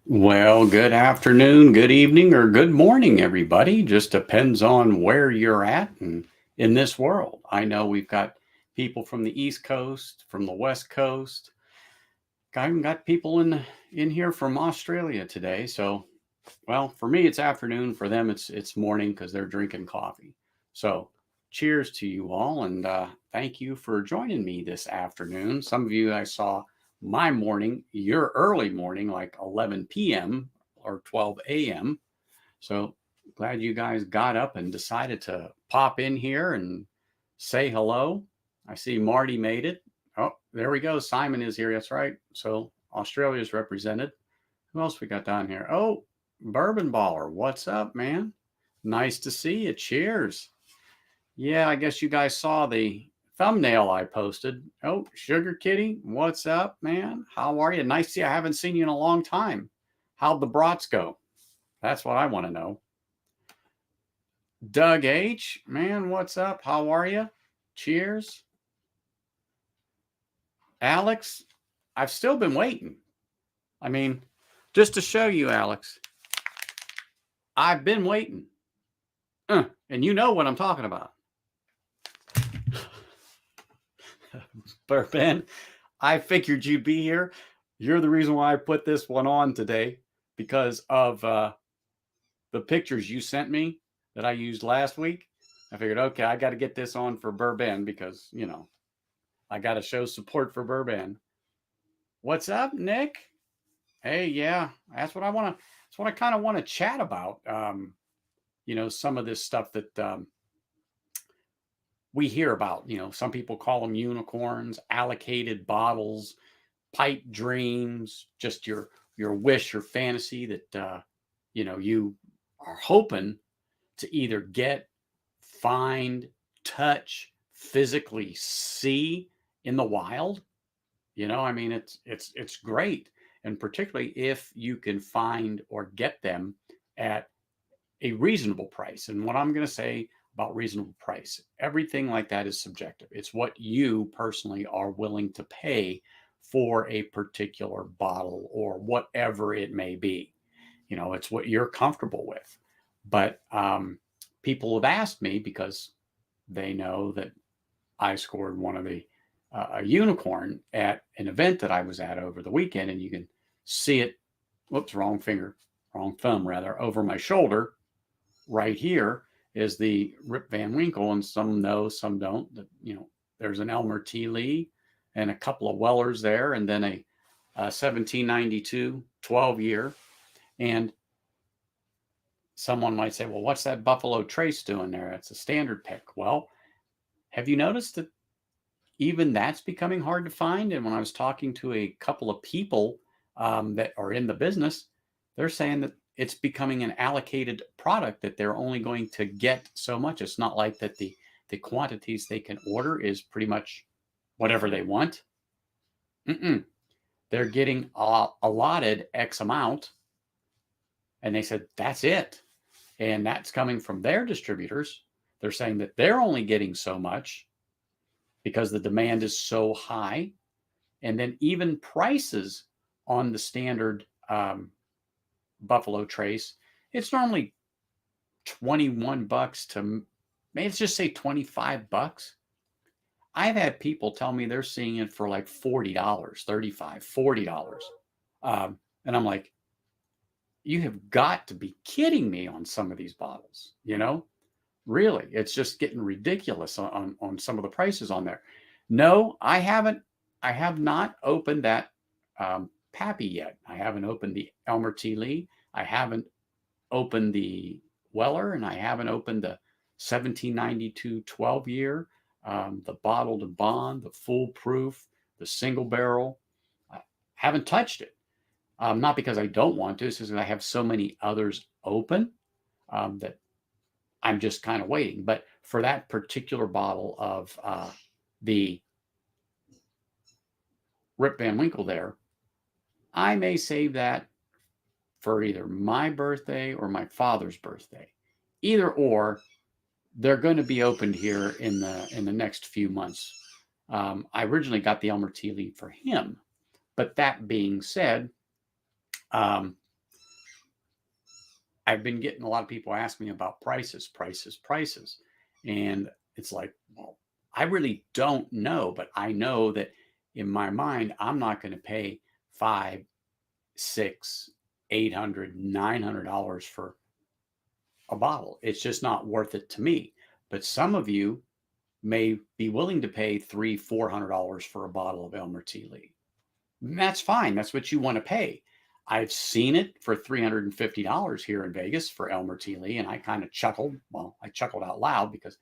Well, good afternoon, good evening, or good morning, everybody. Just depends on where you're at and in this world. I know we've got people from the East Coast, from the West Coast. I even got people in here from Australia today. So, well, for me it's afternoon. For them it's morning because they're drinking coffee. So, cheers to you all, and thank you for joining me this afternoon. Some of you I saw my morning, your early morning, like 11 p.m. or 12 a.m. So glad you guys got up and decided to pop in here and say hello. I see Marty made it. Oh, there we go. Simon is here. That's right. So Australia's represented. Who else we got down here? Oh, Bourbon Baller. What's up, man? Nice to see you. Cheers. Yeah, I guess you guys saw the thumbnail I posted. Oh, Sugar Kitty, what's up, man? How are you? Nice to see you. I haven't seen you in a long time. How'd the brats go? That's what I want to know. Doug H, man, what's up? How are you? Cheers. Alex, I've still been waiting. I mean, just to show you, Alex, I've been waiting. And you know what I'm talking about. Bourbon, I figured you'd be here. You're the reason why I put this one on today because of the pictures you sent me that I used last week. I figured, okay, I got to get this on for Bourbon because, I got to show support for Bourbon. What's up, Nick? Hey, yeah, that's what I want to. That's what I kind of want to chat about. Some of this stuff that we hear about. Some people call them unicorns, allocated bottles, pipe dreams, just your wish, your fantasy that you are hoping to either get, find, touch, physically see in the wild. I mean, it's great, and particularly if you can find or get them at a reasonable price. And what I'm going to say about reasonable price, everything like that is subjective. It's what you personally are willing to pay for a particular bottle or whatever it may be. It's what you're comfortable with. But people have asked me because they know that I scored one of the a unicorn at an event that I was at over the weekend, and you can see it. Whoops, wrong thumb rather, over my shoulder. Right here is the Rip Van Winkle, and some know, some don't. There's an Elmer T. Lee and a couple of Wellers there, and then a 1792 12 year. And someone might say, well, what's that Buffalo Trace doing there? It's a standard pick. Well, have you noticed that even that's becoming hard to find? And when I was talking to a couple of people that are in the business, they're saying that it's becoming an allocated product, that they're only going to get so much. It's not like that the quantities they can order is pretty much whatever they want. Mm-mm. They're getting allotted X amount, and they said that's it. And that's coming from their distributors. They're saying that they're only getting so much because the demand is so high. And then even prices on the standard Buffalo Trace, it's normally $21 to, let's just say $25. I've had people tell me they're seeing it for like $40, $35, $40. And I'm like, you have got to be kidding me on some of these bottles, Really, it's just getting ridiculous on some of the prices on there. No, I haven't. I have not opened that Pappy yet. I haven't opened the Elmer T. Lee. I haven't opened the Weller, and I haven't opened the 1792 12 year, the bottled bond, the foolproof, the single barrel. I haven't touched it. Not because I don't want to, it's because I have so many others open that I'm just kind of waiting. But for that particular bottle of the Rip Van Winkle there, I may save that for either my birthday or my father's birthday. Either or, they're going to be opened here in the next few months. I originally got the Elmer Tea Leaf for him, but that being said, I've been getting a lot of people ask me about prices. And it's like, well, I really don't know, but I know that in my mind, I'm not going to pay five, six, 800, $900 for a bottle. It's just not worth it to me. But some of you may be willing to pay three, $400 for a bottle of Elmer Tea Lee. That's fine. That's what you want to pay. I've seen it for $350 here in Vegas for Elmer Tea Lee, and I kind of chuckled. Well, I chuckled out loud because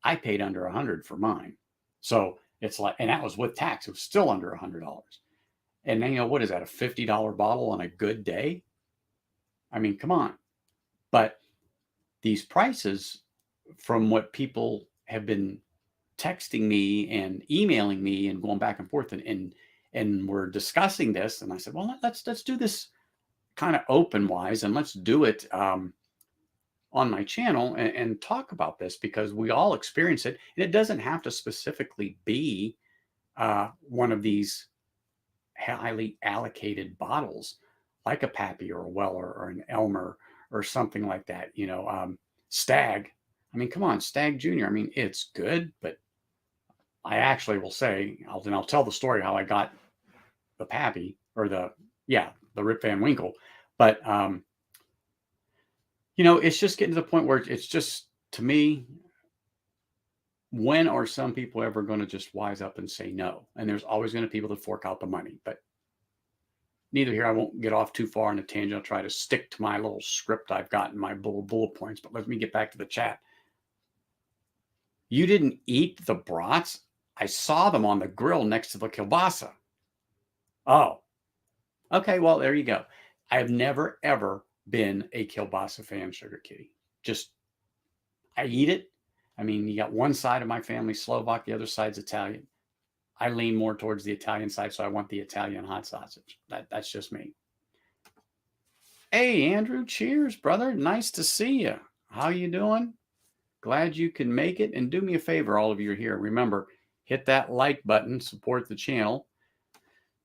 I paid under $100 for mine. So it's like, and that was with tax. It was still under $100. And then, what is that? A $50 bottle on a good day? I mean, come on. But these prices, from what people have been texting me and emailing me and going back and forth, and we're discussing this, and I said, well, let's do this kind of open wise, and let's do it on my channel and talk about this, because we all experience it, and it doesn't have to specifically be one of these highly allocated bottles like a Pappy or a Weller or an Elmer or something like that. Stag. I mean, come on, Stag Junior. I mean, it's good, but I actually will say, I'll tell the story how I got the Pappy, or the Rip Van Winkle. But it's just getting to the point where it's just, to me, when are some people ever going to just wise up and say no? And there's always going to be people that fork out the money. But neither here. I won't get off too far on a tangent. I'll try to stick to my little script I've got in my bullet points. But let me get back to the chat. You didn't eat the brats? I saw them on the grill next to the kielbasa. Oh, okay. Well, there you go. I have never, ever been a kielbasa fan, Sugar Kitty. Just, I eat it. I mean, you got one side of my family Slovak, the other side's Italian. I lean more towards the Italian side, so I want the Italian hot sausage. That's just me. Hey, Andrew, cheers, brother. Nice to see you. How you doing? Glad you can make it. And do me a favor, all of you are here. Remember, hit that like button, support the channel,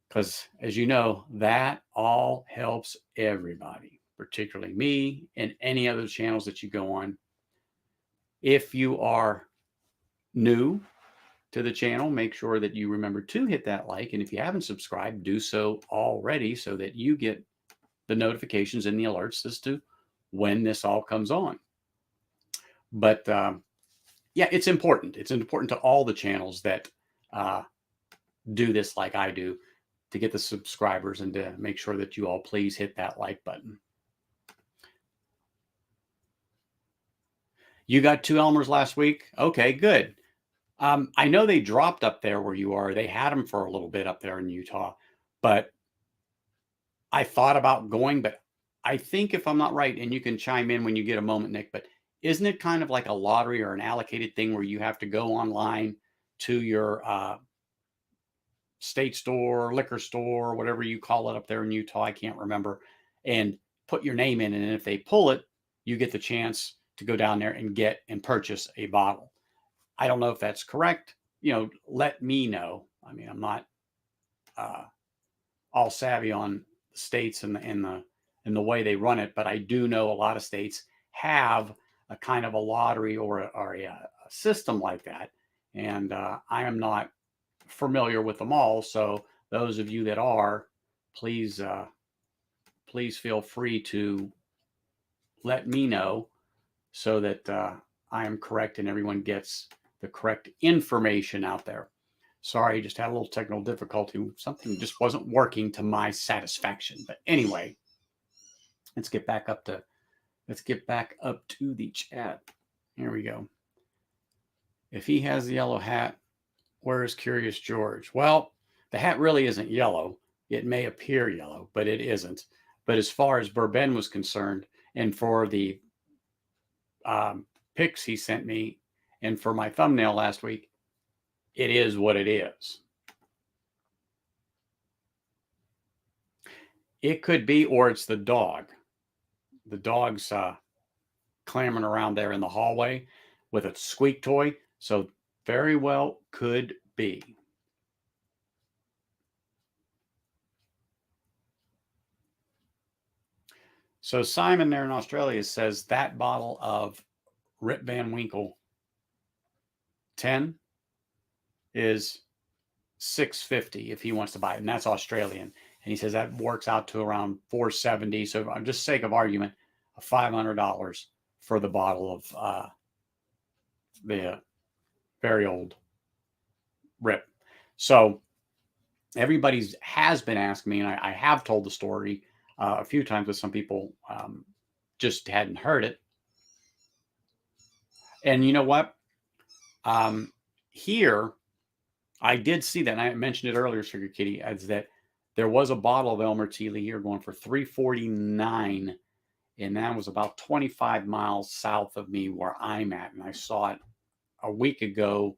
because as you know, that all helps everybody, particularly me and any other channels that you go on. If you are new to the channel, make sure that you remember to hit that like. And if you haven't subscribed, do so already so that you get the notifications and the alerts as to when this all comes on. But yeah, it's important. It's important to all the channels that do this like I do, to get the subscribers and to make sure that you all please hit that like button. You got 2 Elmers last week? Okay, good. I know they dropped up there where you are. They had them for a little bit up there in Utah, but I thought about going, but I think, if I'm not right, and you can chime in when you get a moment, Nick, but isn't it kind of like a lottery or an allocated thing where you have to go online to your state store, liquor store, whatever you call it up there in Utah, I can't remember, and put your name in, and if they pull it, you get the chance to go down there and get and purchase a bottle. I don't know if that's correct. Let me know. I mean, I'm not all savvy on the states and the way they run it, but I do know a lot of states have a kind of a lottery or a system like that, and I am not familiar with them all. So those of you that are, please feel free to let me know so that I am correct and everyone gets the correct information out there. Sorry, just had a little technical difficulty. Something just wasn't working to my satisfaction. But anyway, let's get back up to the chat. Here we go. If he has the yellow hat, where is Curious George? Well, the hat really isn't yellow. It may appear yellow, but it isn't. But as far as Bourbon was concerned, and for the pics he sent me, and for my thumbnail last week, it is what it is. It could be, or it's the dog. The dog's clamoring around there in the hallway with a squeak toy. So very well could be. So Simon there in Australia says that bottle of Rip Van Winkle 10 is $6.50 if he wants to buy it, and that's Australian. And he says that works out to around $4.70. So, for just sake of argument, $500 for the bottle of the very old Rip. So everybody's has been asking me, and I have told the story a few times, with some people just hadn't heard it. And you know what? Here, I did see that, and I mentioned it earlier, Sugar Kitty, as that there was a bottle of Elmer T. Lee here going for $3.49, and that was about 25 miles south of me where I'm at, and I saw it a week ago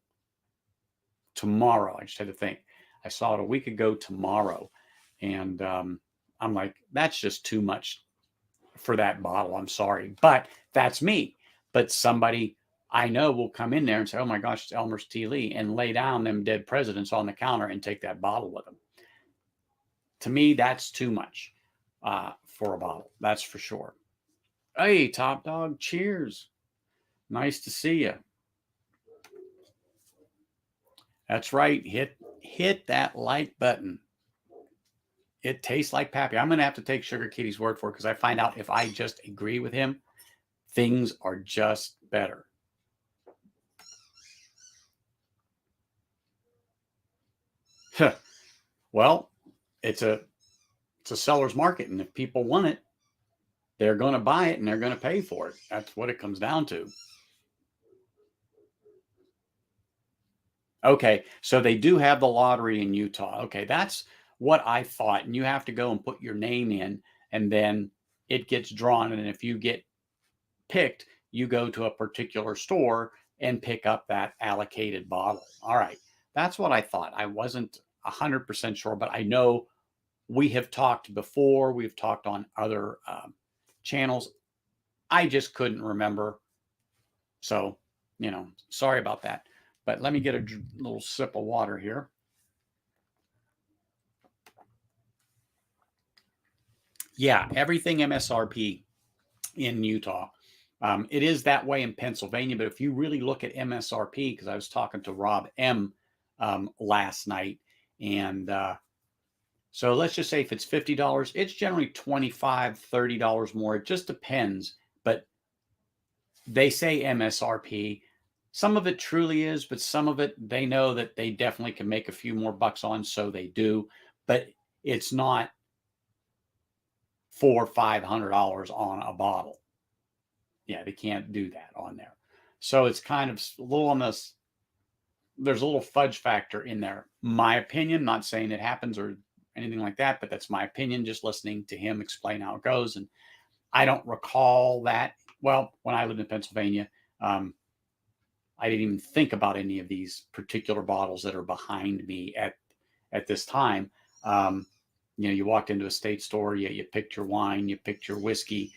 tomorrow. I just had to think. I saw it a week ago tomorrow, and I'm like, that's just too much for that bottle. I'm sorry, but that's me. But somebody I know will come in there and say, oh my gosh, it's Elmer's T. Lee, and lay down them dead presidents on the counter and take that bottle with them. To me, that's too much for a bottle. That's for sure. Hey, Top Dog, cheers. Nice to see you. That's right. Hit that like button. It tastes like Pappy. I'm going to have to take Sugar Kitty's word for it, because I find out if I just agree with him, things are just better. Well, it's a seller's market, and if people want it, they're going to buy it and they're going to pay for it. That's what it comes down to. Okay, so they do have the lottery in Utah. Okay, that's what I thought. And you have to go and put your name in, and then it gets drawn. And if you get picked, you go to a particular store and pick up that allocated bottle. All right, that's what I thought. I wasn't 100% sure, but I know we have talked before. We've talked on other channels. I just couldn't remember. So, sorry about that. But let me get a little sip of water here. Yeah, everything MSRP in Utah. It is that way in Pennsylvania, but if you really look at MSRP, because I was talking to Rob M last night, and so let's just say if it's $50, it's generally $25, $30 more. It just depends, but they say MSRP. Some of it truly is, but some of it they know that they definitely can make a few more bucks on, so they do. But it's not $400 or $500 on a bottle. Yeah, they can't do that on there. So it's kind of a little on this. There's a little fudge factor in there. My opinion, not saying it happens or anything like that, but that's my opinion, just listening to him explain how it goes. And I don't recall that. Well, when I lived in Pennsylvania, I didn't even think about any of these particular bottles that are behind me at this time. You walked into a state store, you picked your wine, you picked your whiskey,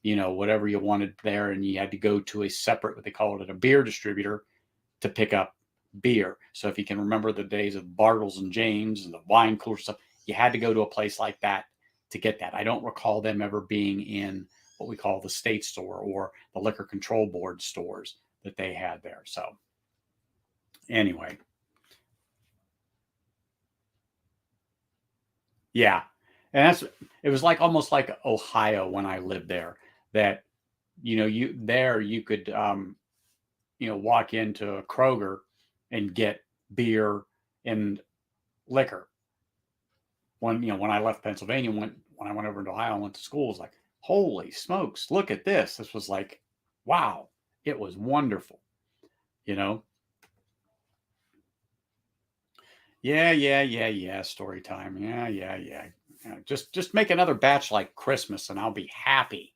whatever you wanted there, and you had to go to a separate, what they called it, a beer distributor to pick up beer. So if you can remember the days of Bartles and James and the wine cooler stuff, you had to go to a place like that to get that. I don't recall them ever being in what we call the state store or the liquor control board stores that they had there. So anyway, yeah. And it was like almost like Ohio when I lived there, that, you could, walk into a Kroger and get beer and liquor. When I left Pennsylvania, when I went over to Ohio and went to school, it was like, holy smokes, look at this. This was like, wow, it was wonderful, Yeah. Story time. Yeah. Just make another batch like Christmas and I'll be happy.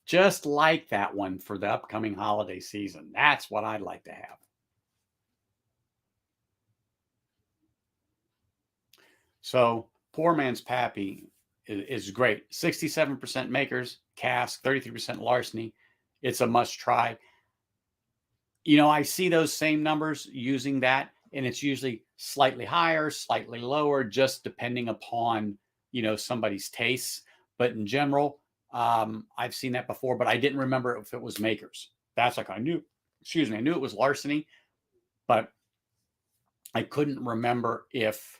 Just like that one for the upcoming holiday season. That's what I'd like to have. So poor man's Pappy is great. 67% makers, cask, 33% larceny. It's a must try. I see those same numbers using that, and it's usually slightly higher, slightly lower, just depending upon, somebody's tastes. But in general, I've seen that before, but I didn't remember if it was Makers. That's like I knew, excuse me, I knew it was Larceny, but I couldn't remember if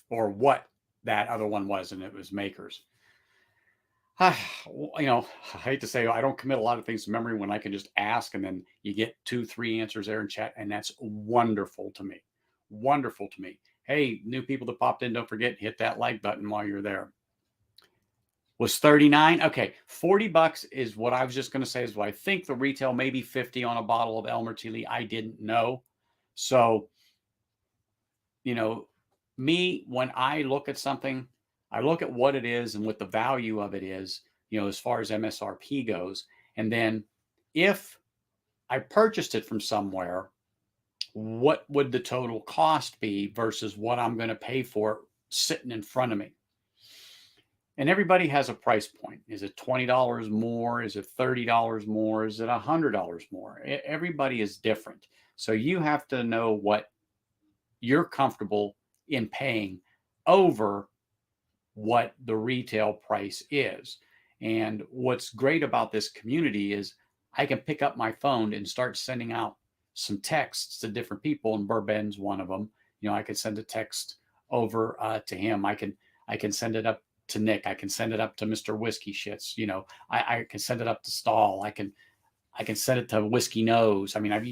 or what that other one was, and it was Makers. I hate to say I don't commit a lot of things to memory when I can just ask and then you get 2, 3 answers there in chat, and that's wonderful to me. Wonderful to me. Hey, new people that popped in, don't forget, hit that like button while you're there. Was 39? Okay, $40 is what I was just going to say is what I think the retail, maybe 50 on a bottle of Elmer Tea. I didn't know. So, me, when I look at something, I look at what it is and what the value of it is, as far as MSRP goes. And then if I purchased it from somewhere, what would the total cost be versus what I'm going to pay for it sitting in front of me? And everybody has a price point. Is it $20 more? Is it $30 more? Is it $100 more? Everybody is different. So you have to know what you're comfortable in paying over what the retail price is. And what's great about this community is I can pick up my phone and start sending out some texts to different people, and Bourbon's one of them. I could send a text over to him. I can send it up to Nick. I can send it up to Mr. Whiskey Shits. I can send it up to Stahl. I can send it to Whiskey Nose. I mean, I've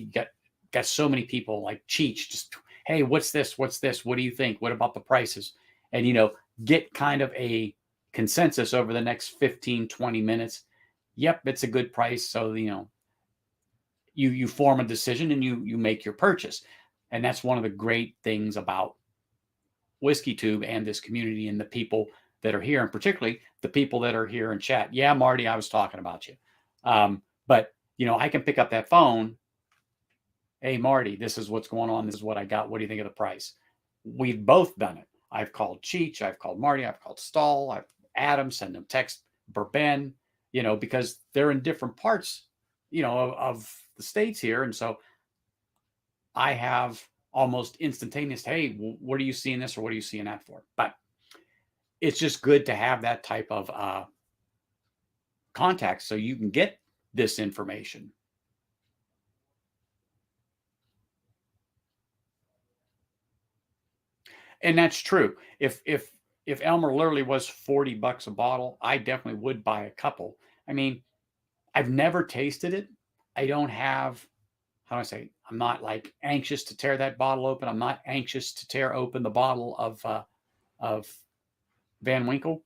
got so many people like Cheech. Just, hey, what's this? What's this? What do you think? What about the prices? And get kind of a consensus over the next 15, 20 minutes. Yep, it's a good price. So you form a decision and you make your purchase. And that's one of the great things about Whiskey Tube and this community and the people that are here, and particularly the people that are here in chat. Yeah, Marty, I was talking about you. But I can pick up that phone. Hey, Marty, this is what's going on. This is what I got. What do you think of the price? We've both done it. I've called Cheech. I've called Marty. I've called Stahl. I've Adam, send them text, Bourbon, because they're in different parts, of the states here. And so I have almost instantaneous, hey, what are you seeing this or what are you seeing that for? But it's just good to have that type of contact so you can get this information. And that's true. If Elmer literally was $40 a bottle, I definitely would buy a couple. I mean, I've never tasted it. I don't have, how do I say, I'm not like anxious to tear that bottle open. I'm not anxious to tear open the bottle of Van Winkle.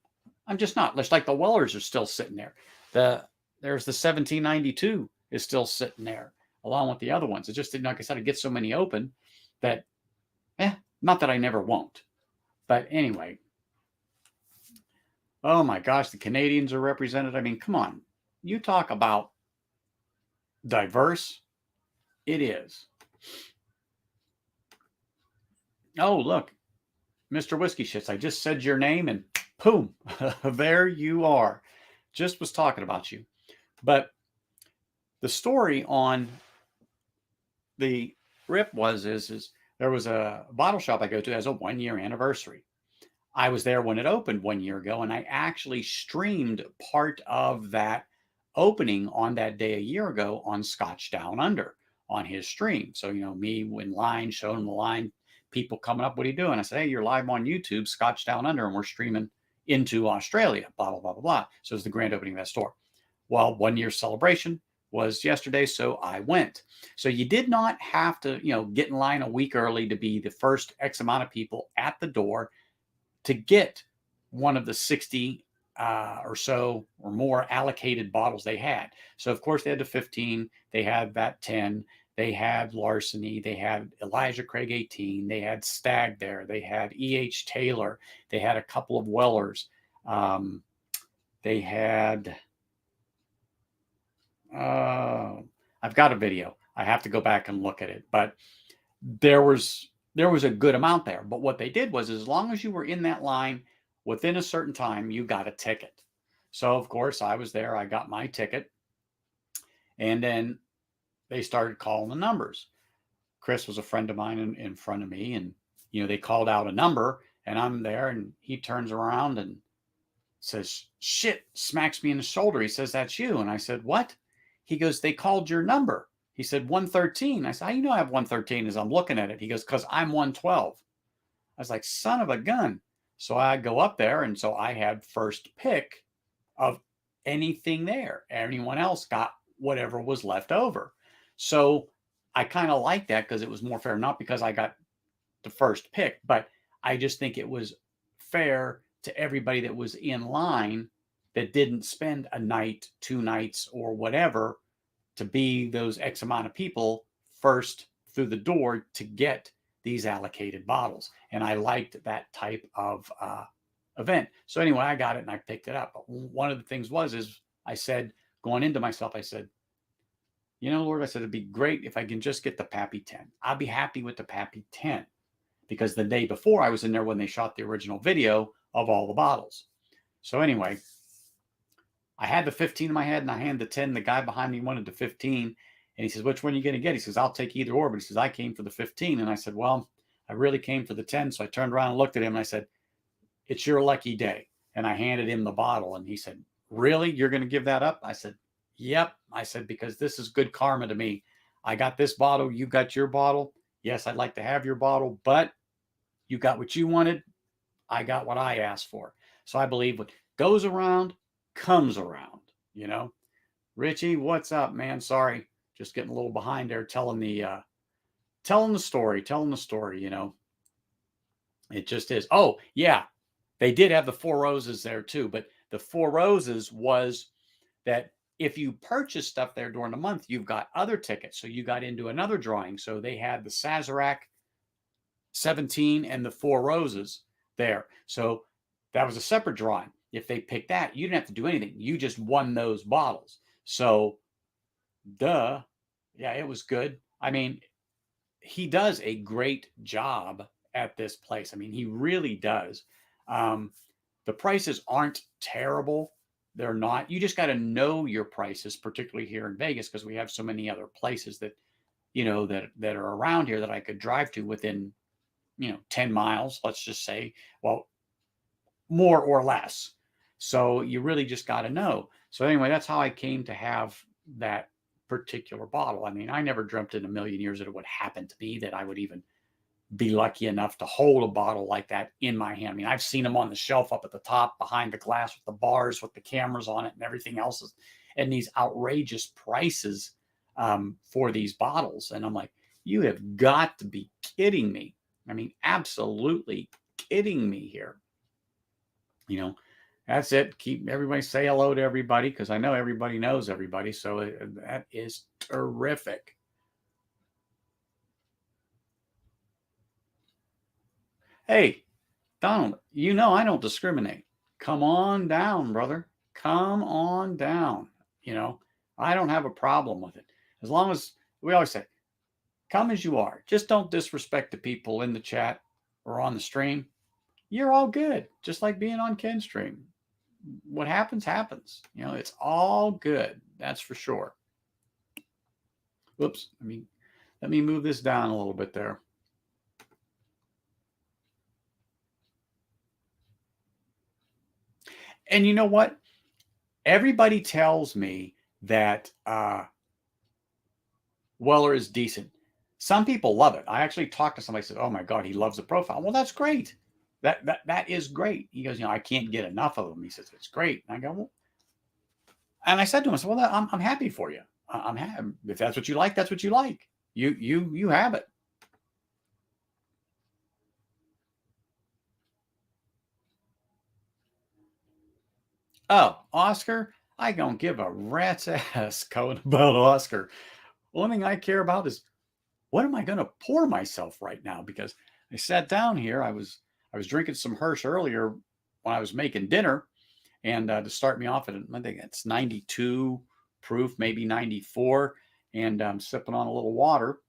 I'm just not. It's like the Wellers are still sitting there. There's the 1792 is still sitting there along with the other ones. It just, like I said, I get so many open that, not that I never won't. But anyway, oh my gosh, the Canadians are represented. I mean, come on. You talk about diverse. It is. Oh, look, Mr. Whiskey Shits. I just said your name and boom, there you are. Just was talking about you. But the story on the rip is there was a bottle shop I go to as a 1-year anniversary. I was there when it opened 1 year ago, and I actually streamed part of that opening on that day a year ago on Scotch Down Under on his stream. So, me in line, showing him the line, people coming up, what are you doing? I said, hey, you're live on YouTube, Scotch Down Under, and we're streaming into Australia, blah, blah, blah, blah, blah. So it was the grand opening of that store. Well, 1 year celebration was yesterday, so I went. So you did not have to, get in line a week early to be the first X amount of people at the door to get one of the 60 or so or more allocated bottles they had. So, of course, they had the 15. They had that 10. They had Larceny. They had Elijah Craig 18. They had Stag there. They had E.H. Taylor. They had a couple of Wellers. They had... I've got a video. I have to go back and look at it. But there was a good amount there. But what they did was, as long as you were in that line within a certain time, you got a ticket. So, of course, I was there. I got my ticket. And then they started calling the numbers. Chris was a friend of mine in front of me. And, they called out a number. And I'm there, and he turns around and says, shit, smacks me in the shoulder. He says, that's you. And I said, what? He goes, they called your number. He said, 113. I said, how you know I have 113 as I'm looking at it? He goes, because I'm 112. I was like, son of a gun. So I go up there, and so I had first pick of anything there. Anyone else got whatever was left over. So I kind of like that because it was more fair, not because I got the first pick, but I just think it was fair to everybody that was in line that didn't spend a night, 2 nights, or whatever to be those X amount of people first through the door to get these allocated bottles. And I liked that type of event. So anyway, I got it and I picked it up. But one of the things is I said, going into myself, I said, you know, Lord, I said, it'd be great if I can just get the Pappy 10. I'll be happy with the Pappy 10. Because the day before I was in there when they shot the original video of all the bottles. So anyway, I had the 15 in my head and I handed the 10. The guy behind me wanted the 15. And he says, which one are you going to get? He says, I'll take either or. But he says, I came for the 15. And I said, well, I really came for the 10. So I turned around and looked at him and I said, it's your lucky day. And I handed him the bottle. And he said, really? You're going to give that up? I said, yep. I said, because this is good karma to me. I got this bottle. You got your bottle. Yes, I'd like to have your bottle, but you got what you wanted. I got what I asked for. So I believe what goes around comes around, you know. Richie, what's up, man? Sorry, just getting a little behind there telling the story, you know. It just is. Oh, yeah. They did have the Four Roses there too, but the Four Roses was that if you purchase stuff there during the month, you've got other tickets. So you got into another drawing. So they had the Sazerac 17 and the Four Roses there. So that was a separate drawing. If they picked that, you didn't have to do anything. You just won those bottles. So, yeah, it was good. I mean, he does a great job at this place. I mean, he really does. The prices aren't terrible. They're not. You just got to know your prices, particularly here in Vegas, because we have so many other places that, you know, that are around here that I could drive to within, 10 miles, let's just say, well, more or less. So you really just got to know. So anyway, that's how I came to have that particular bottle. I mean, I never dreamt in a million years that it would happen to me, that I would even be lucky enough to hold a bottle like that in my hand. I mean, I've seen them on the shelf up at the top behind the glass with the bars, with the cameras on it and everything else, and these outrageous prices for these bottles. And I'm like, you have got to be kidding me. I mean, absolutely kidding me here. You know, that's it. Keep everybody, say hello to everybody, because I know everybody knows everybody. So that is terrific. Hey, Donald, you know I don't discriminate. Come on down, brother. Come on down. You know, I don't have a problem with it. As long as, we always say, come as you are. Just don't disrespect the people in the chat or on the stream. You're all good. Just like being on Ken's stream. What happens, happens. You know, it's all good. That's for sure. Whoops. Let me move this down a little bit there. And you know what? Everybody tells me that Weller is decent. Some people love it. I actually talked to somebody who said, oh my God, he loves the profile. Well, that's great. That is great. He goes, I can't get enough of them. He says, it's great. And I go, well, and I said to him, I said, well, I'm happy for you. I'm happy. If that's what you like, that's what you like. You have it. Oh, Oscar, I don't give a rat's ass going about Oscar. Only thing I care about is, what am I going to pour myself right now? Because I sat down here. I was drinking some Hirsch earlier when I was making dinner, and to start me off at, I think it's 92 proof, maybe 94, and I'm sipping on a little water.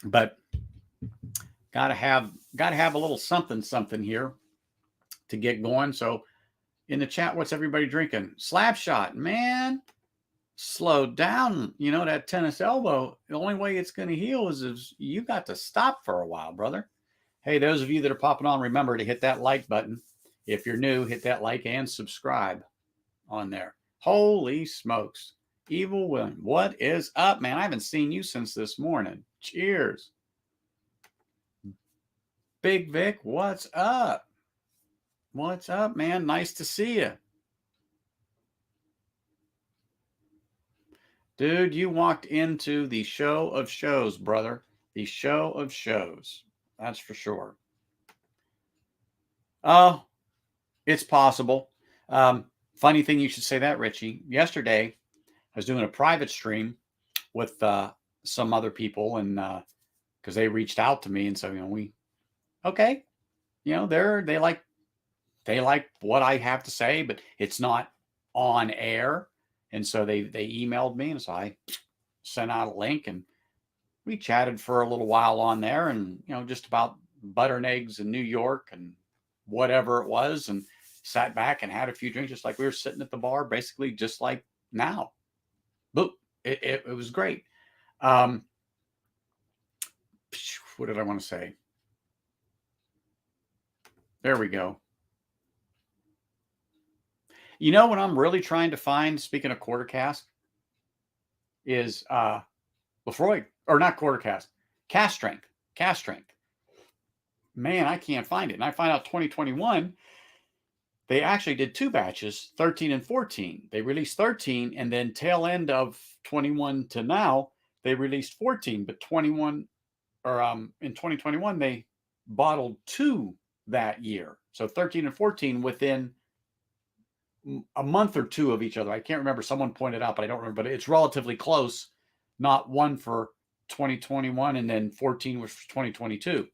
But gotta have a little something here to get going. So in the chat, what's everybody drinking? Slapshot, man. slow down. You know, that tennis elbow, the only way it's going to heal is if you got to stop for a while, brother. Hey, those of you that are popping on, remember to hit that like button. If you're new, hit that like and subscribe on there. Holy smokes. Evil William, what is up, man? I haven't seen you since this morning. Cheers. Big Vic, what's up? What's up, man? Nice to see you. Dude, you walked into the show of shows, brother. The show of shows. That's for sure. Oh, it's possible. Funny thing you should say that, Richie. Yesterday, I was doing a private stream with some other people, and because they reached out to me, and so okay, they like what I have to say, but it's not on air, and so they emailed me, and so I sent out a link, and we chatted for a little while on there, and just about butter and eggs in New York and whatever it was, and sat back and had a few drinks, just like we were sitting at the bar, basically just like now. But it was great. What did I want to say? There we go. You know what I'm really trying to find, speaking of quarter cask, is Lefroy, or not quarter cask, cask strength. Cask strength. Man, I can't find it. And I find out 2021, they actually did 2 batches, 13 and 14. They released 13, and then tail end of 21 to now, they released 14. But 21, or in 2021, they bottled 2 that year. So 13 and 14 within a month or 2 of each other. I can't remember. Someone pointed out, but I don't remember. But it's relatively close. Not one for 2021 and then 14 was for 2022.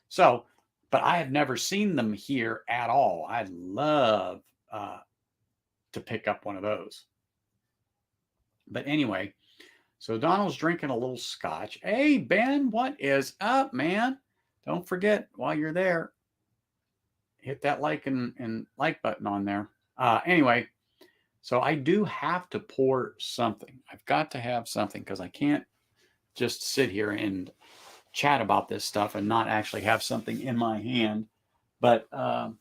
So, but I have never seen them here at all. I'd love to pick up one of those. But anyway, so Donald's drinking a little scotch. Hey, Ben, what is up, man? Don't forget, while you're there, hit that like and like button on there. Anyway, so I do have to pour something. I've got to have something because I can't just sit here and chat about this stuff and not actually have something in my hand. But I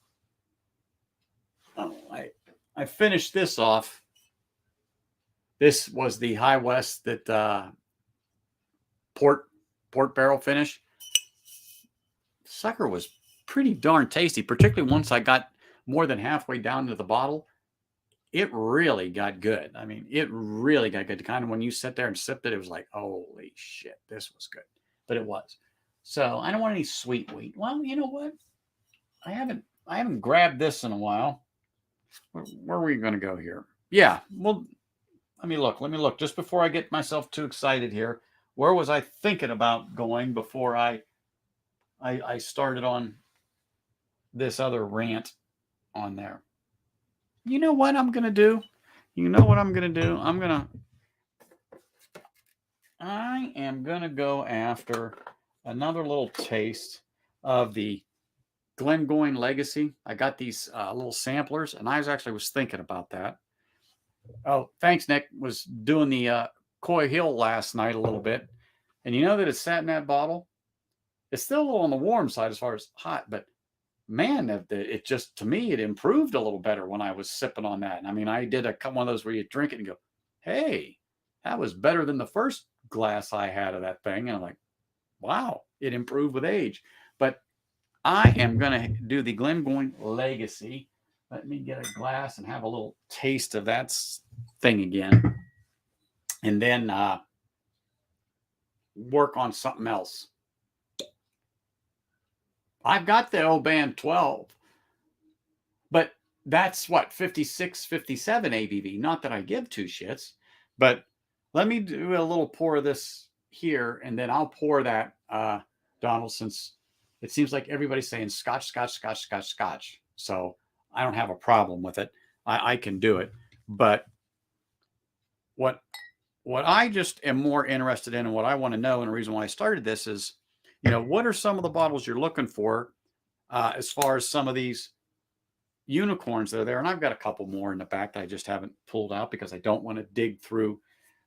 finished this off. This was the High West that port barrel finish. Sucker was pretty darn tasty, particularly once I got more than halfway down to the bottle. It really got good. I mean, it really got good. Kind of when you sit there and sipped it, it was like, holy shit, this was good. But it was. So I don't want any sweet wheat. Well, you know what? I haven't grabbed this in a while. Where are we going to go here? Yeah. Well, let me look. Just before I get myself too excited here, where was I thinking about going before I started on this other rant on there? You know what I'm going to do? I am going to go after another little taste of the Glengoyne Legacy. I got these little samplers, and I was thinking about that. Oh, thanks, Nick. Was doing the Coy Hill last night a little bit. And you know that it sat in that bottle? It's still a little on the warm side as far as hot, but man, it just, to me, it improved a little better when I was sipping on that. I mean, I did one of those where you drink it and go, hey, that was better than the first glass I had of that thing. And I'm like, wow, it improved with age. But I am going to do the Glengoyne Legacy. Let me get a glass and have a little taste of that thing again. And then work on something else. I've got the Oban 12, but that's what, 56, 57 ABV. Not that I give 2 shits, but let me do a little pour of this here, and then I'll pour that, Donald, since it seems like everybody's saying scotch, scotch, scotch, scotch, scotch. So I don't have a problem with it. I can do it. But what I just am more interested in, and what I want to know, and the reason why I started this is, what are some of the bottles you're looking for as far as some of these unicorns that are there? And I've got a couple more in the back that I just haven't pulled out because I don't want to dig through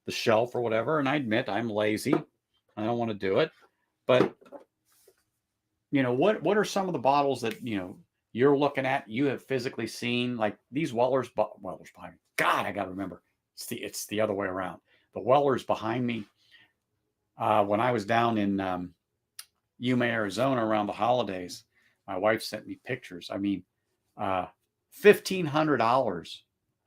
the shelf or whatever. And I admit I'm lazy. I don't want to do it. But what are some of the bottles that you're looking at, you have physically seen, like these Wellers behind me. God, I got to remember. It's the other way around. The Wellers behind me. When I was down in Yuma, Arizona around the holidays, my wife sent me pictures. I mean, $1,500,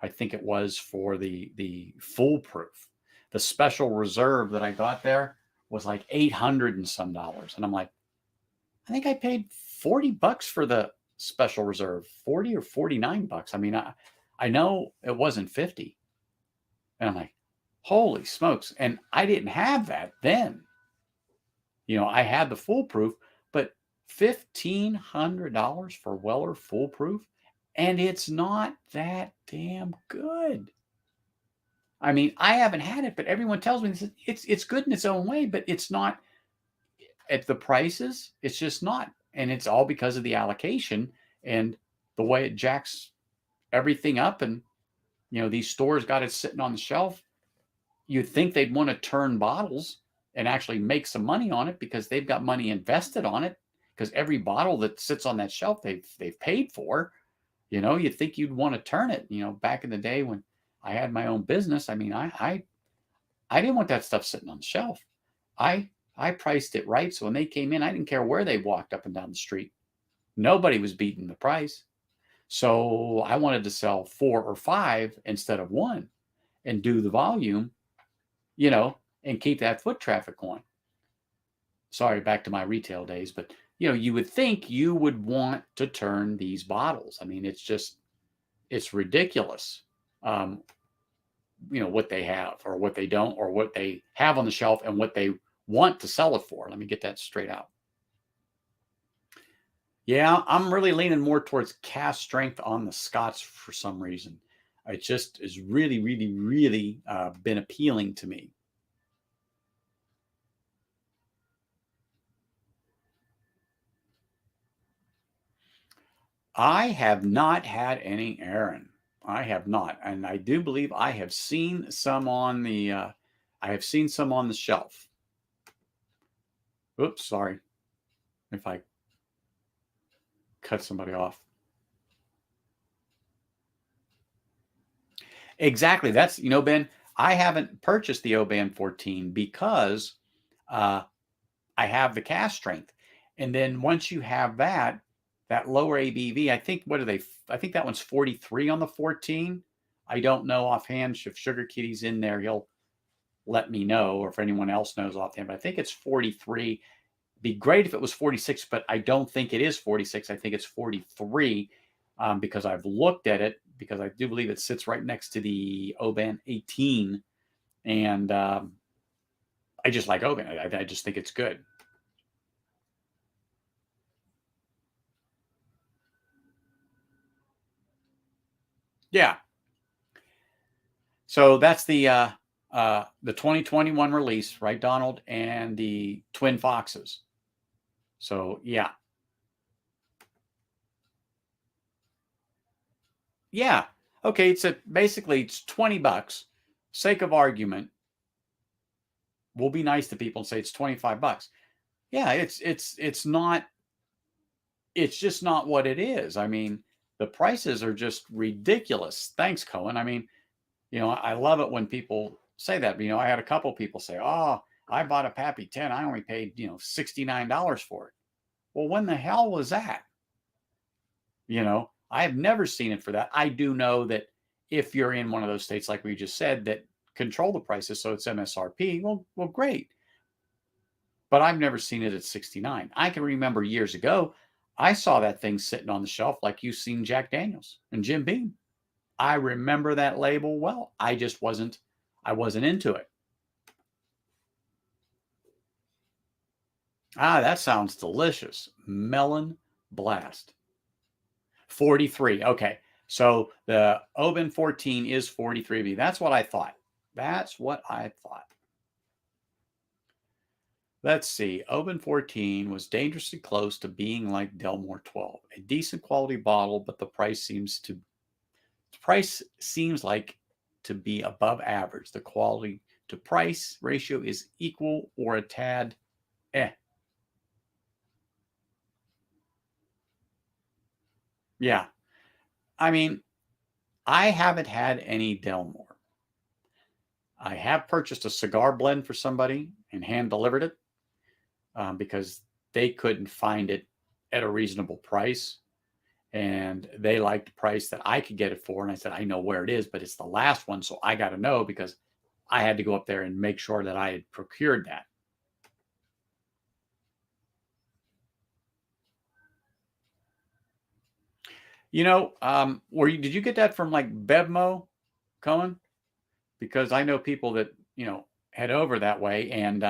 I think it was, for the foolproof. The special reserve that I got there was like 800 and some dollars. And I'm like, I think I paid $40 for the special reserve, 40 or $49. I mean, I know it wasn't 50. And I'm like, holy smokes. And I didn't have that then. I had the foolproof, but $1,500 for Weller foolproof, and it's not that damn good. I mean, I haven't had it, but everyone tells me it's good in its own way, but it's not at the prices. It's just not. And it's all because of the allocation and the way it jacks everything up. And, these stores got it sitting on the shelf. You'd think they'd want to turn bottles and actually make some money on it because they've got money invested on it, because every bottle that sits on that shelf they've paid for. You'd think you'd want to turn it. Back in the day when I had my own business, I mean, I didn't want that stuff sitting on the shelf. I priced it right, so when they came in, I didn't care where they walked up and down the street. Nobody was beating the price. So I wanted to sell 4 or 5 instead of 1 and do the volume, and keep that foot traffic going. Sorry, back to my retail days, but you would think you would want to turn these bottles. I mean, it's ridiculous. What they have or what they don't, or what they have on the shelf and what they want to sell it for. Let me get that straight out. Yeah, I'm really leaning more towards cast strength on the Scots for some reason. It just is really, really, really been appealing to me. I have not had any Aaron. I have not, and I do believe I have seen some on the. I have seen some on the shelf. Oops, sorry. If I cut somebody off. Exactly. That's Ben. I haven't purchased the Oban 14 because I have the cast strength, and then once you have that lower ABV, I think I think that one's 43 on the 14. I don't know offhand. If Sugar Kitty's in there, he'll let me know, or if anyone else knows offhand. But I think it's 43. Be great if it was 46, but I don't think it is 46. I think it's 43 because I've looked at it, because I do believe it sits right next to the Oban 18, and I just like Oban. I just think it's good. Yeah. So that's the 2021 release, right, Donald, and the Twin Foxes. So yeah. Yeah. Okay, basically it's $20. Sake of argument, we'll be nice to people and say it's $25. Yeah, it's not, it's just not what it is. I mean, the prices are just ridiculous. Thanks, Cohen. I mean, I love it when people say that. I had a couple people say, "Oh, I bought a Pappy 10. I only paid, $69 for it." Well, when the hell was that? I have never seen it for that. I do know that if you're in one of those states, like we just said, that control the prices, so it's MSRP, well, great. But I've never seen it at 69. I can remember years ago, I saw that thing sitting on the shelf like you've seen Jack Daniels and Jim Beam. I remember that label well. I wasn't into it. That sounds delicious. Melon Blast. 43. Okay. So the Oban 14 is 43B. That's what I thought. Let's see. Oban 14 was dangerously close to being like Delmore 12. A decent quality bottle, but the price seems like to be above average. The quality to price ratio is equal or a tad eh. Yeah. I mean, I haven't had any Delmore. I have purchased a cigar blend for somebody and hand delivered it because they couldn't find it at a reasonable price. And they liked the price that I could get it for. And I said, I know where it is, but it's the last one. So I got to know because I had to go up there and make sure that I had procured that. Did you get that from like Bevmo, Cohen? Because I know people that, head over that way and,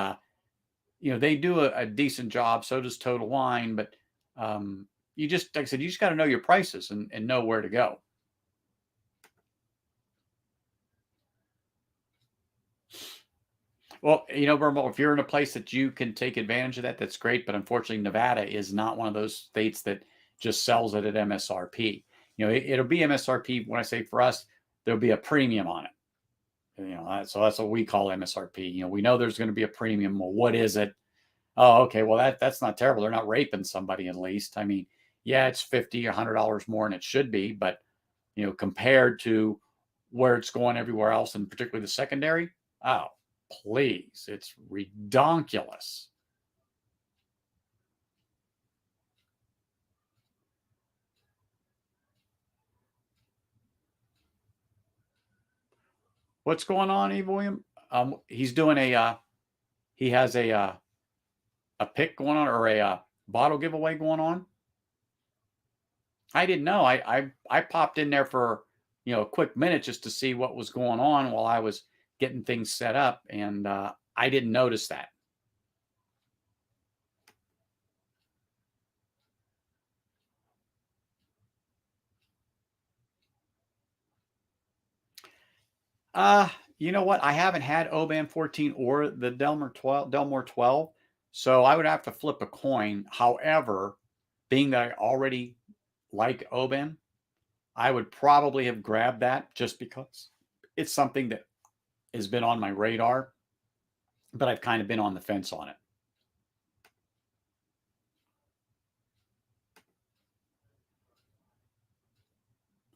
they do a decent job. So does Total Wine. But like I said, you just got to know your prices and know where to go. Well, Bourbon, if you're in a place that you can take advantage of that, that's great. But unfortunately, Nevada is not one of those states that just sells it at MSRP. It'll be MSRP. When I say for us, there'll be a premium on it. So that's what we call MSRP. We know there's going to be a premium. Well, what is it? Oh, okay. Well, that's not terrible. They're not raping somebody, at least. I mean, yeah, it's $50 or $100 more than it should be, but compared to where it's going everywhere else, and particularly the secondary, oh, please, it's redonkulous. What's going on, Eve William? He's doing he has a pick going on, or a bottle giveaway going on. I didn't know. I popped in there for a quick minute just to see what was going on while I was getting things set up, and I didn't notice that. You know what? I haven't had Oban 14 or the Delmore 12, so I would have to flip a coin. However, being that I already like Oban, I would probably have grabbed that just because it's something that has been on my radar, but I've kind of been on the fence on it.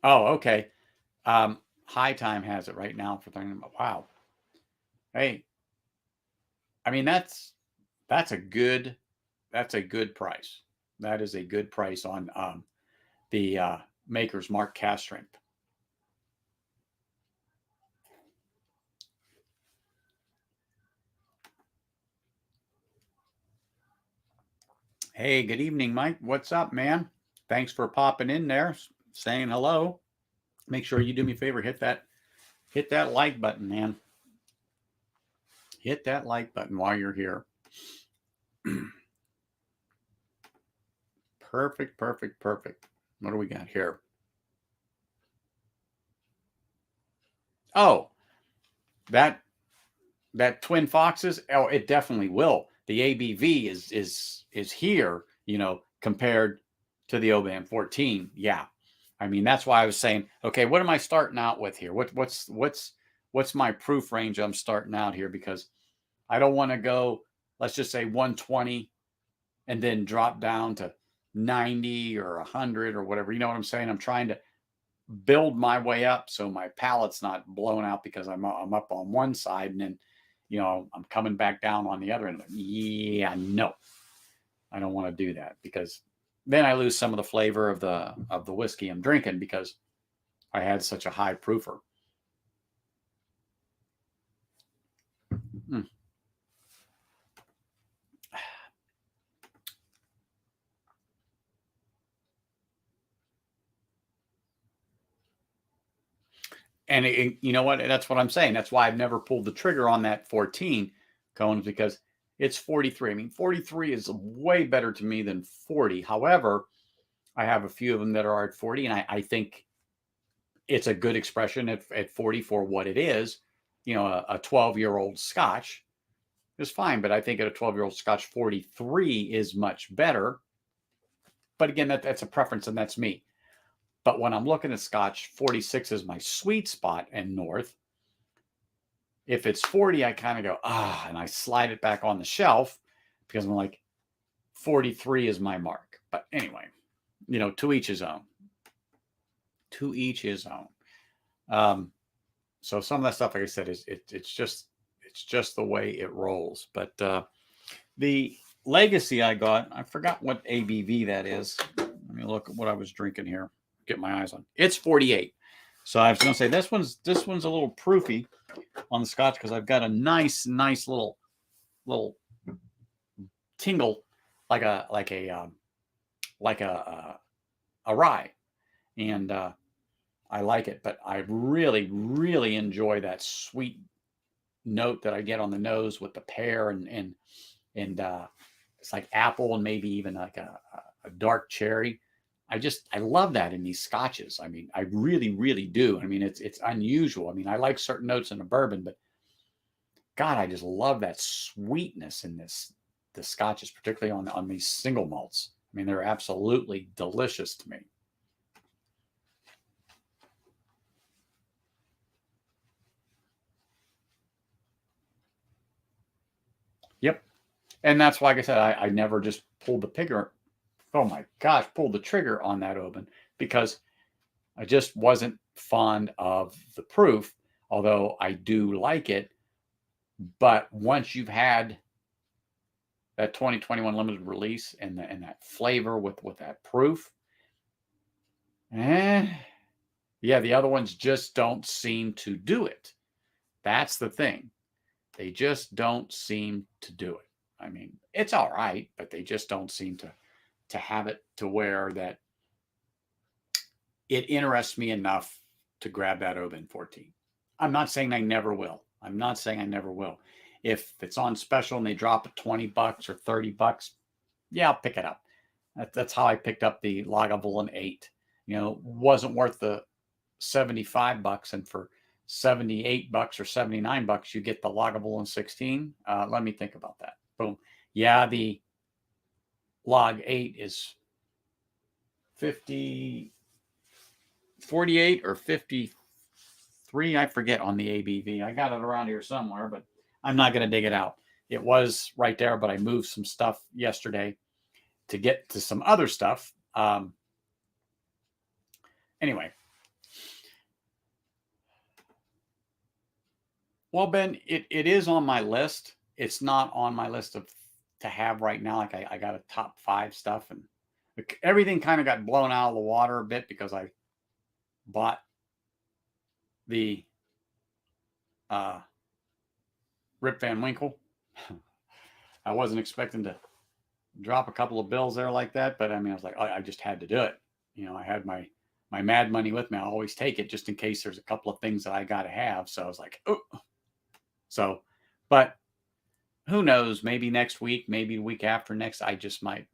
Oh, okay. High Time has it right now for 30. Wow. Hey, I mean that's a good price. That is a good price on the Maker's Mark cast strength. Hey, good evening, Mike. What's up, man? Thanks for popping in there, saying hello. Make sure you do me a favor, hit that like button, man. Hit that like button while you're here. Perfect, perfect, perfect. What do we got here? Oh, that Twin Foxes. Oh, it definitely will. The ABV is here, compared to the Oban 14. Yeah. I mean, that's why I was saying, okay, what am I starting out with here? What's my proof range I'm starting out here? Because I don't want to go, let's just say 120 and then drop down to 90 or 100 or whatever. You know what I'm saying? I'm trying to build my way up so my palate's not blown out because I'm up on one side and then I'm coming back down on the other end. Yeah, no, I don't want to do that because then I lose some of the flavor of the whiskey I'm drinking because I had such a high proofer. Mm. And you know what? That's what I'm saying. That's why I've never pulled the trigger on that 14 cones because it's 43. I mean, 43 is way better to me than 40. However, I have a few of them that are at 40, and I think it's a good expression at 40 for what it is. A 12-year-old Scotch is fine, but I think at a 12-year-old Scotch, 43 is much better. But again, that's a preference, and that's me. But when I'm looking at Scotch, 46 is my sweet spot and north. If it's 40, I kind of go, and I slide it back on the shelf because I'm like, 43 is my mark. But anyway, to each his own. To each his own. So some of that stuff, like I said, it's just the way it rolls. But the Legacy I got, I forgot what ABV that is. Let me look at what I was drinking here. Get my eyes on. It's 48. So I was going to say this one's a little proofy on the Scotch because I've got a nice little tingle like a rye, and I like it. But I really enjoy that sweet note that I get on the nose with the pear and it's like apple and maybe even like a dark cherry. I love that in these scotches. I mean, I really do. I mean, it's unusual. I mean, I like certain notes in a bourbon, but God, I just love that sweetness in the scotches, particularly on these single malts. I mean, they're absolutely delicious to me. Yep. And that's why, like I said, I never just pulled the trigger. Oh my gosh, pulled the trigger on that open because I just wasn't fond of the proof, although I do like it. But once you've had that 2021 limited release and that flavor with that proof, yeah, the other ones just don't seem to do it. That's the thing. They just don't seem to do it. I mean, it's all right, but they just don't seem to have it to where that it interests me enough to grab that Oban 14. I'm not saying I never will. If it's on special and they drop it $20 or $30, yeah, I'll pick it up. That's how I picked up the Lagavulin 8. Wasn't worth the $75, and for $78 or $79, you get the Lagavulin 16. Let me think about that. Boom. Yeah, the Log 8 is 48 or 53. I forget on the ABV. I got it around here somewhere, but I'm not going to dig it out. It was right there, but I moved some stuff yesterday to get to some other stuff. Anyway. Well, Ben, it is on my list. It's not on my list to have right now. Like I got a top 5 stuff, and everything kind of got blown out of the water a bit because I bought the Rip Van Winkle. I wasn't expecting to drop a couple of bills there like that, but I mean, I was like, I just had to do it. I had my mad money with me. I always take it just in case there's a couple of things that I got to have. So I was like, oh. So, but who knows? Maybe next week, maybe the week after next, I just might.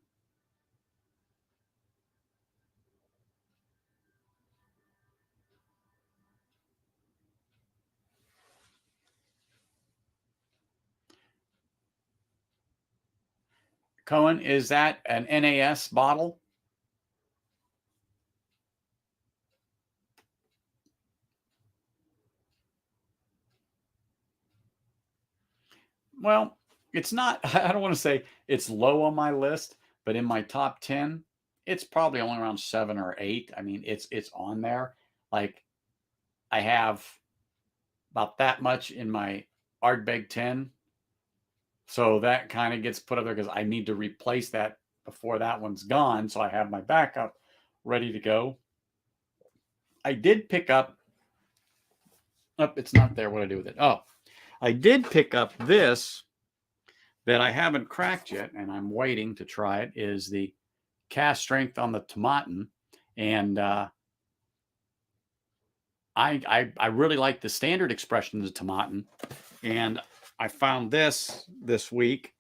Cohen, is that an NAS bottle? Well, it's not, I don't want to say it's low on my list, but in my top 10, it's probably only around 7 or 8. I mean, it's on there. Like I have about that much in my Ardbeg 10. So that kind of gets put up there because I need to replace that before that one's gone. So I have my backup ready to go. I did pick up, it's not there. What do I do with it? Oh, I did pick up this that I haven't cracked yet, and I'm waiting to try it, is the cast strength on the Tomatin. And I really like the standard expression of the Tomatin. And I found this week,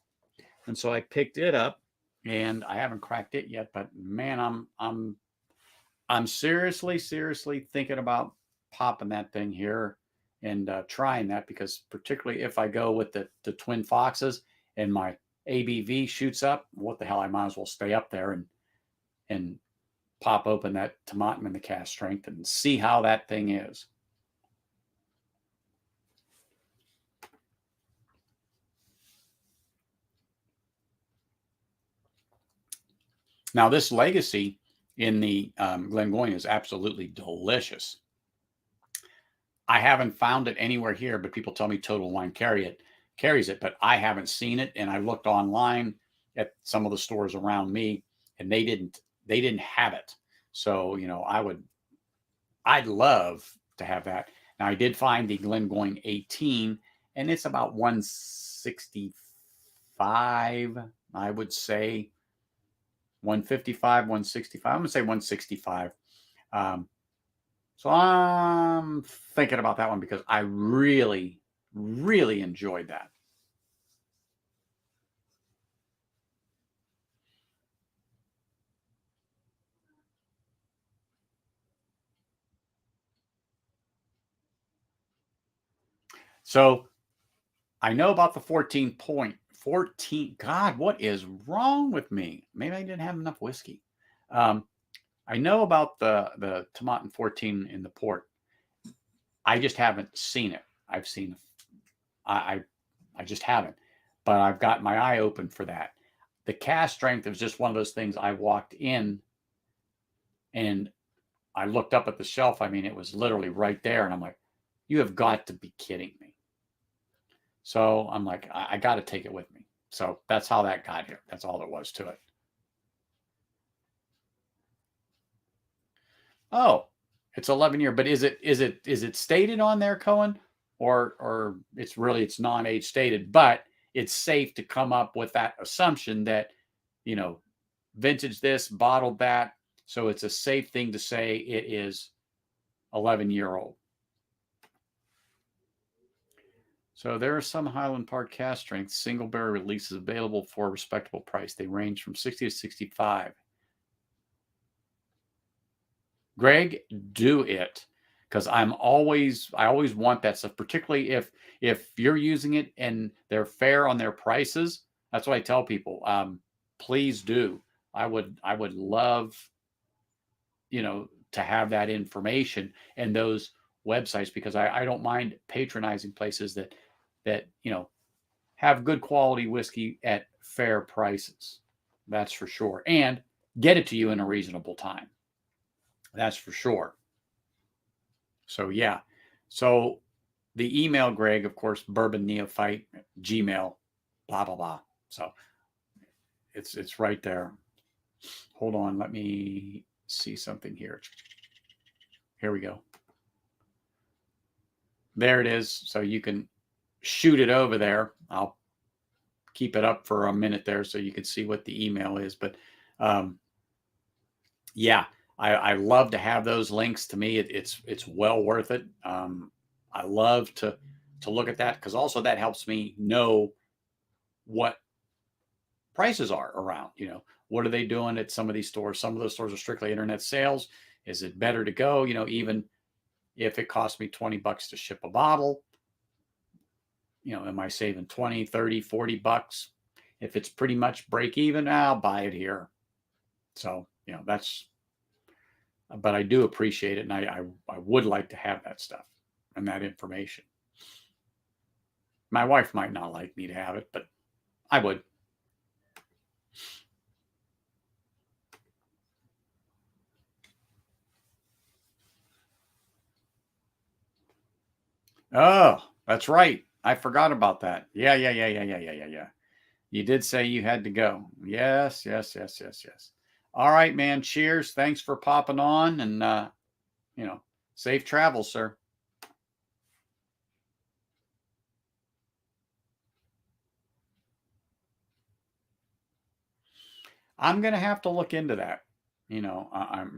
and so I picked it up, and I haven't cracked it yet. But man, I'm seriously thinking about popping that thing here and trying that, because particularly if I go with the Twin Foxes and my ABV shoots up, what the hell, I might as well stay up there and pop open that Tomatin in the cast strength and see how that thing is. Now, this Legacy in the Glengoyne is absolutely delicious. I haven't found it anywhere here, but people tell me Total Wine carries it, but I haven't seen it. And I looked online at some of the stores around me, and they didn't have it. So, I'd love to have that. Now, I did find the Glengoyne 18, and it's about 165, I would say. 155, 165. I'm going to say 165. So I'm thinking about that one because I really, really enjoyed that. So I know about the 14. God, what is wrong with me? Maybe I didn't have enough whiskey. I know about the Tomatin 14 in the port. I just haven't seen it. I just haven't. But I've got my eye open for that. The cast strength is just one of those things. I walked in and I looked up at the shelf. I mean, it was literally right there. And I'm like, you have got to be kidding me. So I'm like, I got to take it with me. So that's how that got here. That's all there was to it. Oh, it's 11 year, but is it stated on there, Cohen, or it's non-age stated, but it's safe to come up with that assumption that, vintage this, bottled that. So it's a safe thing to say it is 11-year-old. So there are some Highland Park cast strength single barrel releases available for a respectable price. They range from 60 to 65. Greg, do it, because I always want that stuff, particularly if you're using it and they're fair on their prices. That's what I tell people. Please do. I would love, to have that information and those websites, because I don't mind patronizing places that have good quality whiskey at fair prices. That's for sure. And get it to you in a reasonable time. That's for sure. So, yeah. So the email, Greg, of course, Bourbon Neophyte, Gmail, blah, blah, blah. So it's right there. Hold on. Let me see something here. Here we go. There it is. So you can shoot it over there. I'll keep it up for a minute there so you can see what the email is. But yeah, I love to have those links. To me, it's well worth it. I love to look at that, because also that helps me know what prices are around. What are they doing at some of these stores? Some of those stores are strictly internet sales. Is it better to go? Even if it costs me $20 to ship a bottle, am I saving 20, 30, $40? If it's pretty much break even, I'll buy it here. So, but I do appreciate it. And I would like to have that stuff and that information. My wife might not like me to have it, but I would. Oh, that's right. I forgot about that. Yeah. You did say you had to go. Yes. All right, man. Cheers. Thanks for popping on, and safe travels, sir. I'm gonna have to look into that.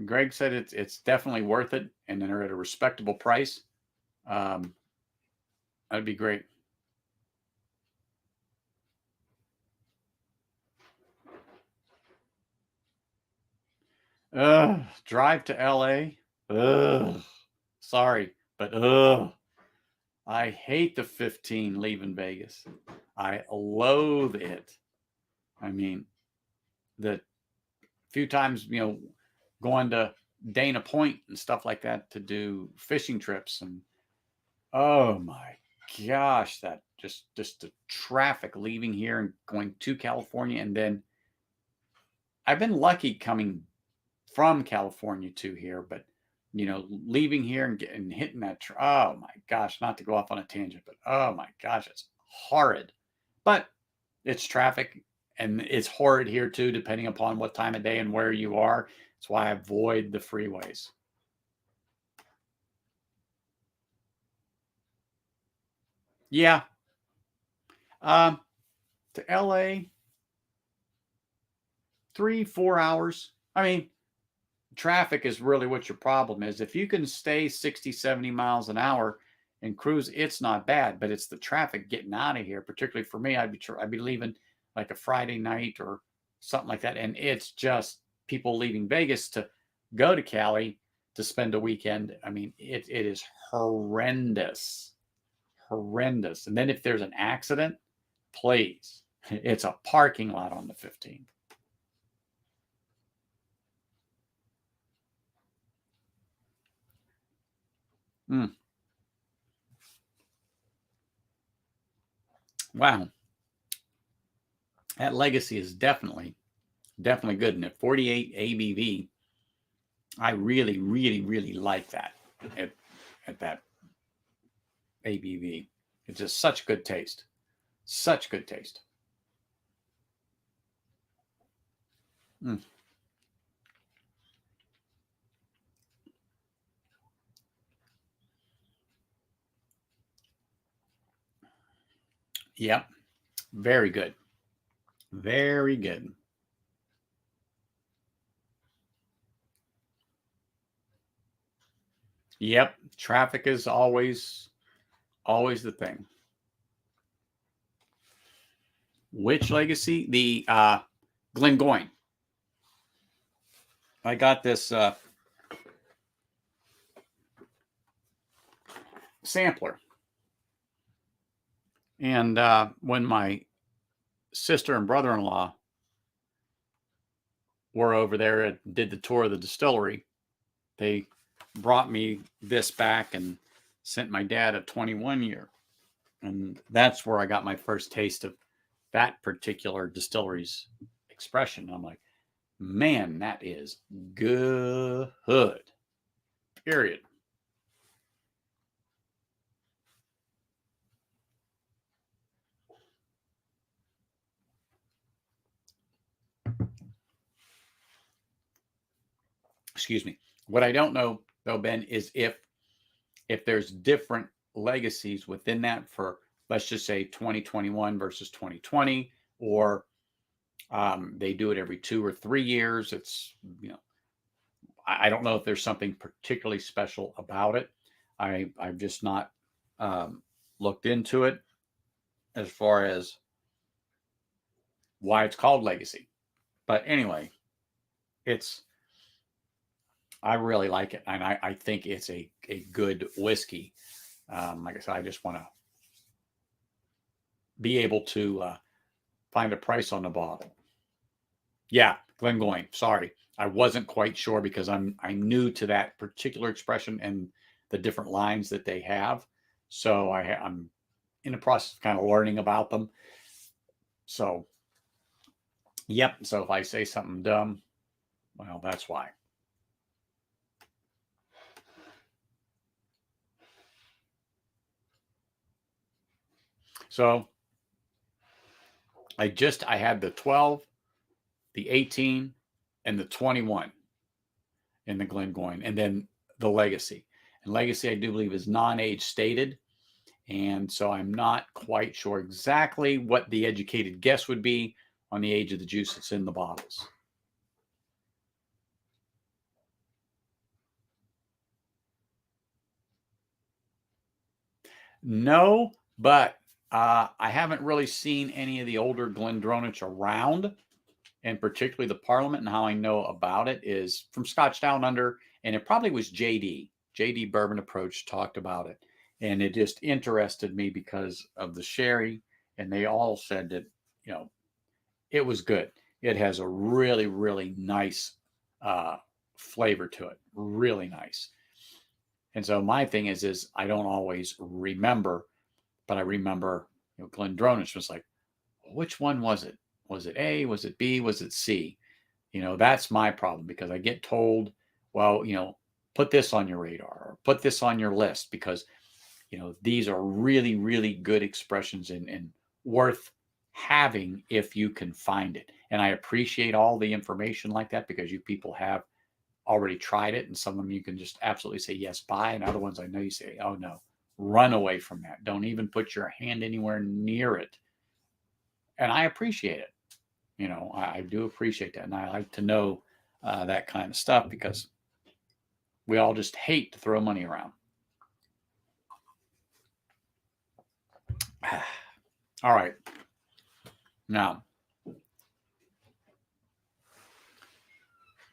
Greg said it's definitely worth it, and they're at a respectable price. Um, that'd be great. Drive to LA. Ugh. Sorry, but I hate the 15 leaving Vegas. I loathe it. I mean, the few times, going to Dana Point and stuff like that to do fishing trips, and oh my gosh, that just the traffic leaving here and going to California, and then I've been lucky coming from California to here, but leaving here and hitting that. Oh my gosh, not to go off on a tangent, but oh my gosh, it's horrid. But it's traffic, and it's horrid here too, depending upon what time of day and where you are. That's why I avoid the freeways. Yeah. Um, to LA, 3, 4 hours. I mean, traffic is really what your problem is. If you can stay 60, 70 miles an hour and cruise, it's not bad, but it's the traffic getting out of here. Particularly for me, I'd be leaving like a Friday night or something like that. And it's just people leaving Vegas to go to Cali to spend a weekend. I mean, it is horrendous, horrendous. And then if there's an accident, please, it's a parking lot on the 15th. Mm. Wow. That Legacy is definitely good. And at 48 ABV, I really, really, really like that at that ABV. It's just such good taste. Such good taste. Mm. Yep. Very good. Very good. Yep. Traffic is always the thing. Which Legacy? The Glengoyne. I got this sampler. And when my sister and brother-in-law were over there and did the tour of the distillery, they brought me this back and sent my dad a 21 year. And that's where I got my first taste of that particular distillery's expression. And I'm like, man, that is good. Period. Excuse me. What I don't know though, Ben, is if there's different legacies within that for, let's just say, 2021 versus 2020, or they do it every 2 or 3 years. It's, I don't know if there's something particularly special about it. I've just not looked into it as far as why it's called Legacy. But anyway, I really like it, and I think it's a good whiskey. Like I said, I just want to be able to find a price on the bottle. Yeah, Glengoyne. Sorry, I wasn't quite sure because I'm new to that particular expression and the different lines that they have. So I'm in the process of kind of learning about them. So, yep. So if I say something dumb, well, that's why. So I had the 12, the 18, and the 21 in the Glengoyne, and then the Legacy. And Legacy, I do believe, is non-age stated. And so I'm not quite sure exactly what the educated guess would be on the age of the juice that's in the bottles. No, but I haven't really seen any of the older Glendronach around, and particularly the Parliament. And how I know about it is from Scotch Down Under, and it probably was JD Bourbon Approach talked about it, and it just interested me because of the sherry, and they all said that it was good. It has a really, really nice flavor to it, really nice. And so my thing is I don't always remember, but I remember, Glendronach was like, which one was it? Was it A? Was it B? Was it C? That's my problem, because I get told, well, put this on your radar or put this on your list, because, these are really, really good expressions and worth having if you can find it. And I appreciate all the information like that, because you people have already tried it. And some of them you can just absolutely say, yes, buy. And other ones I know you say, oh, no, run away from that. Don't even put your hand anywhere near it. And I appreciate it. I do appreciate that. And I like to know that kind of stuff, because we all just hate to throw money around. All right. Now,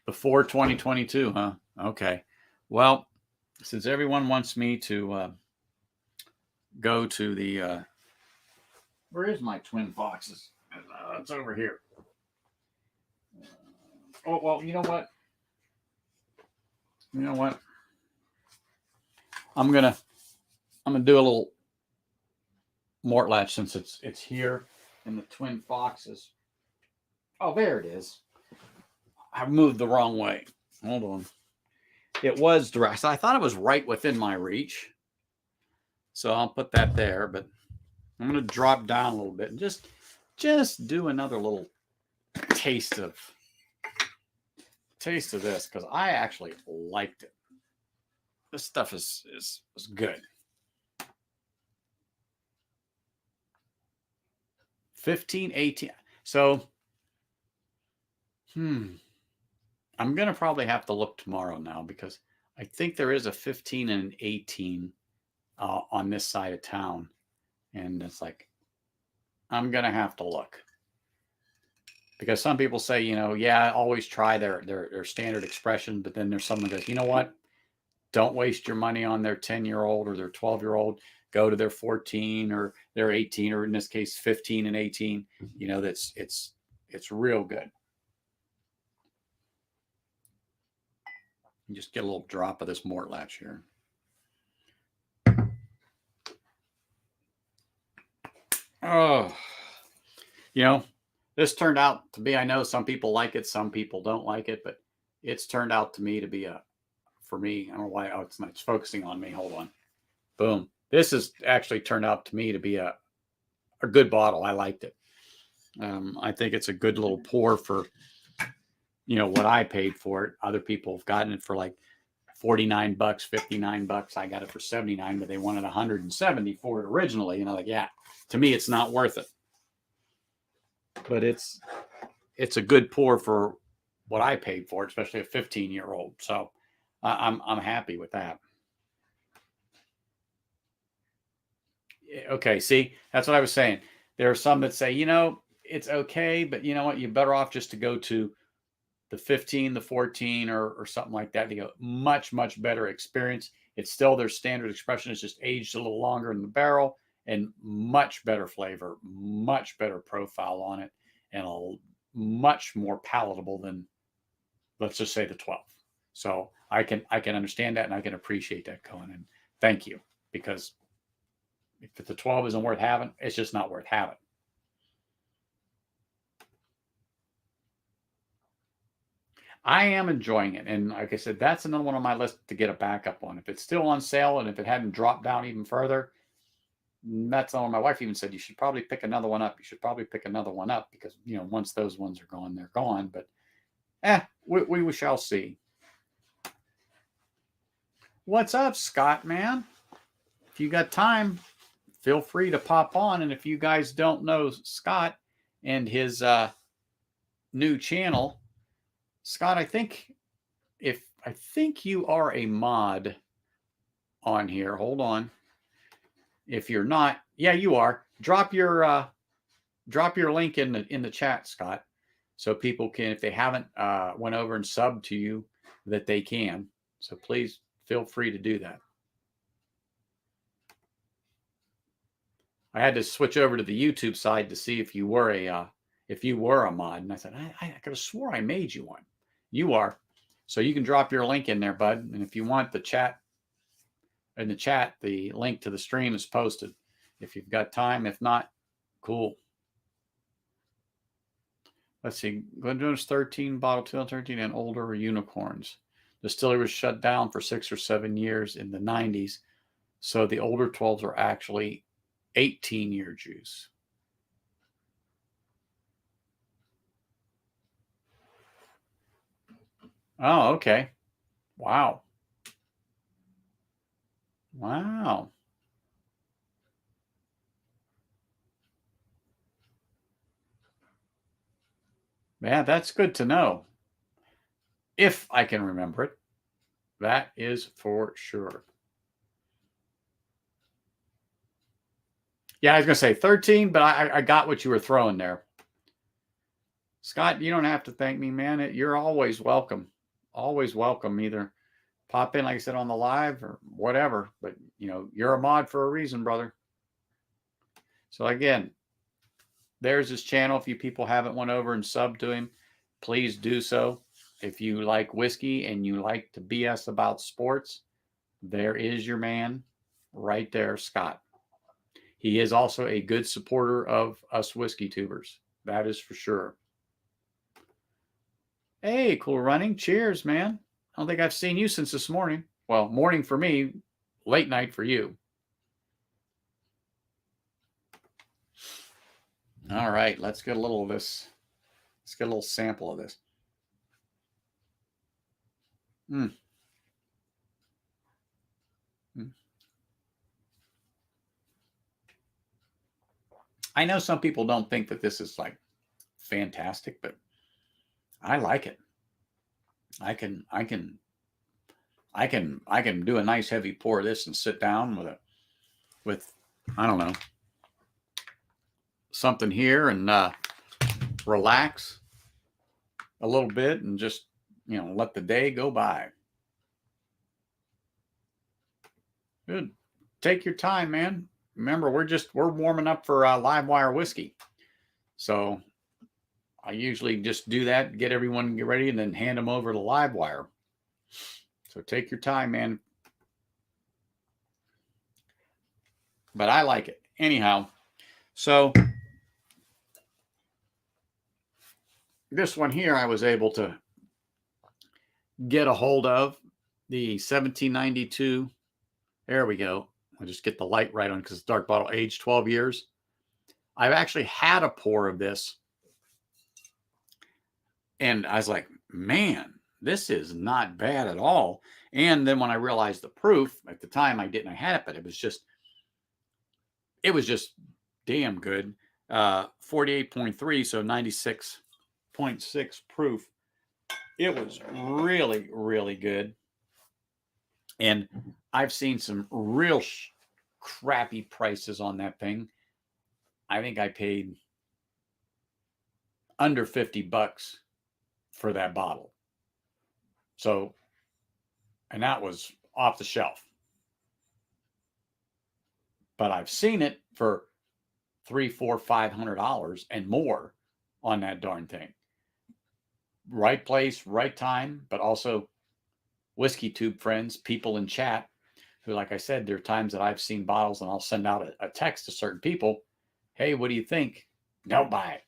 before 2022, huh? Okay. Well, since everyone wants me to go to the, where is my twin foxes? It's over here. Oh, well, you know what? I'm gonna do a little mort latch, since it's here in the twin foxes. Oh, there it is. I moved the wrong way. Hold on. It was direct. So I thought it was right within my reach. So I'll put that there, but I'm going to drop down a little bit and just do another little taste of this, because I actually liked it. This stuff is good. 15, 18. So, I'm going to probably have to look tomorrow now, because I think there is a 15 and an 18 on this side of town. And it's like, I'm going to have to look. Because some people say, yeah, always try their standard expression. But then there's someone that goes, you know what? Don't waste your money on their 10-year-old or their 12-year-old. Go to their 14 or their 18, or in this case, 15 and 18. It's real good. Just get a little drop of this mort latch here. Oh, this turned out to be, I know some people like it, some people don't like it, but it's turned out to me to be for me, I don't know why, it's not, it's focusing on me. Hold on. Boom. This has actually turned out to me to be a good bottle. I liked it. I think it's a good little pour for, what I paid for it. Other people have gotten it for like $49, $59. I got it for $79, but they wanted $170 for it originally. And I'm like, yeah, to me, it's not worth it. But it's a good pour for what I paid for it, especially a 15-year-old. So I'm happy with that. Okay, see, that's what I was saying. There are some that say, it's okay, but you know what? You're better off just to go to the 15, the 14, or something like that. They go much, much better experience. It's still their standard expression. It's just aged a little longer in the barrel, and much better flavor, much better profile on it, and much more palatable than, let's just say, the 12. So I can understand that, and I can appreciate that, Cohen. And thank you, because if the 12 isn't worth having, it's just not worth having. I am enjoying it. And like I said, that's another one on my list to get a backup on. If it's still on sale, and if it hadn't dropped down even further, that's all. My wife even said, you should probably pick another one up. Because, once those ones are gone, they're gone. But we shall see. What's up, Scott, man? If you got time, feel free to pop on. And if you guys don't know Scott and his new channel, Scott, I think you are a mod on here. Hold on. If you're not, yeah, you are. Drop your link in the chat, Scott, so people can, if they haven't went over and subbed to you, that they can. So please feel free to do that. I had to switch over to the YouTube side to see if you were a mod, and I said, I could have swore I made you one. You are. So you can drop your link in there, bud. And if you want the chat, the link to the stream is posted. If you've got time, if not, cool. Let's see. Glendonis 13, bottle 2013, and older were unicorns. Distillery was shut down for 6 or 7 years in the 90s. So the older 12s are actually 18-year juice. Oh, okay. Wow. Wow. Yeah, that's good to know. If I can remember it. That is for sure. Yeah, I was going to say 13, but I got what you were throwing there. Scott, you don't have to thank me, man. You're always welcome. Always welcome. Either pop in, like I said, on the live or whatever. But, you're a mod for a reason, brother. So, again, there's his channel. If you people haven't went over and subbed to him, please do so. If you like whiskey and you like to BS about sports, there is your man right there, Scott. He is also a good supporter of us whiskey tubers. That is for sure. Hey, Cool Running. Cheers, man. I don't think I've seen you since this morning. Well, morning for me, late night for you. All right, let's get a little of this. Let's get a little sample of this. Mm. Mm. I know some people don't think that this is like fantastic, but I like it. I can do a nice heavy pour of this and sit down with I don't know, something here and relax a little bit and just, let the day go by. Good. Take your time, man. Remember, we're warming up for live wire whiskey. So I usually just do that, get everyone get ready, and then hand them over to live wire. So take your time, man. But I like it. Anyhow, so this one here I was able to get a hold of, the 1792. There we go. I'll just get the light right on because it's dark bottle, aged 12 years. I've actually had a pour of this. And I was like, man, this is not bad at all. And then when I realized the proof, at the time I had it, but it was just damn good. 48.3, so 96.6 proof. It was really, really good. And I've seen some real crappy prices on that thing. I think I paid under $50 for that bottle. So, and that was off the shelf. But I've seen it for $300, $400, $500 and more on that darn thing. Right place, right time, but also whiskey tube friends, people in chat who, like I said, there are times that I've seen bottles and I'll send out a text to certain people. Hey, what do you think? Don't buy it.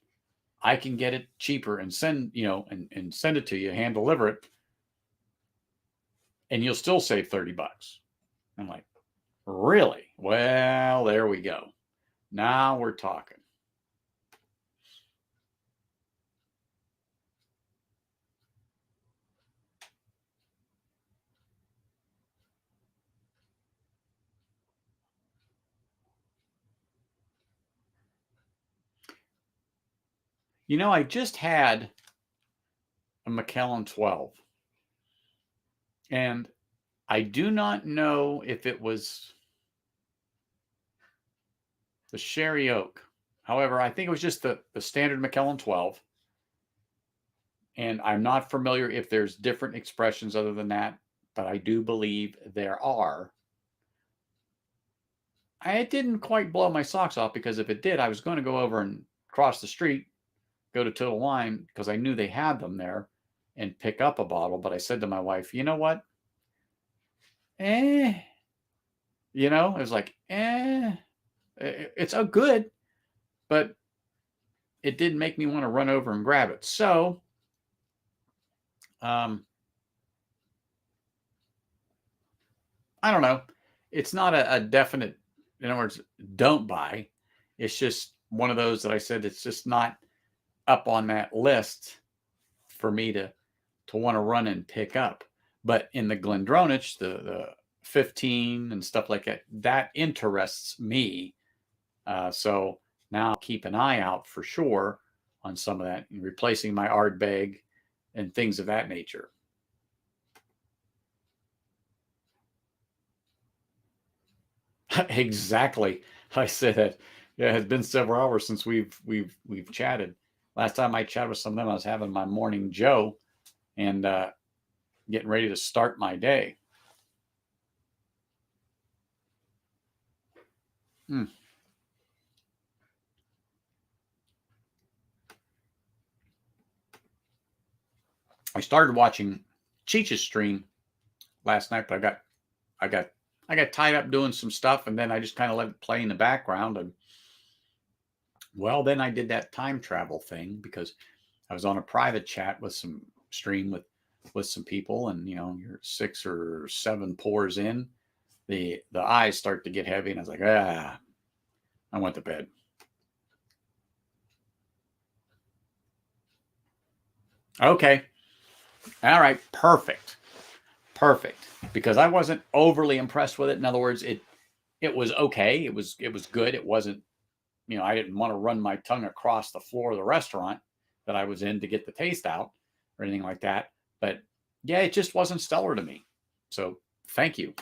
I can get it cheaper and send, and send it to you, hand deliver it. And you'll still save $30. I'm like, really? Well, there we go. Now we're talking. I just had a Macallan 12. And I do not know if it was the Sherry Oak. However, I think it was just the standard Macallan 12. And I'm not familiar if there's different expressions other than that, but I do believe there are. It didn't quite blow my socks off because if it did, I was going to go over and cross the street, go to Total Wine because I knew they had them there and pick up a bottle. But I said to my wife, you know what? It was like, it's a good, but it didn't make me want to run over and grab it. So, I don't know. It's not a definite, in other words, don't buy. It's just one of those that I said it's just not up on that list for me to want to run and pick up. But in the Glendronach, the 15 and stuff like that, that interests me. So now I'll keep an eye out for sure on some of that, replacing my Ardbeg and things of that nature. Exactly. I said that. Yeah, it has been several hours since we've chatted. Last time I chatted with some of them, I was having my morning Joe and getting ready to start my day. I started watching Cheech's stream last night, but I got tied up doing some stuff, and then I just kind of let it play in the background. And well, then I did that time travel thing because I was on a private chat with some stream with some people, and you're 6 or 7 pours in, the eyes start to get heavy, and I was like, I went to bed. Okay. All right. Perfect. Because I wasn't overly impressed with it. In other words, it was okay. It was good. It wasn't, I didn't want to run my tongue across the floor of the restaurant that I was in to get the taste out or anything like that. But yeah, it just wasn't stellar to me. So thank you.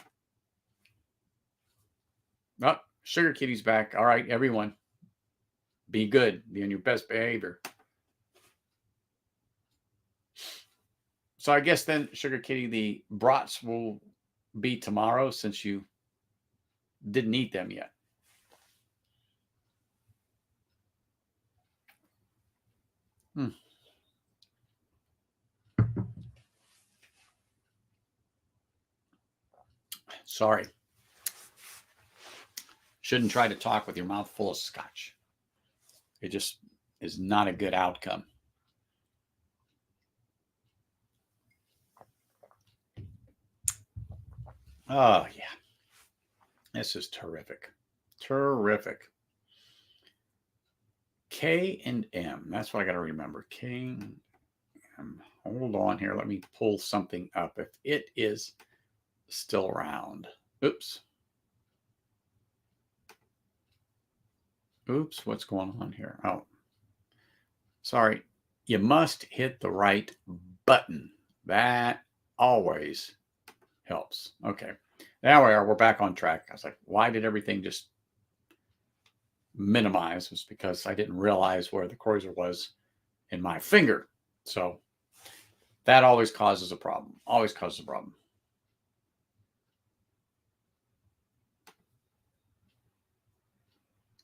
Oh, Sugar Kitty's back. All right, everyone. Be good. Be on your best behavior. So I guess then, Sugar Kitty, the brats will be tomorrow since you didn't eat them yet. Sorry. Shouldn't try to talk with your mouth full of scotch. It just is not a good outcome. Oh, yeah. This is terrific. Terrific. K and M. That's what I got to remember. K and M. Hold on here. Let me pull something up if it is still around. Oops. What's going on here? Oh, sorry. You must hit the right button. That always helps. Okay. There we are. We're back on track. I was like, why did everything just minimize? It was because I didn't realize where the cursor was in my finger. So that always causes a problem. Always causes a problem.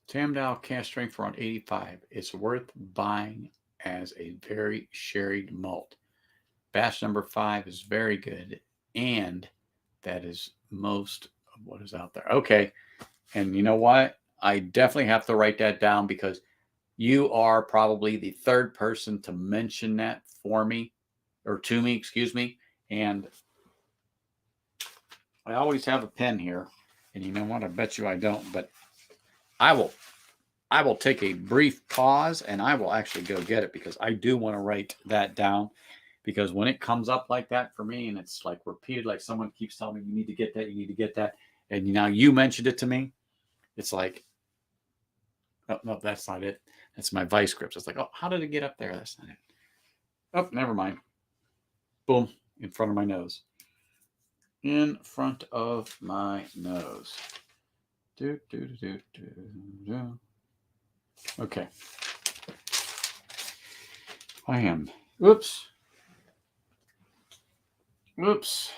Tamdale cast strength for around 85. It's worth buying as a very sherried malt. Batch number 5 is very good, and that is most of what is out there. Okay, and you know what? I definitely have to write that down because you are probably the third person to mention that for me, or to me, excuse me. And I always have a pen here, and you know what? I bet you I don't, but I will take a brief pause and I will actually go get it because I do want to write that down, because when it comes up like that for me and it's like repeated, like someone keeps telling me, you need to get that, you need to get that. And now you mentioned it to me. It's like, oh, no, that's not it. That's my vice grips. It's like, oh, how did it get up there? That's not it. Oh, never mind. Boom, in front of my nose. In front of my nose. Do, do, do, do, do, do. Okay. I am. Oops. Oops.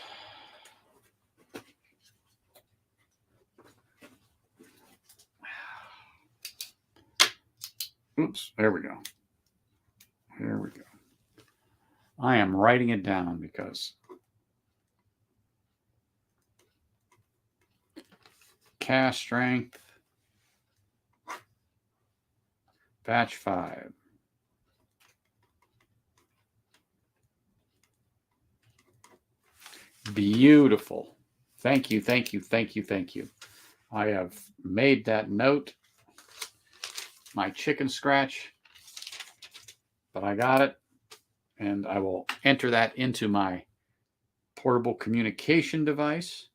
Oops. There we go. Here we go. I am writing it down because cast strength, batch 5. Beautiful. Thank you, thank you, thank you, thank you. I have made that note. My chicken scratch, but I got it, and I will enter that into my portable communication device,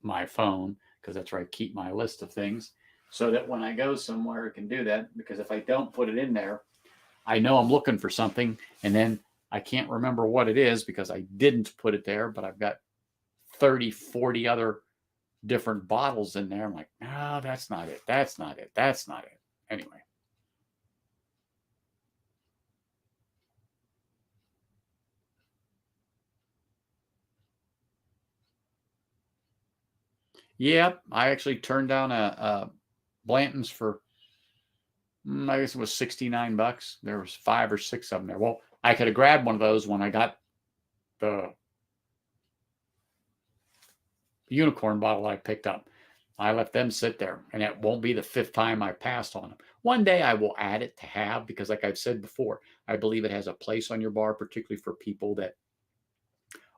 my phone, because that's where I keep my list of things, so that when I go somewhere, I can do that. Because if I don't put it in there, I know I'm looking for something, and then I can't remember what it is because I didn't put it there, but I've got 30, 40 other different bottles in there. I'm like, no, that's not it. That's not it. That's not it. Anyway. Yeah, I actually turned down a Blanton's for, I guess it was $69. There was 5 or 6 of them there. Well, I could have grabbed one of those when I got the unicorn bottle I picked up. I let them sit there, and it won't be the 5th time I passed on them. One day I will add it to have, because like I've said before, I believe it has a place on your bar, particularly for people that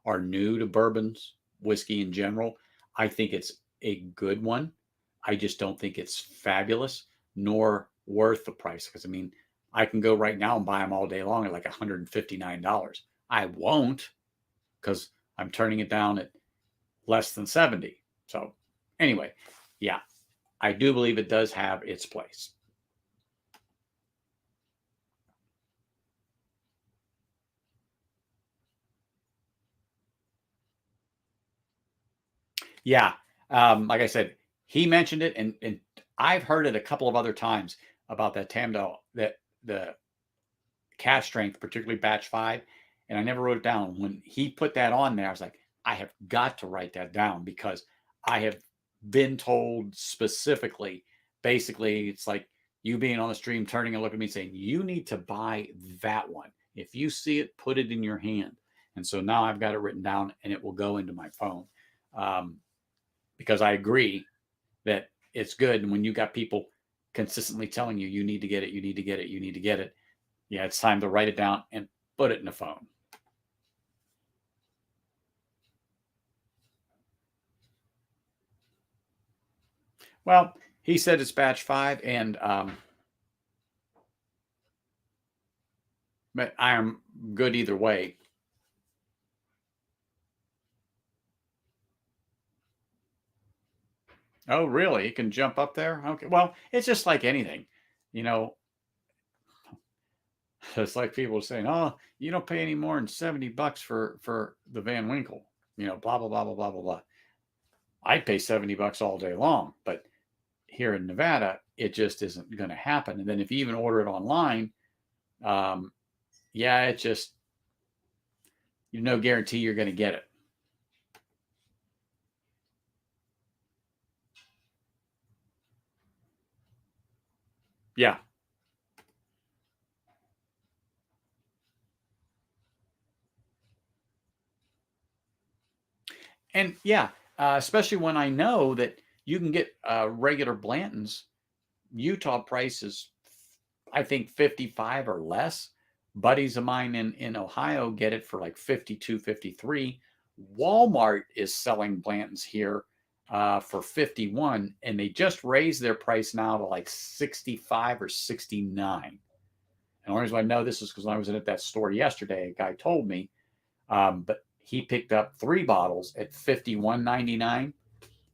are new to bourbons, whiskey in general. I think it's a good one. I just don't think it's fabulous nor worth the price. Because I mean, I can go right now and buy them all day long at like $159. I won't, because I'm turning it down at less than 70. So anyway, yeah, I do believe it does have its place. Yeah. Like I said, he mentioned it, and I've heard it a couple of other times about that Tamdale, that the cash strength, particularly batch 5, and I never wrote it down. When he put that on there, I was like, I have got to write that down, because I have been told specifically, basically, it's like you being on the stream, turning and looking at me saying, you need to buy that one. If you see it, put it in your hand. And so now I've got it written down, and it will go into my phone. Because I agree that it's good. And when you got people consistently telling you, you need to get it, you need to get it, you need to get it, yeah, it's time to write it down and put it in the phone. Well, he said it's batch 5, and but I am good either way. Oh, really? It can jump up there? Okay. Well, it's just like anything, you know. It's like people saying, "Oh, you don't pay any more than $70 for the Van Winkle," blah blah blah blah blah blah blah. I'd pay $70 all day long, but here in Nevada, it just isn't going to happen. And then if you even order it online, um, yeah, it just, no guarantee you're going to get it. Yeah. And yeah, especially when I know that you can get regular Blanton's Utah prices, I think 55 or less. Buddies of mine in Ohio get it for like 52, 53. Walmart is selling Blanton's here for 51, and they just raised their price now to like 65 or 69. And the only reason I know this is because when I was at that store yesterday, a guy told me, but he picked up 3 bottles at $51.99,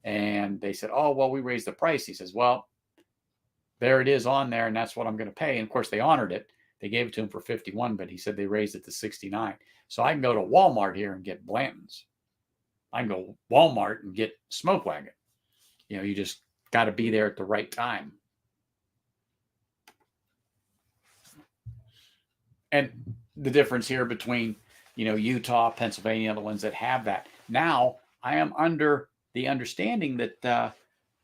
and they said, "Oh, well, we raised the price." He says, "Well, there it is on there, and that's what I'm going to pay." And of course, they honored it. They gave it to him for 51, but he said they raised it to 69. So I can go to Walmart here and get Blanton's. I can go to Walmart and get Smoke Wagon. You just got to be there at the right time. And the difference here between, Utah, Pennsylvania, the ones that have that. Now, I am under the understanding that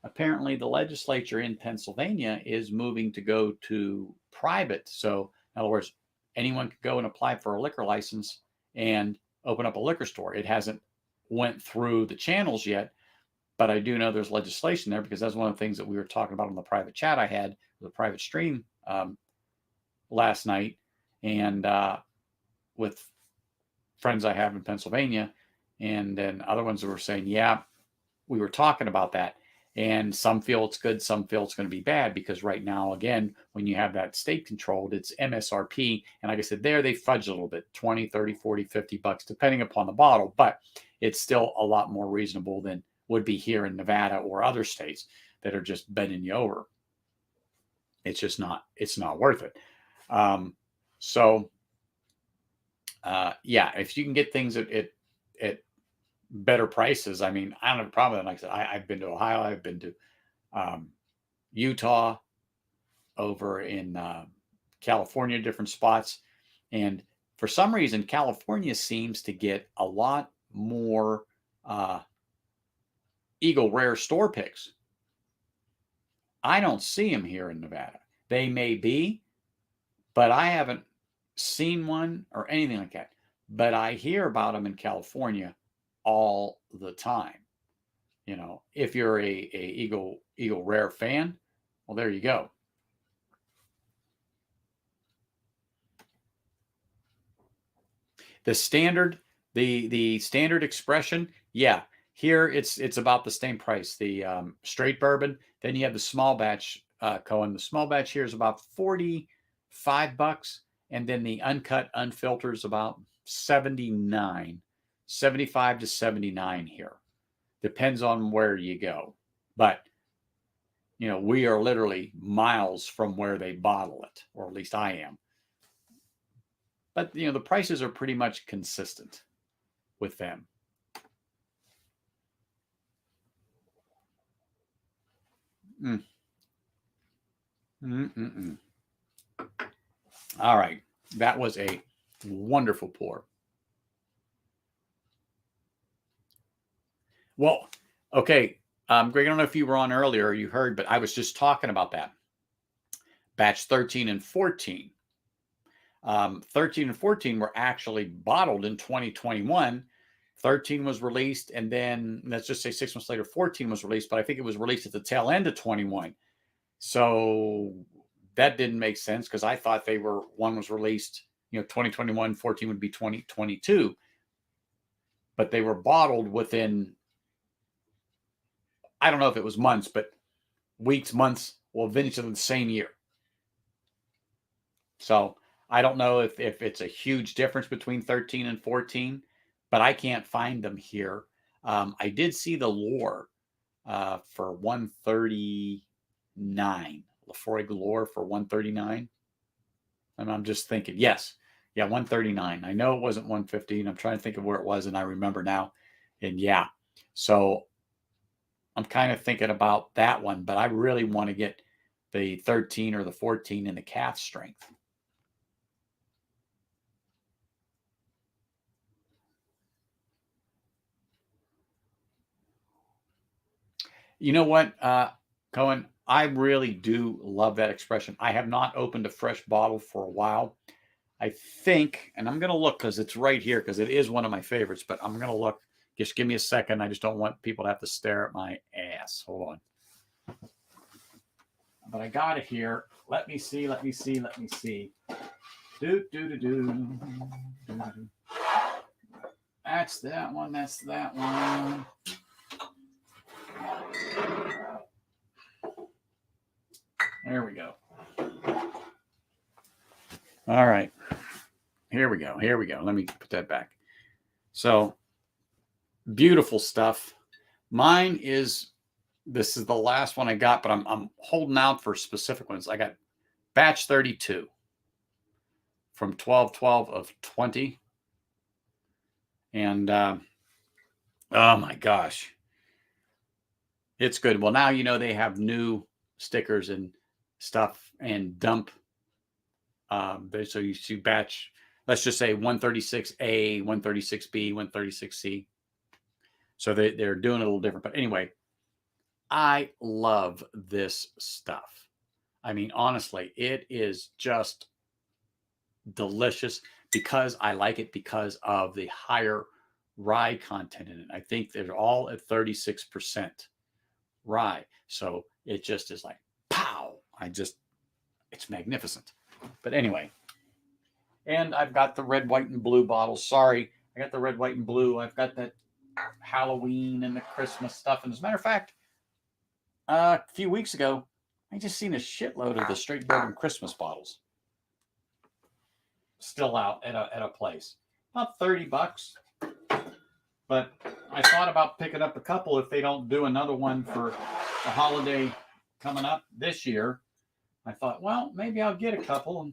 apparently the legislature in Pennsylvania is moving to go to private. So, in other words, anyone could go and apply for a liquor license and open up a liquor store. It hasn't went through the channels yet, but I do know there's legislation there, because that's one of the things that we were talking about on the private chat I had, the private stream last night, and with friends I have in Pennsylvania. And then other ones were saying, yeah, we were talking about that. And some feel it's good, some feel it's going to be bad, because right now, again, when you have that state controlled, it's MSRP. And like I said, there they fudge a little bit, 20, 30, 40, $50, depending upon the bottle. But it's still a lot more reasonable than would be here in Nevada or other states that are just bending you over. It's just not, it's not worth it. So yeah, if you can get things at better prices, I mean, I don't have a problem with it. Like I said, I've been to Ohio, I've been to Utah, over in California, different spots. And for some reason, California seems to get a lot more Eagle Rare store picks. I don't see them here in Nevada. They may be, but I haven't seen one or anything like that. But I hear about them in California all the time. You know, if you're a Eagle Rare fan, well, there you go. The standard, the standard expression, yeah. Here it's about the same price. The straight bourbon. Then you have the small batch, Cohen. The small batch here is about $45, and then the uncut, unfiltered is about 79, 75 to 79 here. Depends on where you go, but you know, we are literally miles from where they bottle it, or at least I am. But you know, the prices are pretty much consistent with them. Mm. Mm-mm-mm. All right, that was a wonderful pour. Well, okay, Greg, I don't know if you were on earlier or you heard, but I was just talking about that. Batch 13 and 14. 13 and 14 were actually bottled in 2021. 13 was released, and then let's just say 6 months later, 14 was released, but I think it was released at the tail end of 21. So that didn't make sense, because I thought one was released, 2021, 14 would be 2022. But they were bottled within, I don't know if it was months, but weeks, months, well, vintage of the same year. So I don't know if it's a huge difference between 13 and 14, but I can't find them here. I did see the lore for 139. Lefroy Galore for 139. And I'm just thinking, yes. Yeah, 139. I know it wasn't 115. I'm trying to think of where it was, and I remember now. And yeah. So I'm kind of thinking about that one, but I really want to get the 13 or the 14 in the calf strength. You know what, Cohen? I really do love that expression. I have not opened a fresh bottle for a while. I think, and I'm going to look because it's right here, because it is one of my favorites, but I'm going to look. Just give me a second. I just don't want people to have to stare at my ass. Hold on. But I got it here. Let me see. Do. That's that one. That's that one. There we go. All right. Here we go. Let me put that back. So beautiful stuff. This is the last one I got, but I'm holding out for specific ones. I got batch 32 from 12/12 of 20. And oh my gosh, it's good. Well, now they have new stickers and stuff and dump. So you see batch, let's just say 136A, 136B, 136C. So they're doing it a little different. But anyway, I love this stuff. I mean, honestly, it is just delicious, because I like it because of the higher rye content in it. I think they're all at 36% rye. So it just is like, pow. It's magnificent. But anyway, and I've got the red, white, and blue bottles. Sorry, I got the red, white, and blue. I've got that Halloween and the Christmas stuff. And as a matter of fact, a few weeks ago, I just seen a shitload of the straight bourbon Christmas bottles still out at a place. About $30. But I thought about picking up a couple if they don't do another one for the holiday coming up this year. I thought, well, maybe I'll get a couple and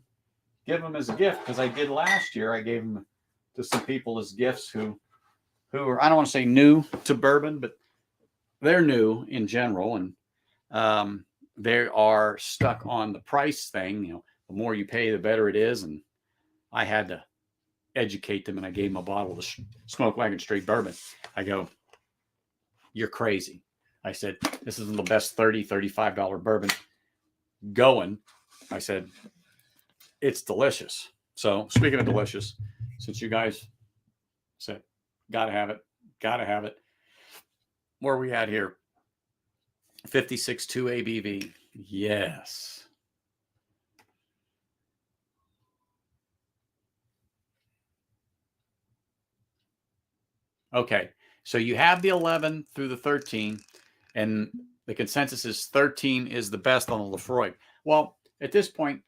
give them as a gift, because I did last year. I gave them to some people as gifts who are, I don't want to say new to bourbon, but they're new in general, and they are stuck on the price thing. You know, the more you pay, the better it is. And I had to educate them, and I gave them a bottle of the Smoke Wagon straight bourbon. I go, you're crazy. I said, this isn't the best $30, $35 bourbon going. I said, it's delicious. So speaking of delicious, since you guys said, gotta have it. Where are we at here? 56.2 ABV. Yes. Okay. So you have the 11 through the 13, and the consensus is 13 is the best on the Lefroy. Well, at this point,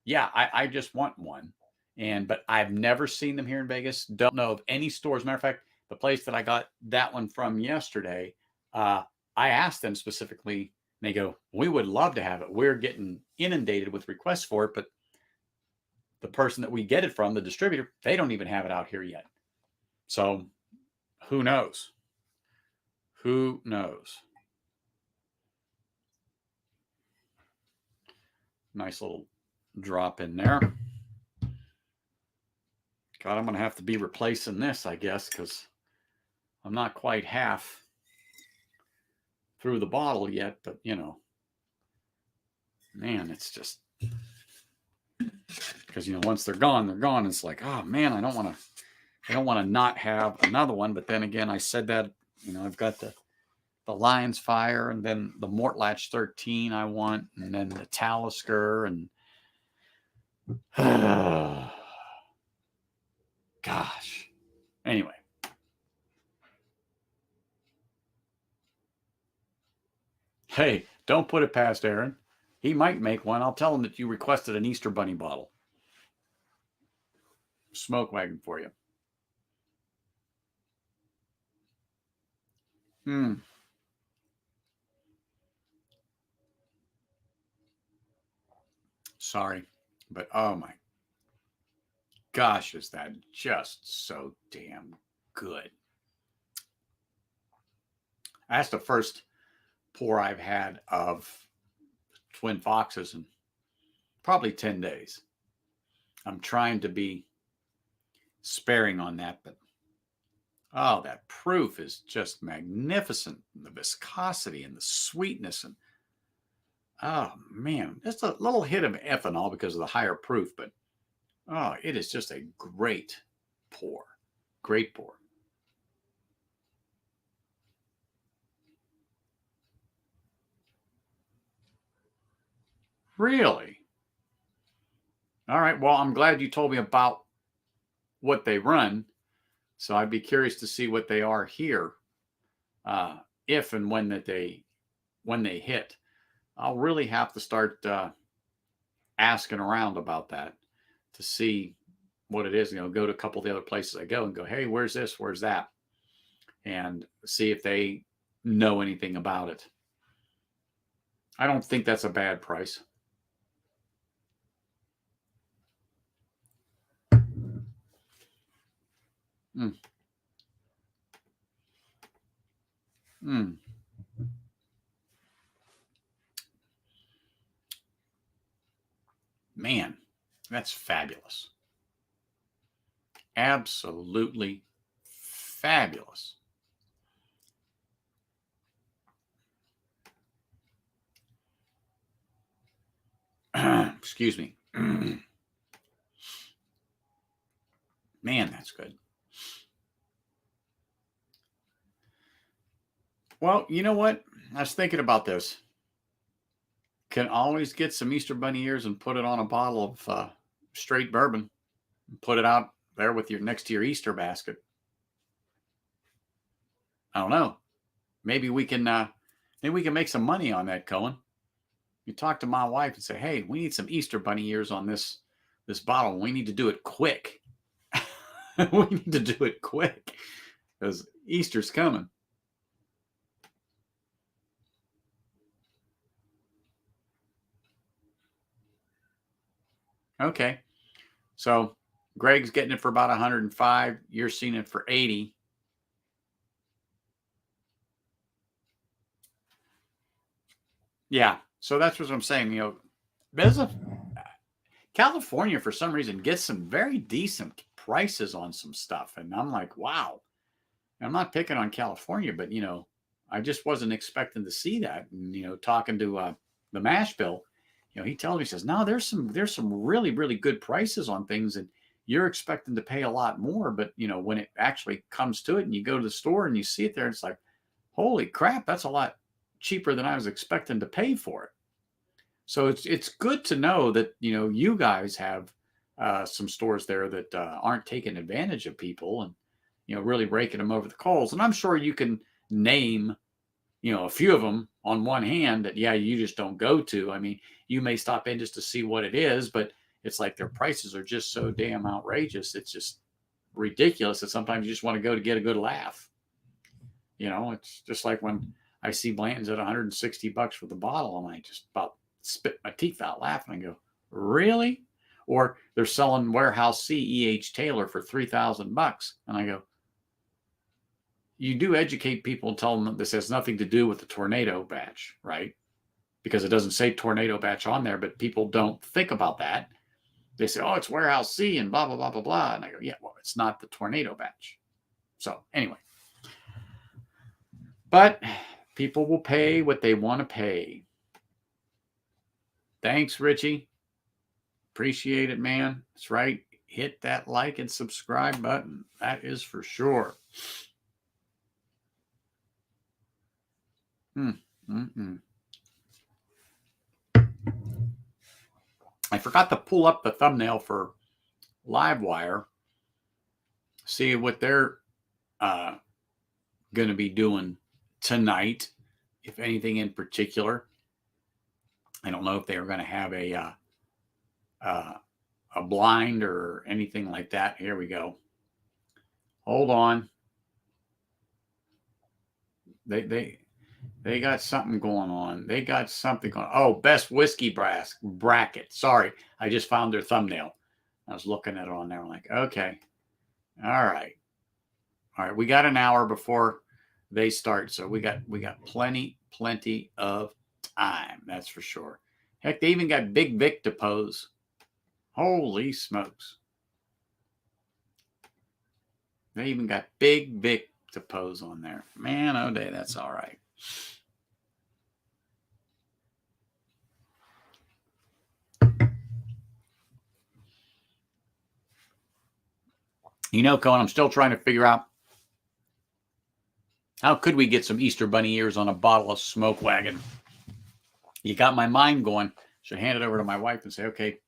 yeah, I just want one. But I've never seen them here in Vegas. Don't know of any stores. Matter of fact, the place that I got that one from yesterday, I asked them specifically, and they go, we would love to have it. We're getting inundated with requests for it, but the person that we get it from, the distributor, they don't even have it out here yet. So who knows? Who knows? Nice little drop in there. God, I'm going to have to be replacing this, I guess, because I'm not quite half through the bottle yet. But, you know, man, it's just because, you know, once they're gone, they're gone. It's like, oh, man, I don't want to not have another one. But then again, I said that, you know, I've got the Lion's Fire, and then the Mortlatch 13 I want, and then the Talisker, and gosh. Anyway. Hey, don't put it past Aaron. He might make one. I'll tell him that you requested an Easter Bunny bottle. Smoke Wagon for you. Sorry, but oh my gosh, is that just so damn good. That's the first pour I've had of Twin Foxes in probably 10 days. I'm trying to be sparing on that, but oh, that proof is just magnificent. The viscosity and the sweetness, and oh man, just a little hit of ethanol because of the higher proof, but oh, it is just a great pour. Great pour. Really? All right. Well, I'm glad you told me about what they run. So I'd be curious to see what they are here, if and when they hit. I'll really have to start asking around about that to see what it is. You know, go to a couple of the other places I go and go, hey, where's this? Where's that? And see if they know anything about it. I don't think that's a bad price. Mm. Mm. Man, that's fabulous. Absolutely fabulous. Excuse me. Man, that's good. Well, you know what? I was thinking about this. Can always get some Easter Bunny ears and put it on a bottle of straight bourbon. Put it out there with your next to your Easter basket. I don't know. Maybe we can make some money on that, Cohen. You talk to my wife and say, "Hey, we need some Easter bunny ears on this bottle. We need to do it quick. We need to do it quick because Easter's coming." Okay. So Greg's getting it for about 105. You're seeing it for 80. Yeah. So that's what I'm saying. There's California, for some reason, gets some very decent prices on some stuff. And I'm like, wow. And I'm not picking on California, but, I just wasn't expecting to see that. And, talking to the mash bill, he tells me, he says, no, there's some really, really good prices on things. And you're expecting to pay a lot more. But, when it actually comes to it and you go to the store and you see it there, it's like, holy crap, that's a lot cheaper than I was expecting to pay for it. So it's good to know that you guys have some stores there that aren't taking advantage of people and really raking them over the coals. And I'm sure you can name a few of them on one hand that you just don't go to. I mean, you may stop in just to see what it is, but it's like their prices are just so damn outrageous. It's just ridiculous that sometimes you just want to go to get a good laugh. It's just like when I see Blanton's at $160 for the bottle, and I just about spit my teeth out laughing and go, really? Or they're selling Warehouse C E.H. Taylor for $3,000. And I go, you do educate people and tell them that this has nothing to do with the tornado batch, right? Because it doesn't say tornado batch on there, but people don't think about that. They say, oh, it's Warehouse C and blah, blah, blah, blah, blah. And I go, yeah, well, it's not the tornado batch. So anyway. But people will pay what they want to pay. Thanks, Richie. Appreciate it, man. That's right. Hit that like and subscribe button. That is for sure. I forgot to pull up the thumbnail for Livewire. See what they're going to be doing tonight, if anything in particular. I don't know if they are going to have a blind or anything like that. Here we go. Hold on. They got something going on. They got something going on. Oh, best whiskey bracket. Sorry, I just found their thumbnail. I was looking at it on there. I'm like, okay, all right. We got an hour before they start, so we got plenty of time. That's for sure. Heck, they even got Big Vic to pose. Holy smokes! They even got Big Vic to pose on there. Man, oh day, that's all right. Cohen, I'm still trying to figure out how could we get some Easter bunny ears on a bottle of Smoke Wagon. You got my mind going. Should hand it over to my wife and say, okay,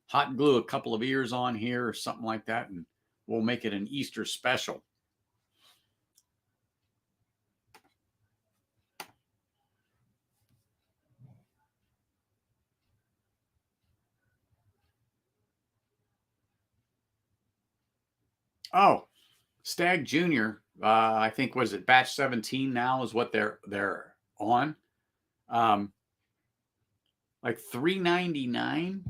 hot glue a couple of ears on here or something like that, and we'll make it an Easter special. Oh, Stag Junior. I think was it batch 17 now is what they're on. Like $3.99,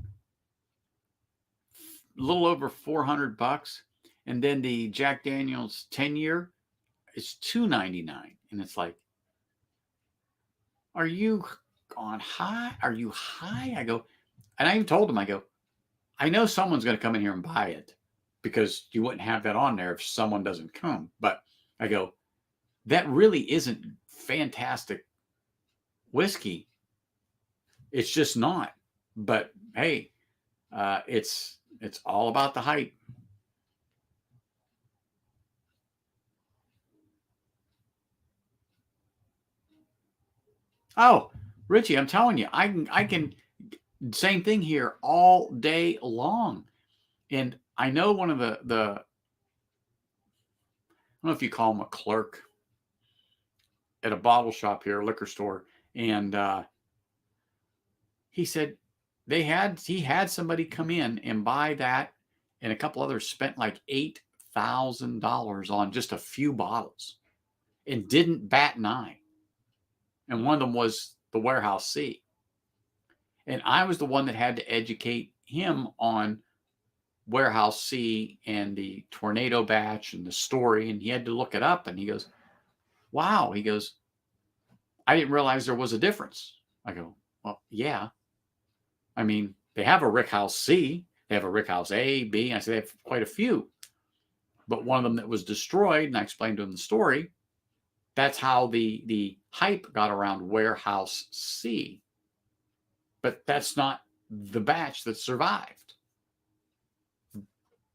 a little over $400, and then the Jack Daniel's 10-year is $2.99, and it's like, are you on high? Are you high? I go, and I even told him, I go, I know someone's going to come in here and buy it because you wouldn't have that on there if someone doesn't come. But I go, that really isn't fantastic whiskey. It's just not. But hey, it's all about the hype. Oh, Richie, I'm telling you, I can same thing here all day long. And I know one of the I don't know if you call him a clerk, at a bottle shop here, a liquor store, and he said he had somebody come in and buy that, and a couple others spent like $8,000 on just a few bottles and didn't bat an eye. And one of them was the Warehouse C. And I was the one that had to educate him on Warehouse C and the tornado batch and the story. And he had to look it up. And he goes, wow. He goes, I didn't realize there was a difference. I go, well, yeah. I mean, they have a Rickhouse C. They have a Rickhouse A, B. I said, they have quite a few. But one of them that was destroyed, and I explained to him the story, that's how the hype got around Warehouse C. But that's not the batch that survived.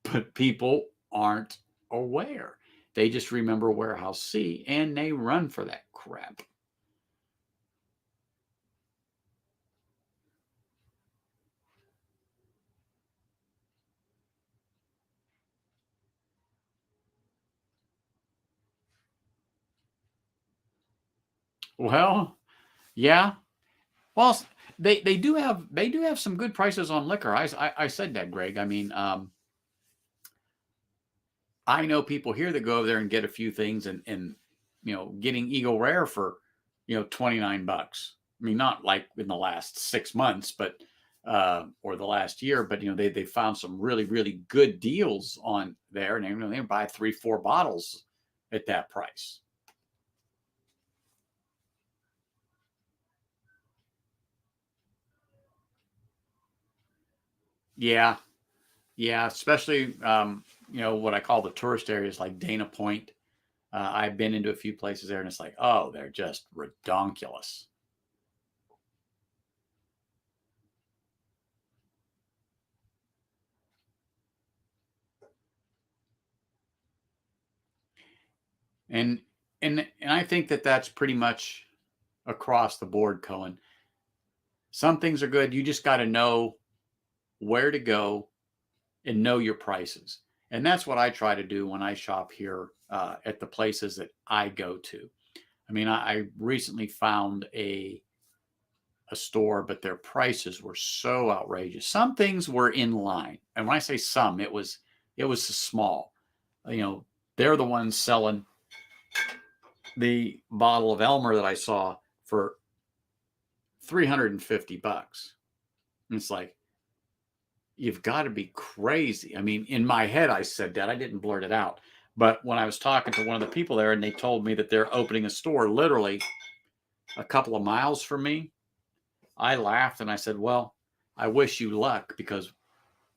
But people aren't aware. They just remember Warehouse C, and they run for that crap. Well, yeah. Well, they do have some good prices on liquor. I said that, Greg. I mean, I know people here that go over there and get a few things, and getting Eagle Rare for $29. I mean, not like in the last 6 months, but or the last year, but they found some really good deals on there, and they buy 3-4 bottles at that price. Yeah, yeah, especially what I call the tourist areas like Dana Point. I've been into a few places there, and it's like, oh, they're just redonkulous. And and I think that that's pretty much across the board, Cohen. Some things are good. You just got to know where to go and know your prices. And that's what I try to do when I shop here at the places that I go to. I mean, I recently found a store, but their prices were so outrageous. Some things were in line, and when I say some, it was small. They're the ones selling the bottle of Elmer that I saw for $350. And it's like, you've got to be crazy. I mean, in my head, I said that. I didn't blurt it out. But when I was talking to one of the people there, and they told me that they're opening a store literally a couple of miles from me, I laughed and I said, well, I wish you luck, because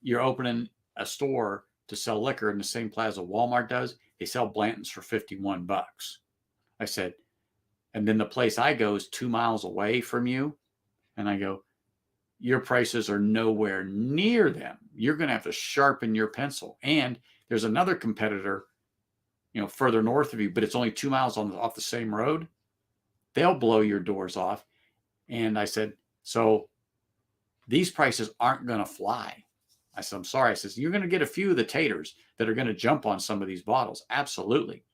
you're opening a store to sell liquor in the same plaza Walmart does. They sell Blanton's for $51. I said, and then the place I go is 2 miles away from you. And I go, your prices are nowhere near them. You're going to have to sharpen your pencil. And there's another competitor, further north of you, but it's only 2 miles off the same road. They'll blow your doors off. And I said, so these prices aren't going to fly. I said, I'm sorry. I said, you're going to get a few of the taters that are going to jump on some of these bottles. Absolutely.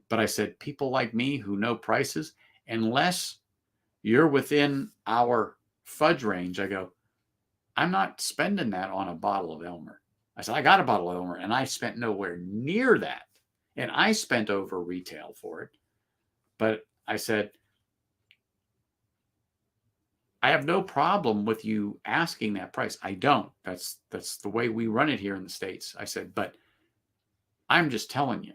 But I said, people like me who know prices, unless you're within our fudge range, I go, I'm not spending that on a bottle of Elmer. I said, I got a bottle of Elmer, and I spent nowhere near that. And I spent over retail for it. But I said, I have no problem with you asking that price. I don't. That's the way we run it here in the States. I said, but I'm just telling you,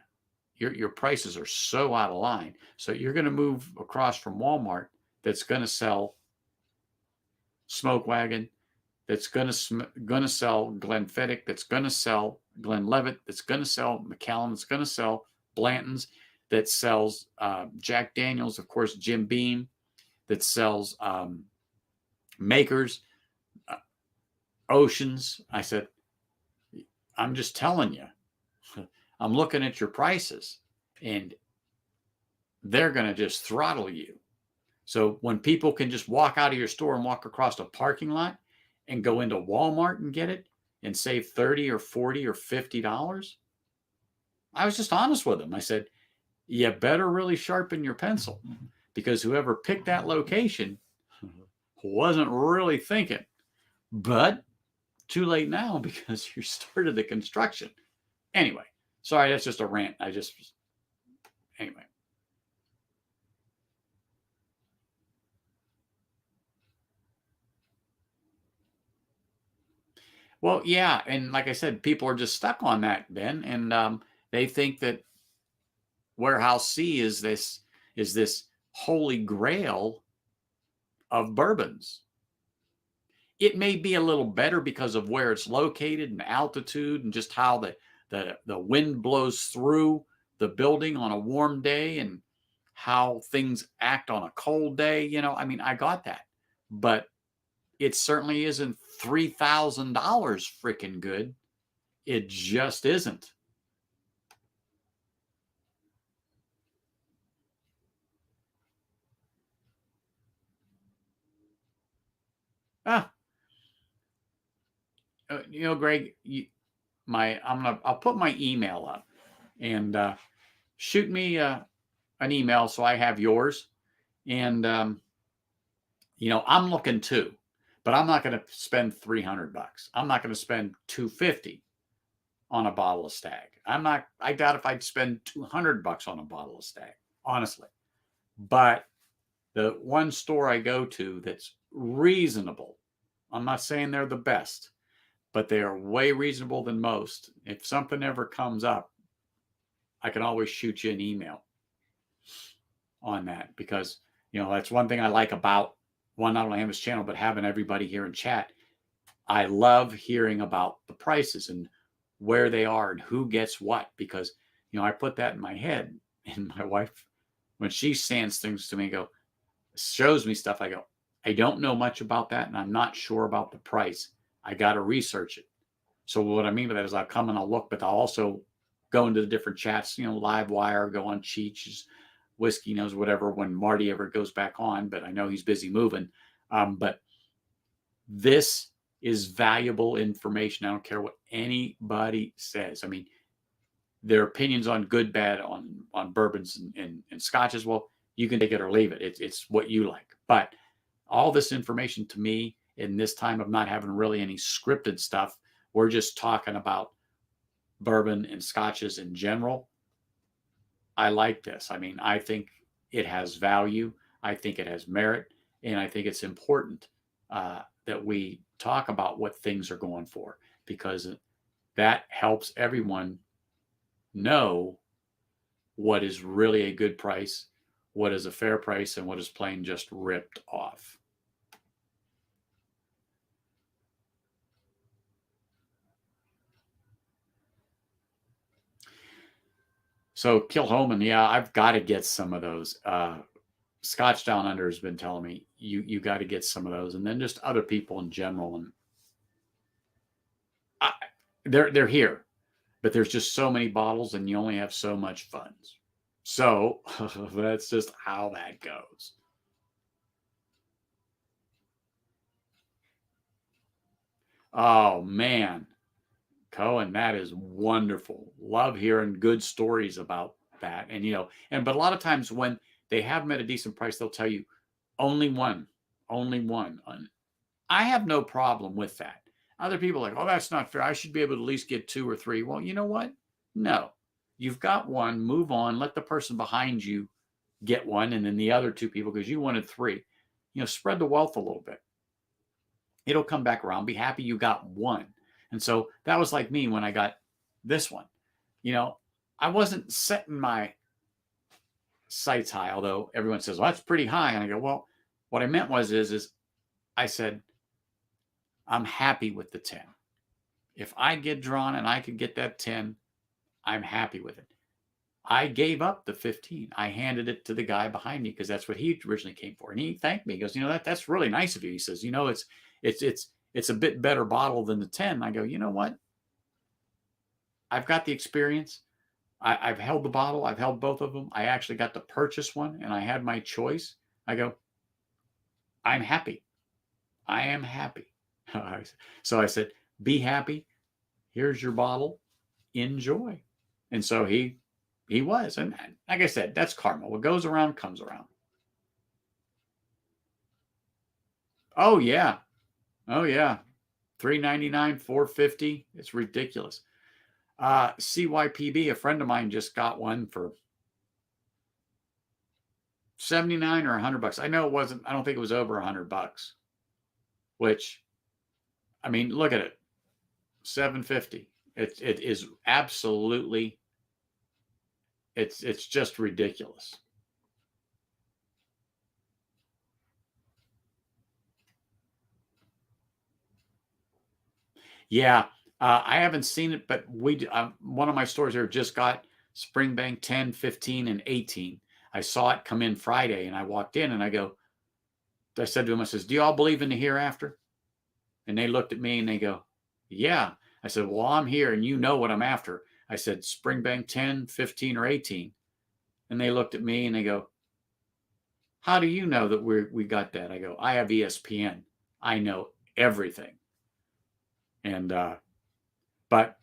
your prices are so out of line. So you're going to move across from Walmart that's going to sell Smoke Wagon, that's going to sell Glenfiddich, that's going to sell Glenlivet, that's going to sell Macallan, that's going to sell Blanton's, that sells Jack Daniels, of course, Jim Beam, that sells Makers, Oceans. I said, I'm just telling you, I'm looking at your prices, and they're going to just throttle you. So when people can just walk out of your store and walk across a parking lot and go into Walmart and get it and save $30 or $40 or $50, I was just honest with them. I said, you better really sharpen your pencil, because whoever picked that location wasn't really thinking. But too late now because you started the construction. Anyway, sorry, that's just a rant. Anyway. Well, yeah, and like I said, people are just stuck on that, Ben, and they think that Warehouse C is this holy grail of bourbons. It may be a little better because of where it's located and altitude and just how the wind blows through the building on a warm day and how things act on a cold day. I mean, I got that, but it certainly isn't $3,000 freaking good. It just isn't. Ah, Greg, I'll put my email up and shoot me an email so I have yours. And I'm looking too, but I'm not going to spend $300. I'm not going to spend $250 on a bottle of Stag. I doubt if I'd spend $200 on a bottle of Stag, honestly. But the one store I go to that's reasonable, I'm not saying they're the best, but they are way reasonable than most. If something ever comes up, I can always shoot you an email on that because, that's one thing I like about not only having this channel, but having everybody here in chat. I love hearing about the prices and where they are and who gets what, because, I put that in my head, and my wife, when she sends things to me, shows me stuff, I go, I don't know much about that, and I'm not sure about the price. I got to research it. So what I mean by that is I'll come and I'll look, but I'll also go into the different chats, Live Wire, go on Cheech, Whiskey Knows, whatever, when Marty ever goes back on, but I know he's busy moving. But this is valuable information. I don't care what anybody says. I mean, their opinions on good, bad, on bourbons and scotches, well, you can take it or leave it. It's what you like. But all this information to me in this time of not having really any scripted stuff, we're just talking about bourbon and scotches in general. I like this. I mean, I think it has value. I think it has merit. And I think it's important that we talk about what things are going for, because that helps everyone know what is really a good price, what is a fair price, and what is plain just ripped off. So Kilhoman, yeah, I've got to get some of those. Scotch Down Under has been telling me you got to get some of those, and then just other people in general. And they're here, but there's just so many bottles, and you only have so much funds. So that's just how that goes. Oh man, Cohen, that is wonderful. Love hearing good stories about that. And but a lot of times when they have them at a decent price, they'll tell you only one. I have no problem with that. Other people are like, oh, that's not fair. I should be able to at least get 2 or 3. Well, you know what? No, you've got one. Move on. Let the person behind you get one, and then the other 2 people, because you wanted 3. Spread the wealth a little bit. It'll come back around. Be happy you got one. And so that was like me when I got this one. I wasn't setting my sights high, although everyone says, well, that's pretty high. And I go, well, what I meant is I said, I'm happy with the 10. If I get drawn and I could get that 10, I'm happy with it. I gave up the 15. I handed it to the guy behind me because that's what he originally came for. And he thanked me. He goes, that's really nice of you. He says, it's a bit better bottle than the 10. I go, you know what? I've got the experience. I've held the bottle. I've held both of them. I actually got to purchase one, and I had my choice. I go, I'm happy. I am happy. So I said, be happy. Here's your bottle. Enjoy. And so he was. And like I said, that's karma. What goes around comes around. Oh yeah. Oh yeah. 399, 450. It's ridiculous. CYPB, a friend of mine just got one for 79 or $100. I know it wasn't, I don't think it was over $100, which, I mean, look at it. 750. It is absolutely, it's just ridiculous. Yeah, I haven't seen it, but one of my stores here just got Springbank 10, 15, and 18. I saw it come in Friday, and I walked in, and I said to them, I says, "Do you all believe in the hereafter?" And they looked at me and they go, "Yeah." I said, "Well, I'm here, and you know what I'm after." I said, "Springbank 10, 15, or 18." And they looked at me and they go, "How do you know that we got that?" I go, "I have ESPN. I know everything." And but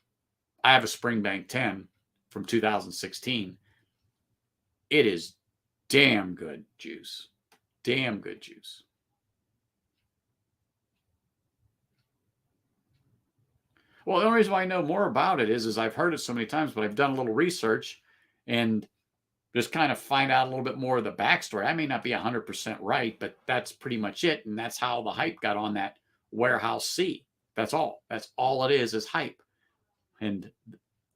I have a Springbank 10 from 2016. It is damn good juice. Damn good juice. Well, the only reason why I know more about it is I've heard it so many times, but I've done a little research and just kind of find out a little bit more of the backstory. I may not be 100% right, but that's pretty much it. And that's how the hype got on that warehouse C. That's all. That's all it is hype. And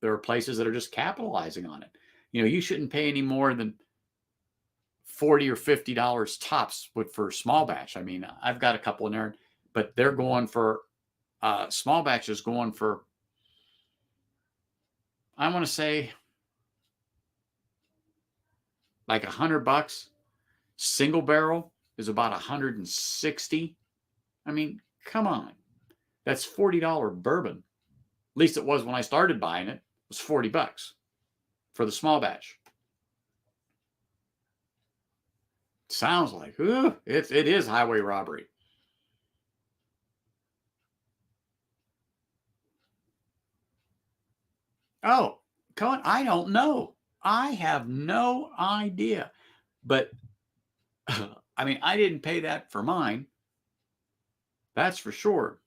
there are places that are just capitalizing on it. You shouldn't pay any more than 40 or $50 tops for small batch. I mean, I've got a couple in there, but they're going for small batches going for, I want to say, like $100. Single barrel is about 160. I mean, come on. That's $40 bourbon. At least it was when I started buying it. It was $40 for the small batch. Sounds like, it is highway robbery. Oh, Cohen, I don't know. I have no idea. But I mean, I didn't pay that for mine. That's for sure.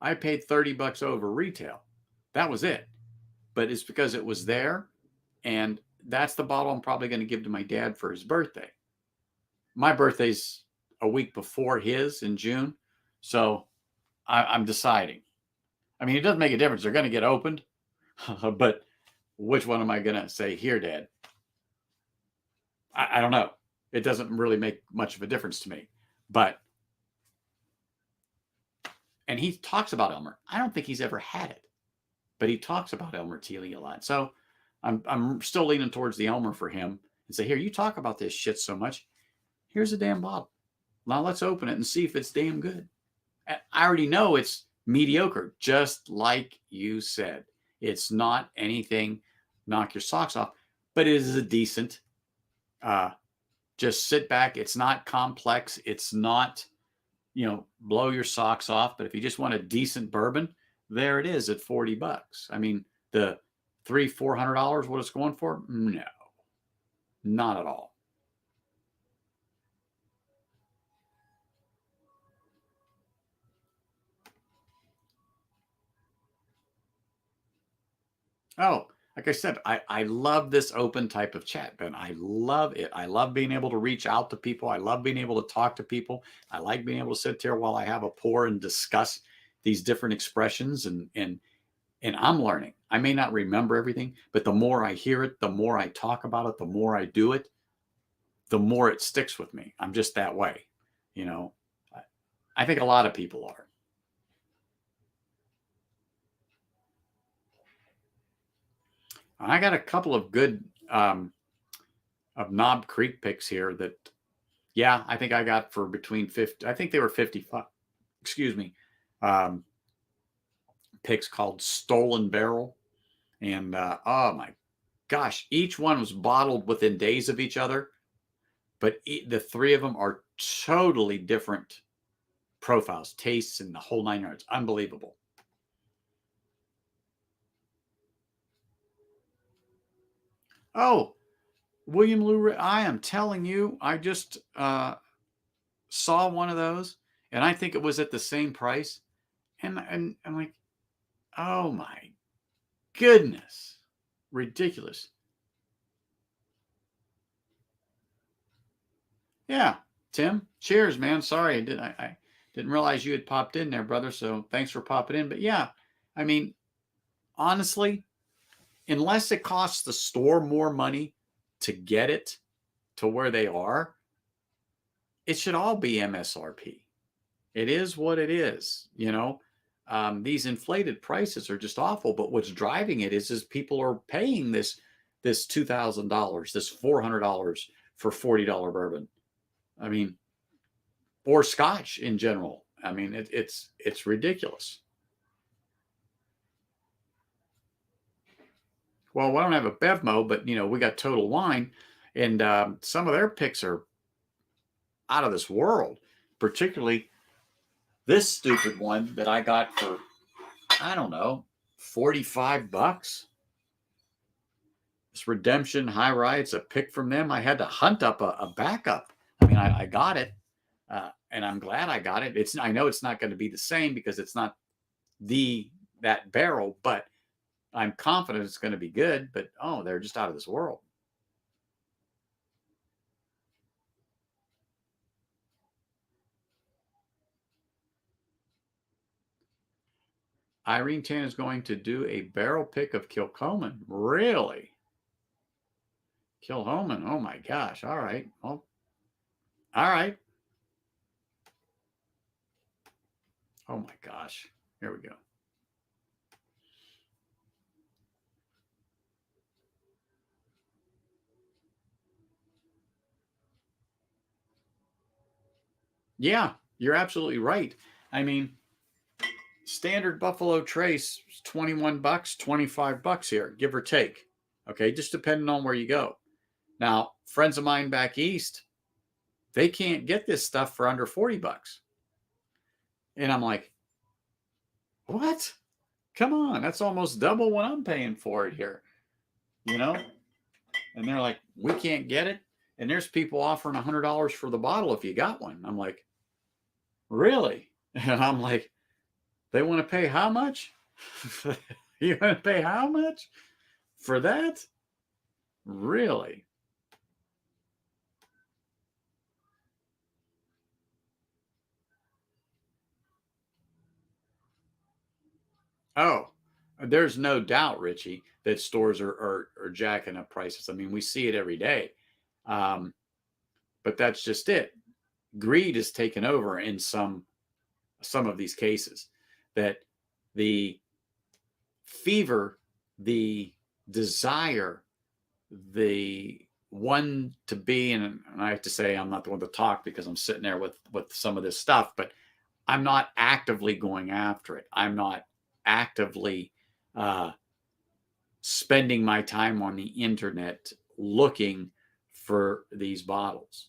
I paid $30 over retail. That was it. But it's because it was there. And that's the bottle I'm probably going to give to my dad for his birthday. My birthday's a week before his in June. So I'm deciding. I mean, it doesn't make a difference. They're going to get opened. But which one am I going to say, "Here, Dad"? I don't know. It doesn't really make much of a difference to me. But, and he talks about Elmer. I don't think he's ever had it, but he talks about Elmer Thiele a lot. So I'm still leaning towards the Elmer for him and say, "Here, you talk about this shit so much. Here's a damn bottle. Now let's open it and see if it's damn good." I already know it's mediocre, just like you said. It's not anything knock your socks off, but it is a decent. Uh, just sit back. It's not complex. It's not, blow your socks off. But if you just want a decent bourbon, there it is at $40. I mean, the $300-400 what it's going for? No, not at all. Oh, like I said, I love this open type of chat, Ben. I love it. I love being able to reach out to people. I love being able to talk to people. I like being able to sit there while I have a pour and discuss these different expressions and I'm learning. I may not remember everything, but the more I hear it, the more I talk about it, the more I do it, the more it sticks with me. I'm just that way. You know, I think a lot of people are. I got a couple of good of Knob Creek picks here that, yeah, I think I got for between 50, I think they were 55, excuse me, um, picks called Stolen Barrel. And oh my gosh, each one was bottled within days of each other, but the three of them are totally different profiles, tastes, and the whole nine yards. Unbelievable. Oh, William Lou, I am telling you, I just saw one of those, And I think it was at the same price. And I'm like, oh my goodness, ridiculous. Yeah, Tim, cheers, man. Sorry, I didn't realize you had popped in there, brother. So thanks for popping in. But yeah, I mean, honestly, unless it costs the store more money to get it to where they are, it should all be MSRP. It is what it is, you know. These inflated prices are just awful. But what's driving it is people are paying this $2,000, this $400 for $40 bourbon. I mean, or Scotch in general. I mean, it's ridiculous. Well, I don't have a Bevmo, but you know, we got Total Wine, and some of their picks are out of this world. Particularly this stupid one that I got for, I don't know, $45. This Redemption High Rye, it's a pick from them. I had to hunt up a backup. I mean, I got it, and I'm glad I got it. I know it's not going to be the same because it's not that barrel, but I'm confident it's going to be good. But oh, they're just out of this world. Irene Tan is going to do a barrel pick of Kilchoman. Really? Kilchoman. Oh my gosh. All right. Well, all right. Oh my gosh. Here we go. Yeah, you're absolutely right. I mean, standard Buffalo Trace is $21, $25 here, give or take. Okay, just depending on where you go. Now, friends of mine back east, they can't get this stuff for under $40. And I'm like, what? Come on, that's almost double what I'm paying for it here. You know? And they're like, we can't get it. And there's people offering $100 for the bottle if you got one. I'm like, really? And I'm like, they want to pay how much? You want to pay how much for that? Really? Oh, there's no doubt, Richie, that stores are jacking up prices. I mean, we see it every day. Um, but that's just it. Greed is taken over in some of these cases. That the fever, the desire, the one to be, and I have to say I'm not the one to talk because I'm sitting there with some of this stuff, but I'm not actively going after it. I'm not actively spending my time on the internet looking for these bottles.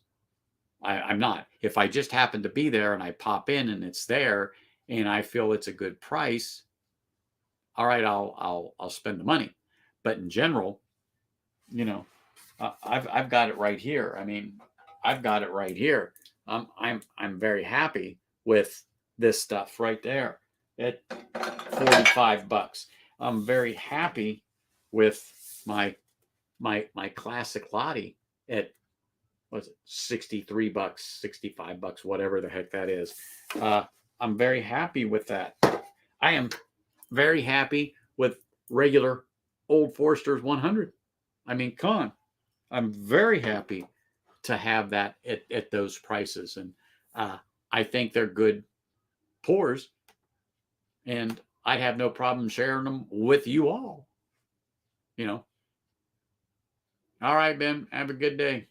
I'm not. If I just happen to be there and I pop in and it's there and I feel it's a good price, all right, I'll spend the money. But in general, you know, I've got it right here. I mean, I've got it right here. I'm very happy with this stuff right there at $45. I'm very happy with my classic Lottie at, what's it, $63, $65, whatever the heck that is. I'm very happy with that. I am very happy with regular Old Forester's 100. I mean, come on. I'm very happy to have that at those prices. And I think they're good pours. And I'd have no problem sharing them with you all. You know. All right, Ben. Have a good day.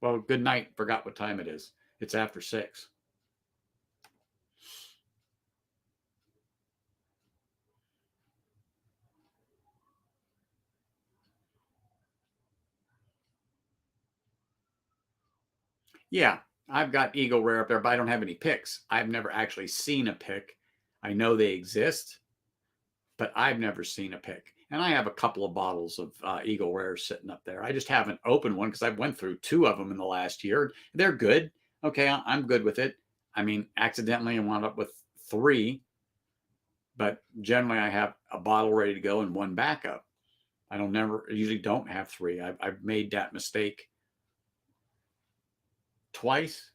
Well, good night. Forgot what time it is. It's after 6. Yeah, I've got Eagle Rare up there, but I don't have any picks. I've never actually seen a pick. I know they exist, but I've never seen a pick. And I have a couple of bottles of Eagle Rare sitting up there. I just haven't opened one because I went through 2 of them in the last year. They're good. Okay, I'm good with it. I mean, accidentally I wound up with 3, but generally I have a bottle ready to go and 1 backup. I usually don't have 3. I've made that mistake twice,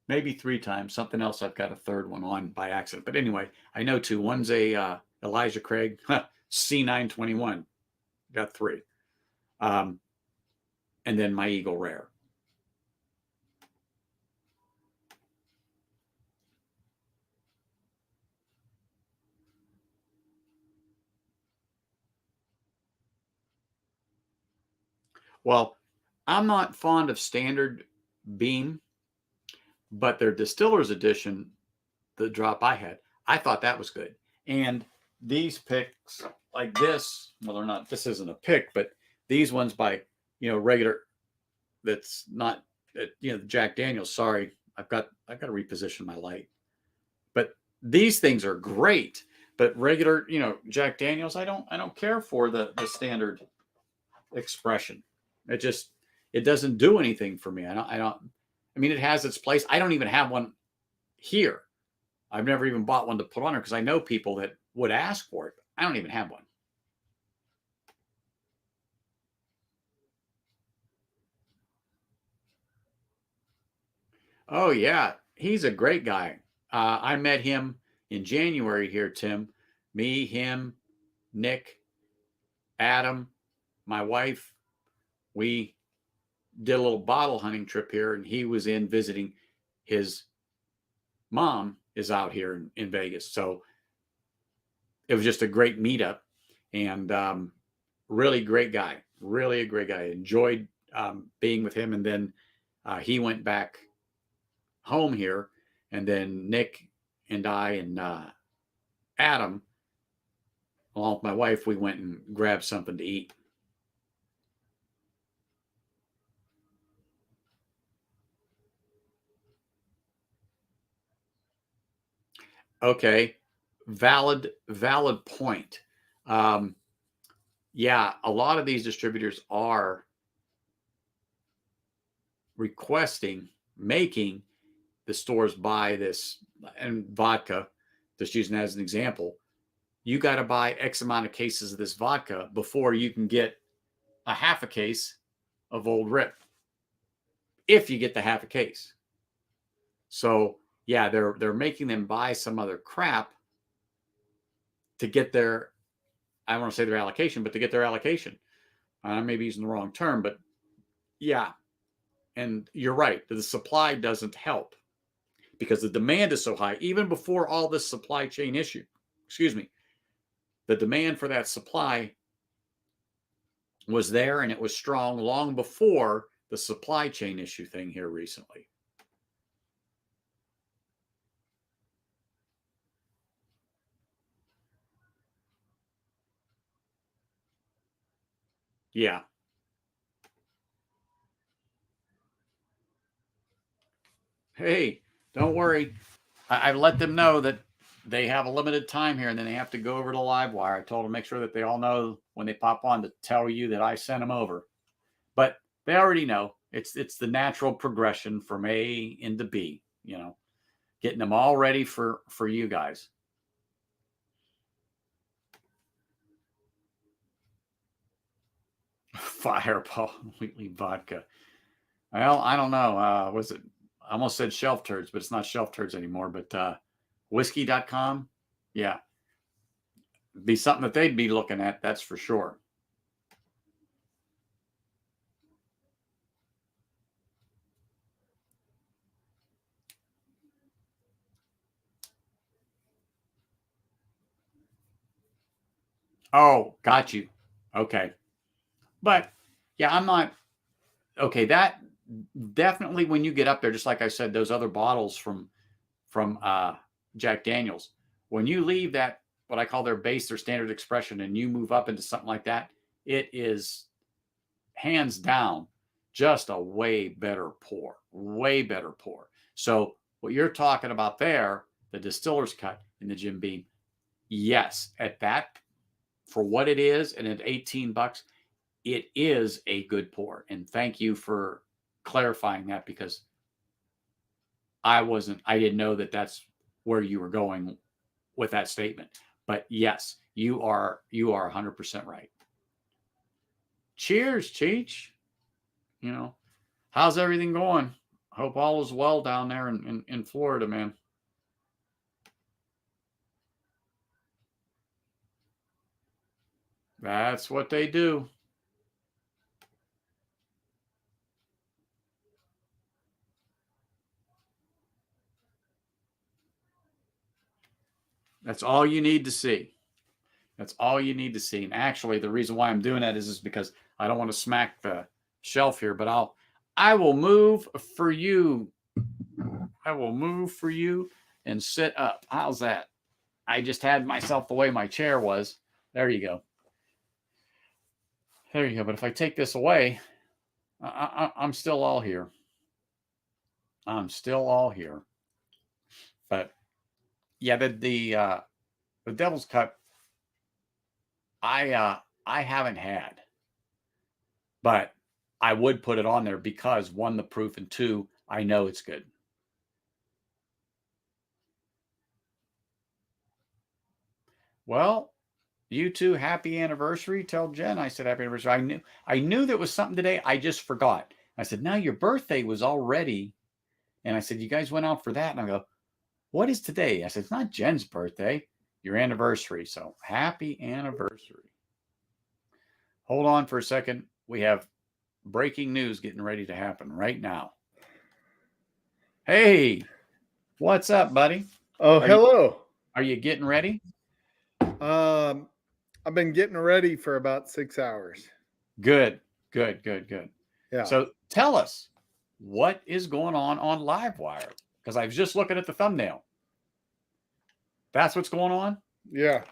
maybe 3 times. Something else I've got a 3rd one on by accident. But anyway, I know 2. One's a Elijah Craig C921. Got 3. And then my Eagle Rare. Well, I'm not fond of standard beam, but their distiller's edition, the drop I had, I thought that was good. And these picks like this, well, they're not, this isn't a pick, but these ones by, regular, that's not, Jack Daniels, sorry, I've got to reposition my light. But these things are great. But regular, Jack Daniels, I don't care for the standard expression. It doesn't do anything for me. I mean, it has its place. I don't even have one here. I've never even bought one to put on her because I know people that would ask for it. I don't even have one. Oh yeah, he's a great guy. I met him in January here, Tim. Me, him, Nick, Adam, my wife. We did a little bottle hunting trip here, and he was in visiting. His mom is out here in Vegas, so it was just a great meetup, and really great guy, really a great guy. Enjoyed being with him, and then he went back home here, and then Nick and I and Adam, along with my wife, we went and grabbed something to eat. Okay, valid point. Um, yeah, a lot of these distributors are making the stores buy this, and vodka, just using that as an example. You got to buy X amount of cases of this vodka before you can get a half a case of Old Rip, if you get the half a case. So yeah, they're making them buy some other crap to get their, I don't want to say their allocation, but to get their allocation. I may be using the wrong term, but yeah. And you're right, the supply doesn't help because the demand is so high. Even before all this supply chain issue, excuse me, the demand for that supply was there, and it was strong long before the supply chain issue thing here recently. Yeah. Hey, don't worry. I let them know that they have a limited time here, and then they have to go over to Livewire. I told them make sure that they all know when they pop on to tell you that I sent them over. But they already know. It's the natural progression from A into B. Getting them all ready for you guys. Fireball Wheatley vodka. Well, I don't know. Was it? I almost said shelf turds, but it's not shelf turds anymore. But whiskey.com, yeah, be something that they'd be looking at. That's for sure. Oh, got you. Okay. But yeah, I'm not okay. That definitely, when you get up there, just like I said, those other bottles from Jack Daniels, when you leave that, what I call their base, their standard expression, and you move up into something like that, it is hands down just a way better pour, way better pour. So what you're talking about there, the distiller's cut in the Jim Beam, yes, at that, for what it is, and at $18, it is a good pour. And thank you for clarifying that, because I didn't know that that's where you were going with that statement. But yes, you are 100% right. Cheers, Cheech. How's everything going? Hope all is well down there in Florida, man. That's what they do. That's all you need to see. That's all you need to see. And actually, the reason why I'm doing that is because I don't want to smack the shelf here, but I will move for you. I will move for you and sit up. How's that? I just had myself the way my chair was. There you go. There you go. But if I take this away, I'm still all here. I'm still all here. But yeah, the Devil's Cut, I haven't had, but I would put it on there because one, the proof, and two, I know it's good. Well, you two, happy anniversary. Tell Jen I said happy anniversary. I knew there was something today. I just forgot. I said, no, your birthday was already. And I said, you guys went out for that. And I go, what is today? I said, it's not Jen's birthday, your anniversary. So happy anniversary. Hold on for a second. We have breaking news getting ready to happen right now. Hey, what's up, buddy? Oh, hello. Are you getting ready? I've been getting ready for about 6 hours. Good. Yeah. So tell us, what is going on Livewire? Because I was just looking at the thumbnail. That's what's going on? Yeah.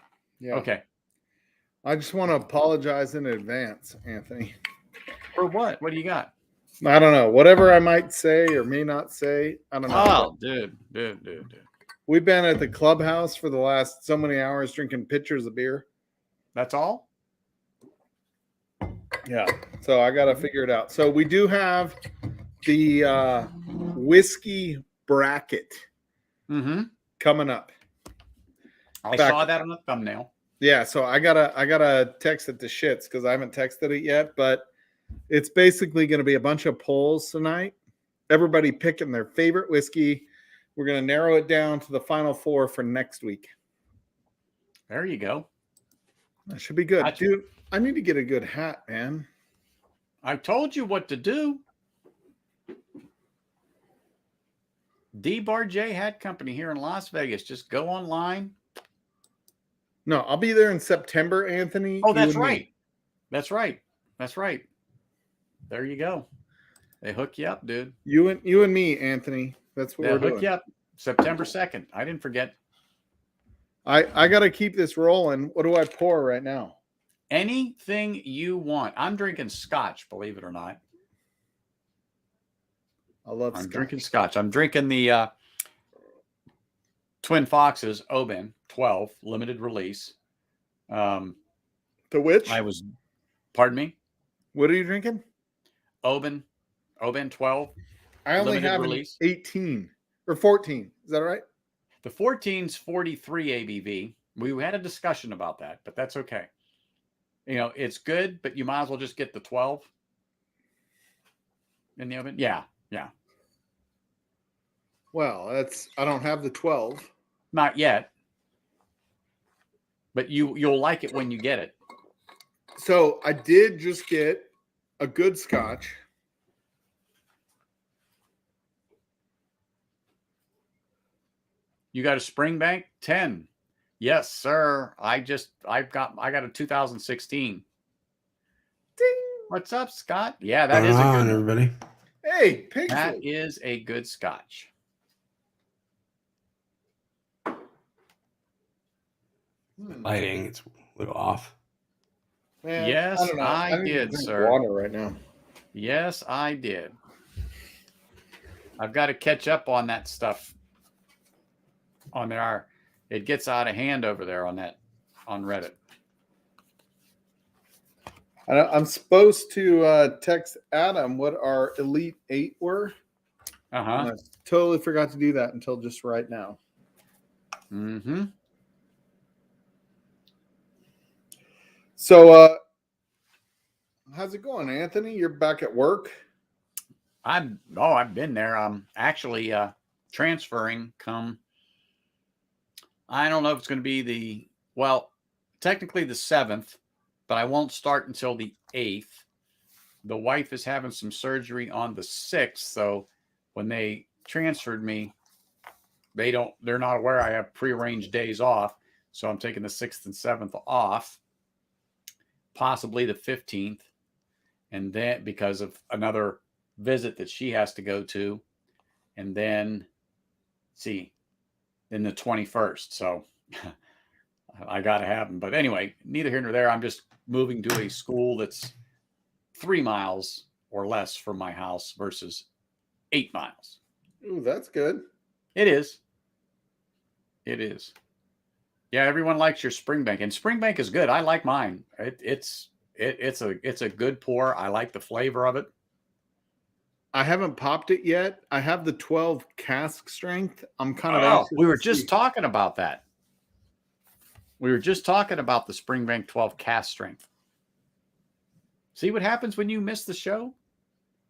Okay. I just want to apologize in advance, Anthony. For what? What do you got? I don't know. Whatever I might say or may not say. I don't know. Oh, dude. We've been at the clubhouse for the last so many hours drinking pitchers of beer. That's all? Yeah. So I got to figure it out. So we do have the whiskey bracket coming up. I saw that on the thumbnail. Yeah, so I gotta text it to Shits because I haven't texted it yet, but it's basically going to be a bunch of polls tonight. Everybody picking their favorite whiskey. We're going to narrow it down to the final four for next week. There you go. That should be good. Dude, I need to get a good hat, man. I told you what to do. D Bar J Hat Company here in Las Vegas. Just go online. No, I'll be there in September, Anthony. Oh, that's right. That's right. There you go. They hook you up, dude. You and me, Anthony. That's what we're doing. Hook you up September 2nd. I didn't forget. I got to keep this rolling. What do I pour right now? Anything you want. I'm drinking scotch, believe it or not. I'm drinking scotch. I'm drinking the Twin Foxes Oban 12 limited release. The which? Pardon me? What are you drinking? Oban 12. I only have release. 18 or 14. Is that right? The 14's 43 ABV. We had a discussion about that, but that's okay. It's good, but you might as well just get the 12 in the oven. Yeah. Well, I don't have the 12. Not yet. But you'll like it when you get it. So I did just get a good scotch. You got a Springbank 10. Yes, sir. I got a 2016. Ding. What's up, Scott? Yeah, that is a good one, everybody. Hey, Pixel. That is a good scotch. Lighting, it's a little off. Man, yes, I did, sir. Water right now. Yes, I did. I've got to catch up on that stuff. On there, it gets out of hand over there on Reddit. I'm supposed to text Adam what our Elite 8 were. Uh-huh. I totally forgot to do that until just right now. Mm-hmm. So, how's it going, Anthony? You're back at work? I've been there. I'm actually transferring come. I don't know if it's going to be technically the 7th, but I won't start until the 8th. The wife is having some surgery on the 6th, so when they transferred me, they're not aware I have prearranged days off, so I'm taking the 6th and 7th off, possibly the 15th, and then because of another visit that she has to go to, and then then the 21st. So I got to have them. But anyway, neither here nor there. I'm just moving to a school that's 3 miles or less from my house versus 8 miles. Ooh, that's good. It is. It is. Yeah, everyone likes your Springbank, and Springbank is good. I like mine. It's a good pour. I like the flavor of it. I haven't popped it yet. I have the 12 cask strength. I'm kind of anxious. We were just talking about that. We were just talking about the Springbank 12 cask strength. See what happens when you miss the show?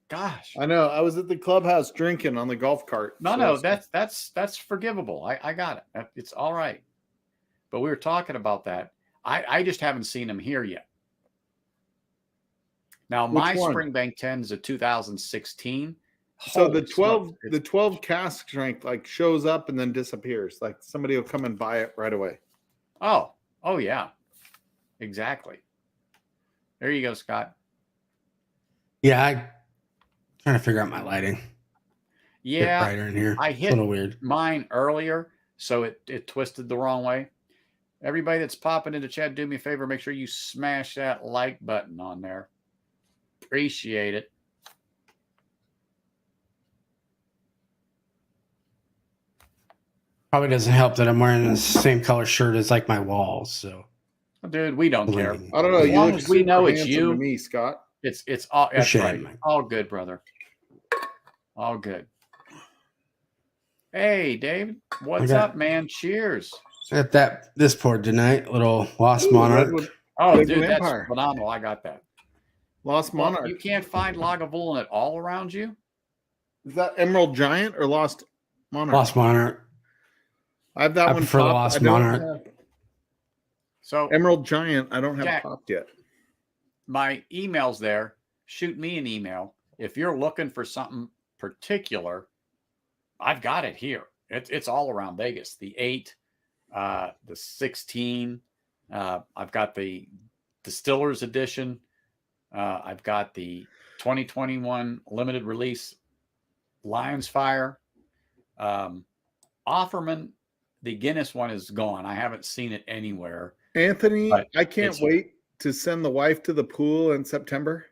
Gosh. I know. I was at the clubhouse drinking on the golf cart. No, that's forgivable. I got it. It's all right. But we were talking about that. I just haven't seen him here yet. Now, my Springbank 10 is a 2016. So the 12 cask strength like shows up and then disappears. Like somebody will come and buy it right away. Oh yeah. Exactly. There you go, Scott. Yeah, I'm trying to figure out my lighting. Yeah, brighter in here. I hit it's a little weird. Mine earlier, so it twisted the wrong way. Everybody that's popping into chat, do me a favor, make sure you smash that like button on there. Appreciate it. Probably doesn't help that I'm wearing the same color shirt as like my walls. So, dude, we don't care. I don't know. As You long look as we know it's handsome you, to me, Scott. It's all that's shame, right. man. All good, brother. All good. Hey, David, what's up, man? Cheers. I got this poured tonight. Little Lost Monarch. Oh, dude, that's phenomenal. I got that. Lost Monarch. You can't find Lagavulin at all around you? Is that Emerald Giant or Lost Monarch? Lost Monarch. I have that I one. prefer the Lost Monarch. So Emerald Giant, I don't have Jack, popped yet. My email's there. Shoot me an email. If you're looking for something particular, I've got it here. It's all around Vegas. The 8, the 16. I've got the Distillers Edition. I've got the 2021 limited release Lion's Fire. Offerman, the Guinness one is gone. I haven't seen it anywhere. Anthony, I can't wait to send the wife to the pool in September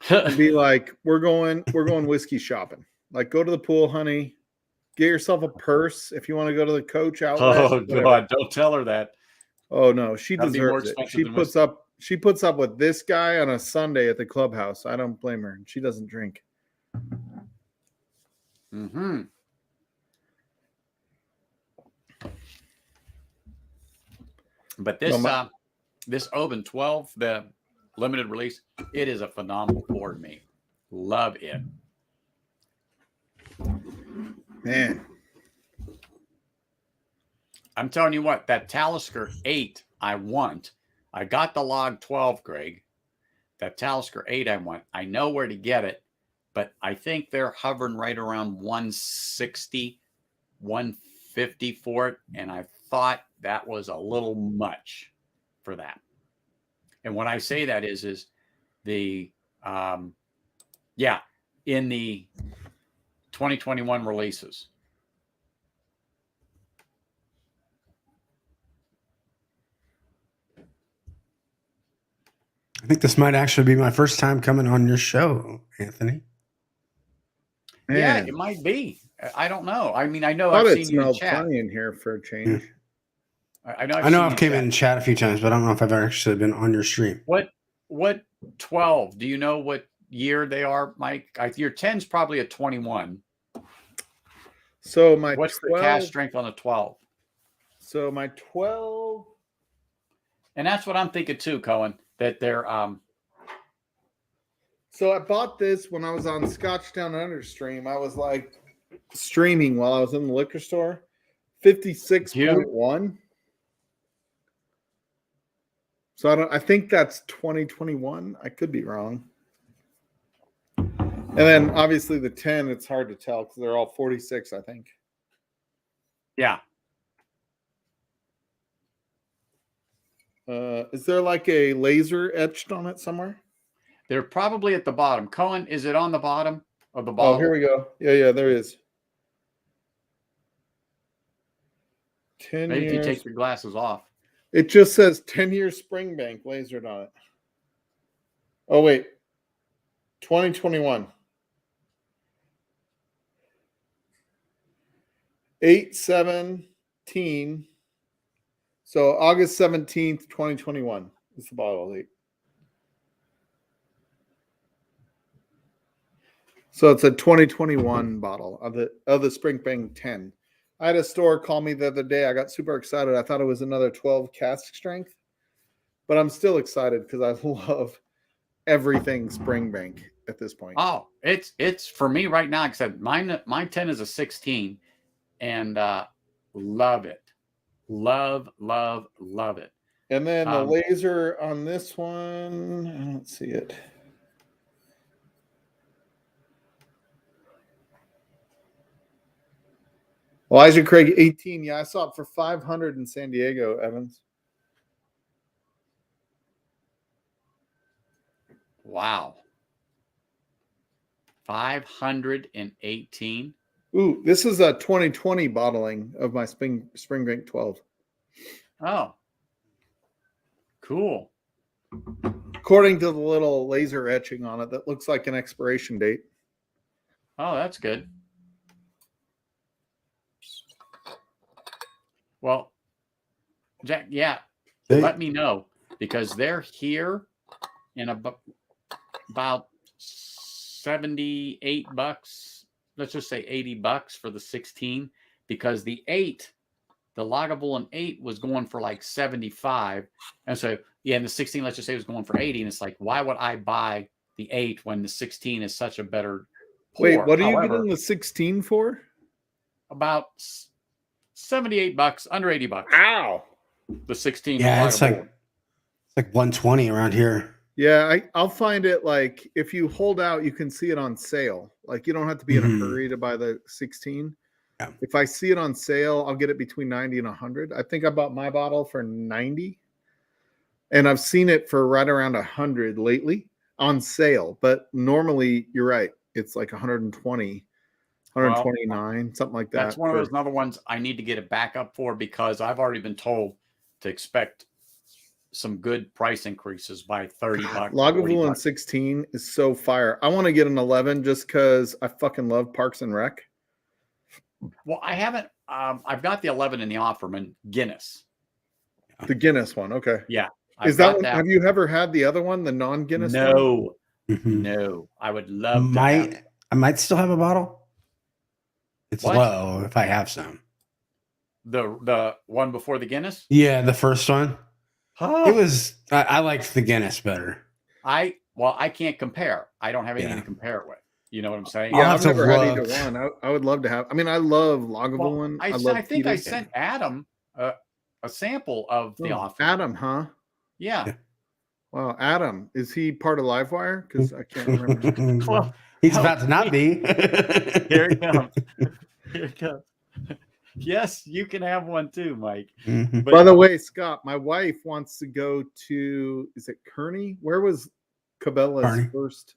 and be like, we're going whiskey shopping. Like, go to the pool, honey. Get yourself a purse if you want to go to the Coach outlet. Oh God, don't tell her that. Oh no, she deserves it. She puts up with this guy on a Sunday at the clubhouse. I don't blame her. She doesn't drink. Mm-hmm. But this Oban 12, the limited release, it is a phenomenal pour to me. Love it. Man. I'm telling you what, that Talisker 8 I want. I got the log 12, Greg. That Talisker 8 I want. I know where to get it, but I think they're hovering right around 160, 150 for it. And I thought that was a little much for that. And when I say that is the, in the 2021 releases. I think this might actually be my first time coming on your show, Anthony. Man. Yeah, it might be. I don't know. I mean, I know I've seen you in smelled chat. funny in here for a change. Yeah. I know I've came in and chat a few times, but I don't know if I've actually been on your stream. What 12? Do you know what year they are, Mike? Your 10's probably a 21. So my What's 12, the cast strength on a 12? So my 12. And that's what I'm thinking too, Cohen, that they're So I bought this when I was on Scotch Down Under stream. I was like streaming while I was in the liquor store. 56.1. So I think that's 2021. I could be wrong. And then obviously the 10, it's hard to tell because they're all 46, I think. Yeah. Is there like a laser etched on it somewhere? They're probably at the bottom. Cohen, is it on the bottom of the bottle? Oh, here we go. Yeah, there is. 10 Maybe years. if you take your glasses off. It just says 10-year Springbank lasered on it. Oh, wait. 2021. 8/17. So August 17th, 2021 is the bottle date. So it's a 2021 bottle of the Springbank 10. I had a store call me the other day. I got super excited. I thought it was another 12 cask strength, but I'm still excited because I love everything Springbank at this point. Oh, it's for me right now. Like I said, my 10 is a 16, and love it, love it. And then the laser on this one, I don't see it. Elijah Craig 18. Yeah, I saw it for 500 in San Diego, Evans. Wow. 518. Ooh, this is a 2020 bottling of my Springbank 12. Oh. Cool. According to the little laser etching on it, that looks like an expiration date. Oh, that's good. Well, Jack, yeah, let me know because they're here in about $78. Let's just say $80 for the 16 because the 8, the Lagavulin 8 was going for like 75. And so, yeah, and the 16, let's just say was going for 80. And it's like, why would I buy the 8 when the 16 is such a better pour? Wait, what are you getting the 16 for? About $78, under $80. Ow. The 16. Yeah, it's like 120 around here. Yeah, I'll find it like if you hold out, you can see it on sale. Like you don't have to be in a hurry to buy the 16. Yeah. If I see it on sale, I'll get it between 90 and 100. I think I bought my bottle for 90. And I've seen it for right around 100 lately on sale. But normally, you're right. It's like 120, 129, something like that. That's one of those other ones I need to get a backup for because I've already been told to expect some good price increases by $30. Lagavulin 16 is so fire. I want to get an 11 just because I fucking love Parks and Rec. Well, I haven't. I've got the 11 in the offer from Guinness. The Guinness one, okay. Yeah. Is that one? Have you ever had the other one, the non-Guinness? No. Mm-hmm. No. I would love to. I might still have a bottle. It's What? low if I have some. The one before the Guinness? Yeah, the first one. Oh. It was. I liked the Guinness better. I can't compare. I don't have anything to compare it with. You know what I'm saying? Yeah, I've never had either one. I would love to have. I mean, I love Lagavulin. I think I sent Adam a sample of the offer. Adam, huh? Yeah. Wow, Adam, is he part of Livewire? Because I can't remember. Well, he's about to not be. Here it comes. Here it comes. Yes, you can have one too, Mike. Mm-hmm. By the way, Scott, my wife wants to go to, is it Kearney? Where was Cabela's first?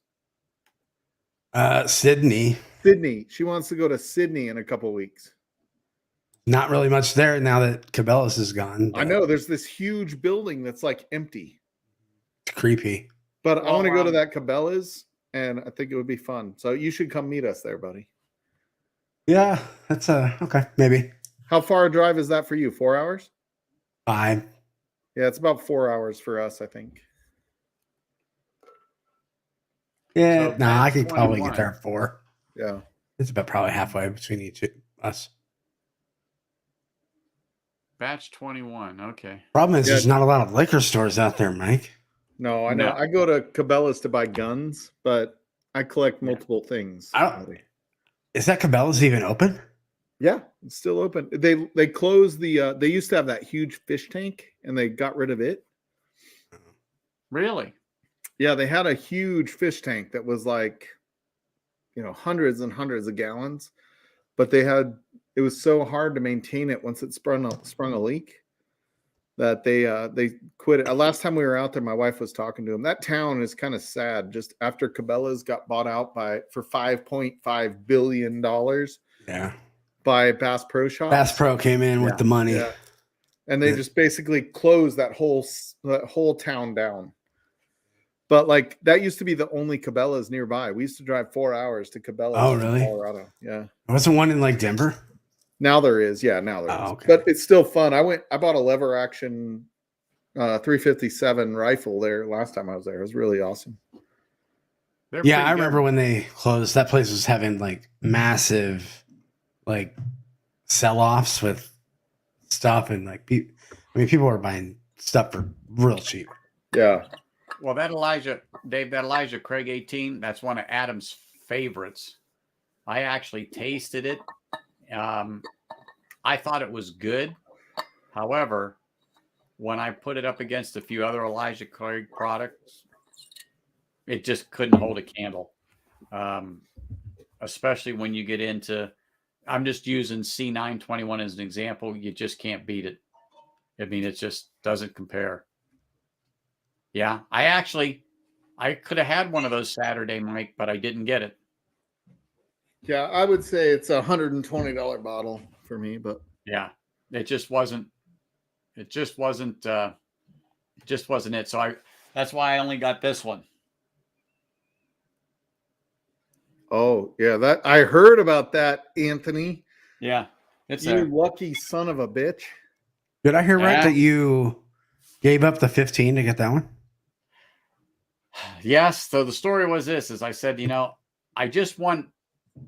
Sydney. Sydney. She wants to go to Sydney in a couple weeks. Not really much there now that Cabela's is gone. I know there's this huge building that's like empty. It's creepy. But I want to go to that Cabela's, and I think it would be fun. So you should come meet us there, buddy. Yeah, that's okay, maybe. How far a drive is that for you? 4 hours? 5. Yeah, it's about 4 hours for us, I think. Yeah, so I could probably get there at 4. Yeah, it's about probably halfway between Us. Batch 21. Okay. Problem is, there's not a lot of liquor stores out there, Mike. No, I know. No. I go to Cabela's to buy guns, but I collect multiple things. Is that Cabela's even open? Yeah, it's still open. They closed the. They used to have that huge fish tank, and they got rid of it. Really? Yeah, they had a huge fish tank that was like, hundreds and hundreds of gallons, but it was so hard to maintain it once it sprung a leak that they quit it. Last time we were out there, my wife was talking to them. That town is kind of sad. Just after Cabela's got bought out for $5.5 billion. Yeah. By Bass Pro Shops. Bass Pro came in with the money. Yeah. And they just basically closed that whole town down. But like that used to be the only Cabela's nearby. We used to drive 4 hours to Cabela's in Colorado. Yeah. Wasn't one in like Denver? Now there is. Yeah, now there is. Okay. But it's still fun. I bought a lever action 357 rifle there last time I was there. It was really awesome. I remember when they closed. That place was having like massive like sell-offs with stuff, and like people were buying stuff for real cheap. Yeah. Well, that Elijah Craig 18, that's one of Adam's favorites. I actually tasted it. I thought it was good. However, when I put it up against a few other Elijah Craig products, it just couldn't hold a candle. Especially when you get into, I'm just using C921 as an example. You just can't beat it. I mean, it just doesn't compare. Yeah, I could have had one of those Saturday, Mike, but I didn't get it. Yeah, I would say it's $120 bottle for me, but yeah, it just wasn't it. So that's why I only got this one. Oh, yeah, that I heard about that, Anthony. Yeah, it's you lucky son of a bitch. Did I hear right that you gave up the 15 to get that one? Yes. So the story was this: is I said, I just want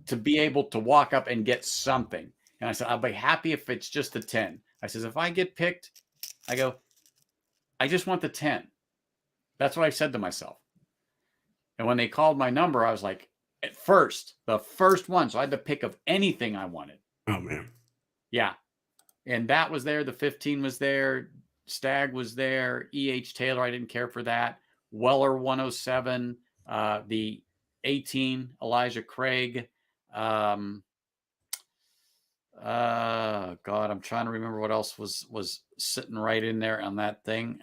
to be able to walk up and get something, and I said I'll be happy if it's just a 10. I says if I get picked, I go, I just want the 10. That's what I said to myself. And when they called my number, I was like, at first, the first one. So I had to pick of anything I wanted. Oh, man. Yeah. And that was there. The 15 was there. Stag was there. E.H. Taylor, I didn't care for that. Weller 107. The 18, Elijah Craig. God, I'm trying to remember what else was sitting right in there on that thing.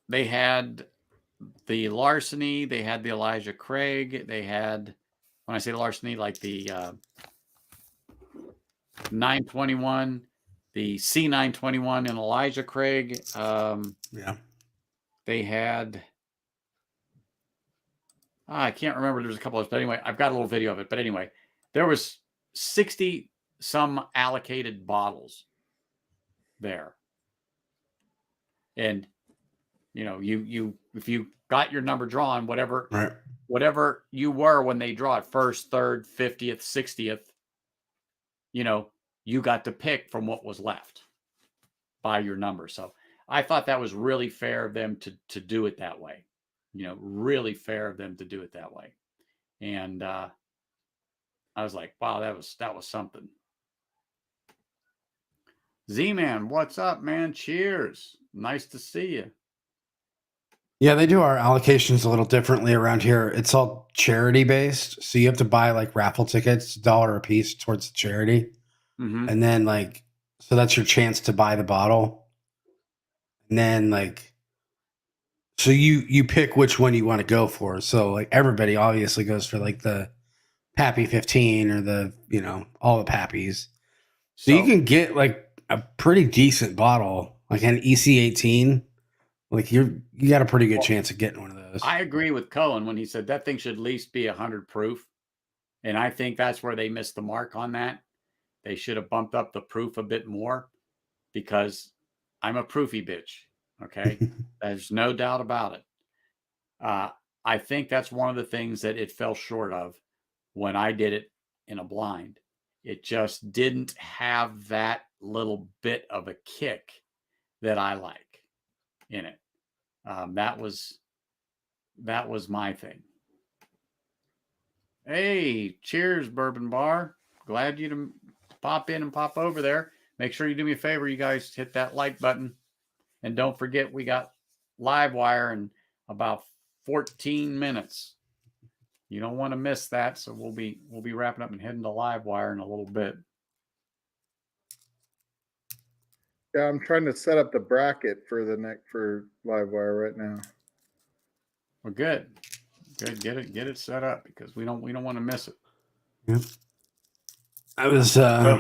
They had the Larceny, they had the Elijah Craig, they had, when I say Larceny, like the 921, the C921 and Elijah Craig. They had, I can't remember, there's a couple of, but anyway, I've got a little video of it. But anyway, there was 60 some allocated bottles there. And if you got your number drawn, whatever you were when they draw it, first, third, 50th, 60th, you got to pick from what was left by your number. So I thought that was really fair of them to do it that way. Really fair of them to do it that way. And I was like, wow, that was something. Z-Man, what's up, man? Cheers. Nice to see you. Yeah, they do our allocations a little differently around here. It's all charity based. So you have to buy like raffle tickets, $1 a piece towards the charity. Mm-hmm. And then so that's your chance to buy the bottle. And then so you pick which one you want to go for. So everybody obviously goes for the Pappy 15 or the, all the Pappies. So you can get a pretty decent bottle, like an EC18. You got a pretty good chance of getting one of those. I agree with Cohen when he said that thing should at least be 100 proof. And I think that's where they missed the mark on that. They should have bumped up the proof a bit more, because I'm a proofy bitch. Okay. There's no doubt about it. I think that's one of the things that it fell short of when I did it. in a blind. It just didn't have that little bit of a kick that I like in it. That was my thing. Hey, cheers, Bourbon Bar. Glad you to pop in and pop over there. Make sure you do me a favor, you guys, hit that like button. And don't forget, we got live wire in about 14 minutes. You don't want to miss that. So we'll be wrapping up and heading to live wire in a little bit. Yeah, I'm trying to set up the bracket for live wire right now. Well, good. Get it set up because we don't want to miss it. Yep. I was I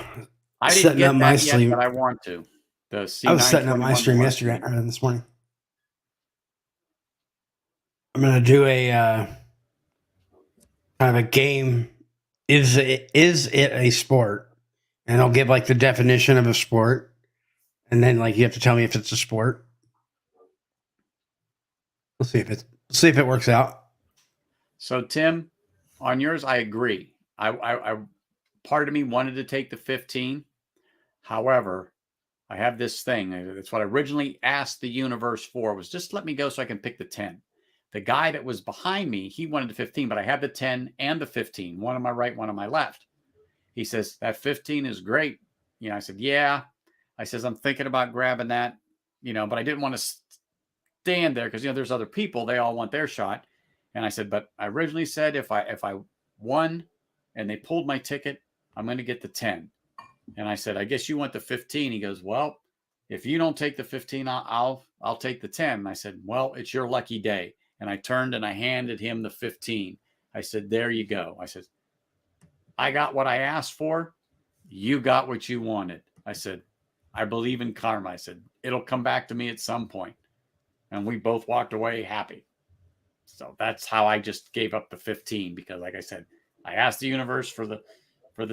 didn't setting get up my that yet, stream. but I want to. I was setting up my stream yesterday or this morning. I'm gonna do a kind of a game. Is it a sport? And I'll give like the definition of a sport, and then like you have to tell me if it's a sport. We'll see if it works out. So Tim, on yours, I agree. I part of me wanted to take the 15. However, I have this thing. That's what I originally asked the universe for, was just let me go so I can pick the 10. The guy that was behind me, he wanted the 15, but I had the 10 and the 15, one on my right, one on my left. He says, that 15 is great. You know, I said, yeah. I says, I'm thinking about grabbing that, you know, but I didn't want to stand there because, you know, there's other people. They all want their shot. And I said, but I originally said if I won and they pulled my ticket, I'm going to get the 10. And I said, I guess you want the 15. He goes, well, if you don't take the 15, I'll take the 10. And I said, well, it's your lucky day. And I turned and I handed him the 15. I said, there you go. I said, I got what I asked for. You got what you wanted. I said, I believe in karma. I said, it'll come back to me at some point. And we both walked away happy. So that's how I just gave up the 15 because, like I said, I asked the universe for the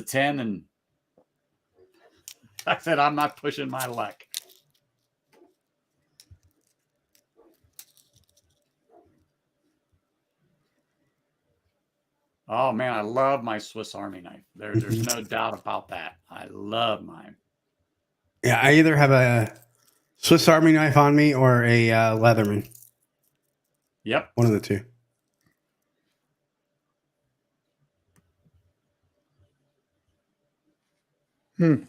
10 and I said, I'm not pushing my luck. Oh, man, I love my Swiss Army knife. There's no doubt about that. I love mine. Yeah, I either have a Swiss Army knife on me or a Leatherman. Yep. One of the two. And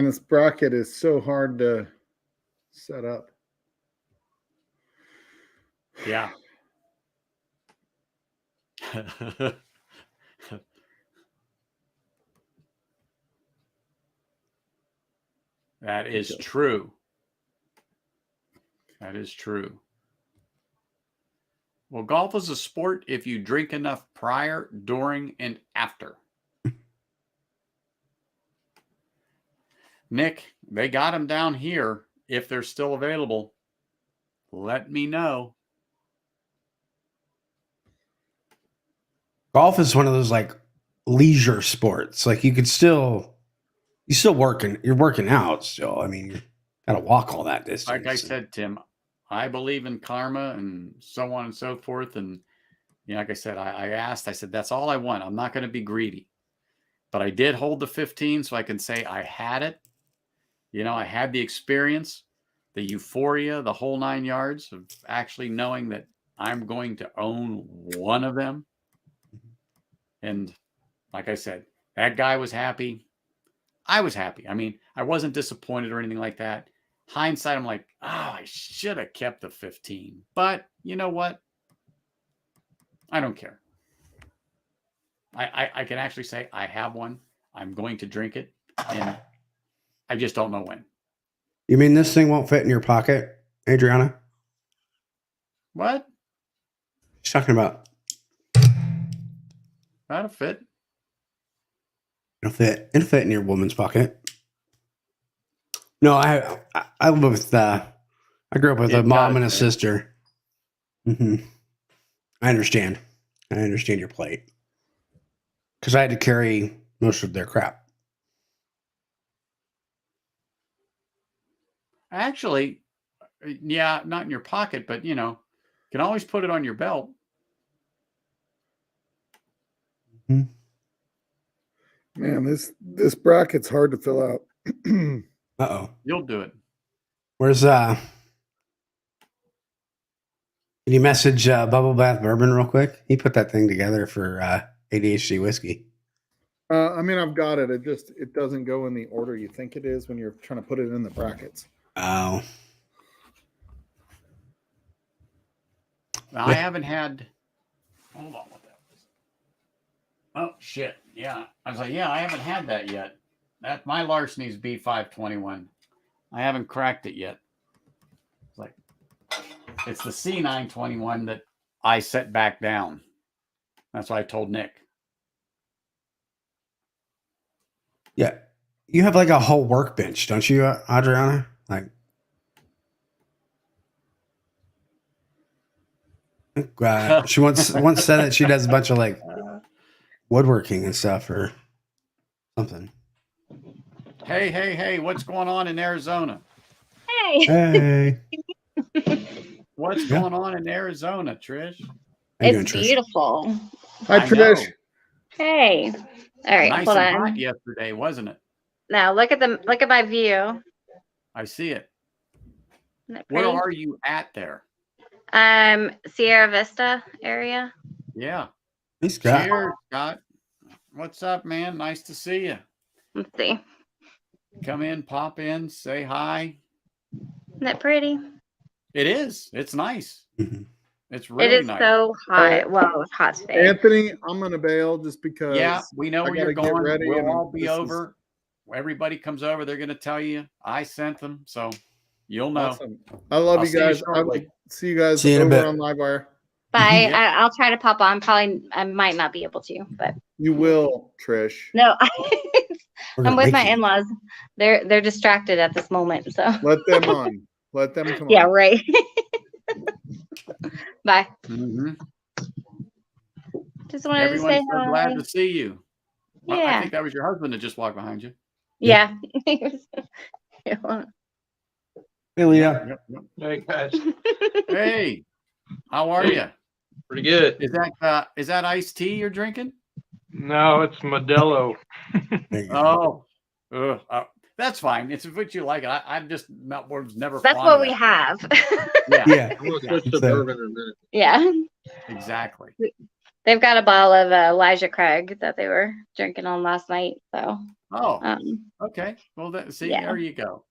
this bracket is so hard to set up. Yeah. That is true. That is true. Well, golf is a sport if you drink enough prior, during, and after. Nick, they got them down here. If they're still available, let me know. Golf is one of those like leisure sports. Like you're still working. You're working out still. I mean, you gotta walk all that distance. Like I said, Tim, I believe in karma and so on and so forth. And you know, like I said, I said, that's all I want. I'm not going to be greedy. But I did hold the 15 so I can say I had it. You know, I had the experience, the euphoria, the whole 9 yards of actually knowing that I'm going to own one of them. And like I said, that guy was happy. I was happy. I mean, I wasn't disappointed or anything like that. Hindsight, I'm like, oh, I should have kept the 15. But you know what? I don't care. I can actually say I have one. I'm going to drink it. And I just don't know when. You mean this thing won't fit in your pocket, Adriana? What? She's talking about. That'll fit. It'll fit in your woman's pocket. No, I live with I grew up with a mom and a sister. Mm-hmm. I understand your plight. Because I had to carry most of their crap. Actually, yeah, not in your pocket, but you know, you can always put it on your belt. Mm-hmm. Man, this bracket's hard to fill out. Uh-oh. You'll do it. Where's can you message Bubble Bath Bourbon real quick? He put that thing together for ADHD whiskey. I mean, I've got it. It doesn't go in the order you think it is when you're trying to put it in the brackets. Oh. I haven't had. Hold on. What that was? Oh shit! Yeah, I was like, yeah, I haven't had that yet. That my Larceny's B521. I haven't cracked it yet. It's like it's the C921 that I set back down. That's what I told Nick. Yeah. You have like a whole workbench, don't you, Adriana? Like, she once said that she does a bunch of like woodworking and stuff or something. Hey, what's going on in Arizona? Hey. What's going on in Arizona, Trish? How you doing, It's Trish? beautiful. Hi, I Trish. know. Hey. All right, Nice hold and on. hot yesterday, wasn't it? Now look at my view. I see it. Isn't it Where pretty? are you at there? Sierra Vista area. Yeah. Hey, Scott. Cheers, Scott. What's up, man? Nice to see you. Let's see. Come in, pop in, say hi. Isn't it pretty? It is. It's nice. Mhm. It's It really is nice. so hot. Well, it's hot today. Anthony, I'm gonna bail just because. Yeah, we know I where you're gotta get going. ready We'll and all be this is- over. Everybody comes over. They're going to tell you I sent them. So you'll know. Awesome. I love I'll you see you guys. I shortly. will see you guys See you in a over bit. on Livewire. Bye. Yeah. I'll try to pop on. I might not be able to, but You will, Trish. no. We're I'm gonna with make my you. in-laws. They're distracted at this moment. So Let them on. Let them come yeah, on. right. Bye. Mhm. Just wanted Everyone's to say so hi. glad to see you. I Yeah. think that was your husband that just walked behind you. Yeah. Hey, Leah. Yep. Hey guys, Hey, how are you? pretty good. Is that iced tea you're drinking? No, it's Modelo. There you go. That's fine. It's what you like. I'm just not. Was never. That's fond what of we that. have. Yeah, Yeah. I'm gonna switch to So- bourbon in a minute. Yeah. exactly. They've got a bottle of Elijah Craig that they were drinking on last night. So, Oh, okay. Well, see, yeah. there you go.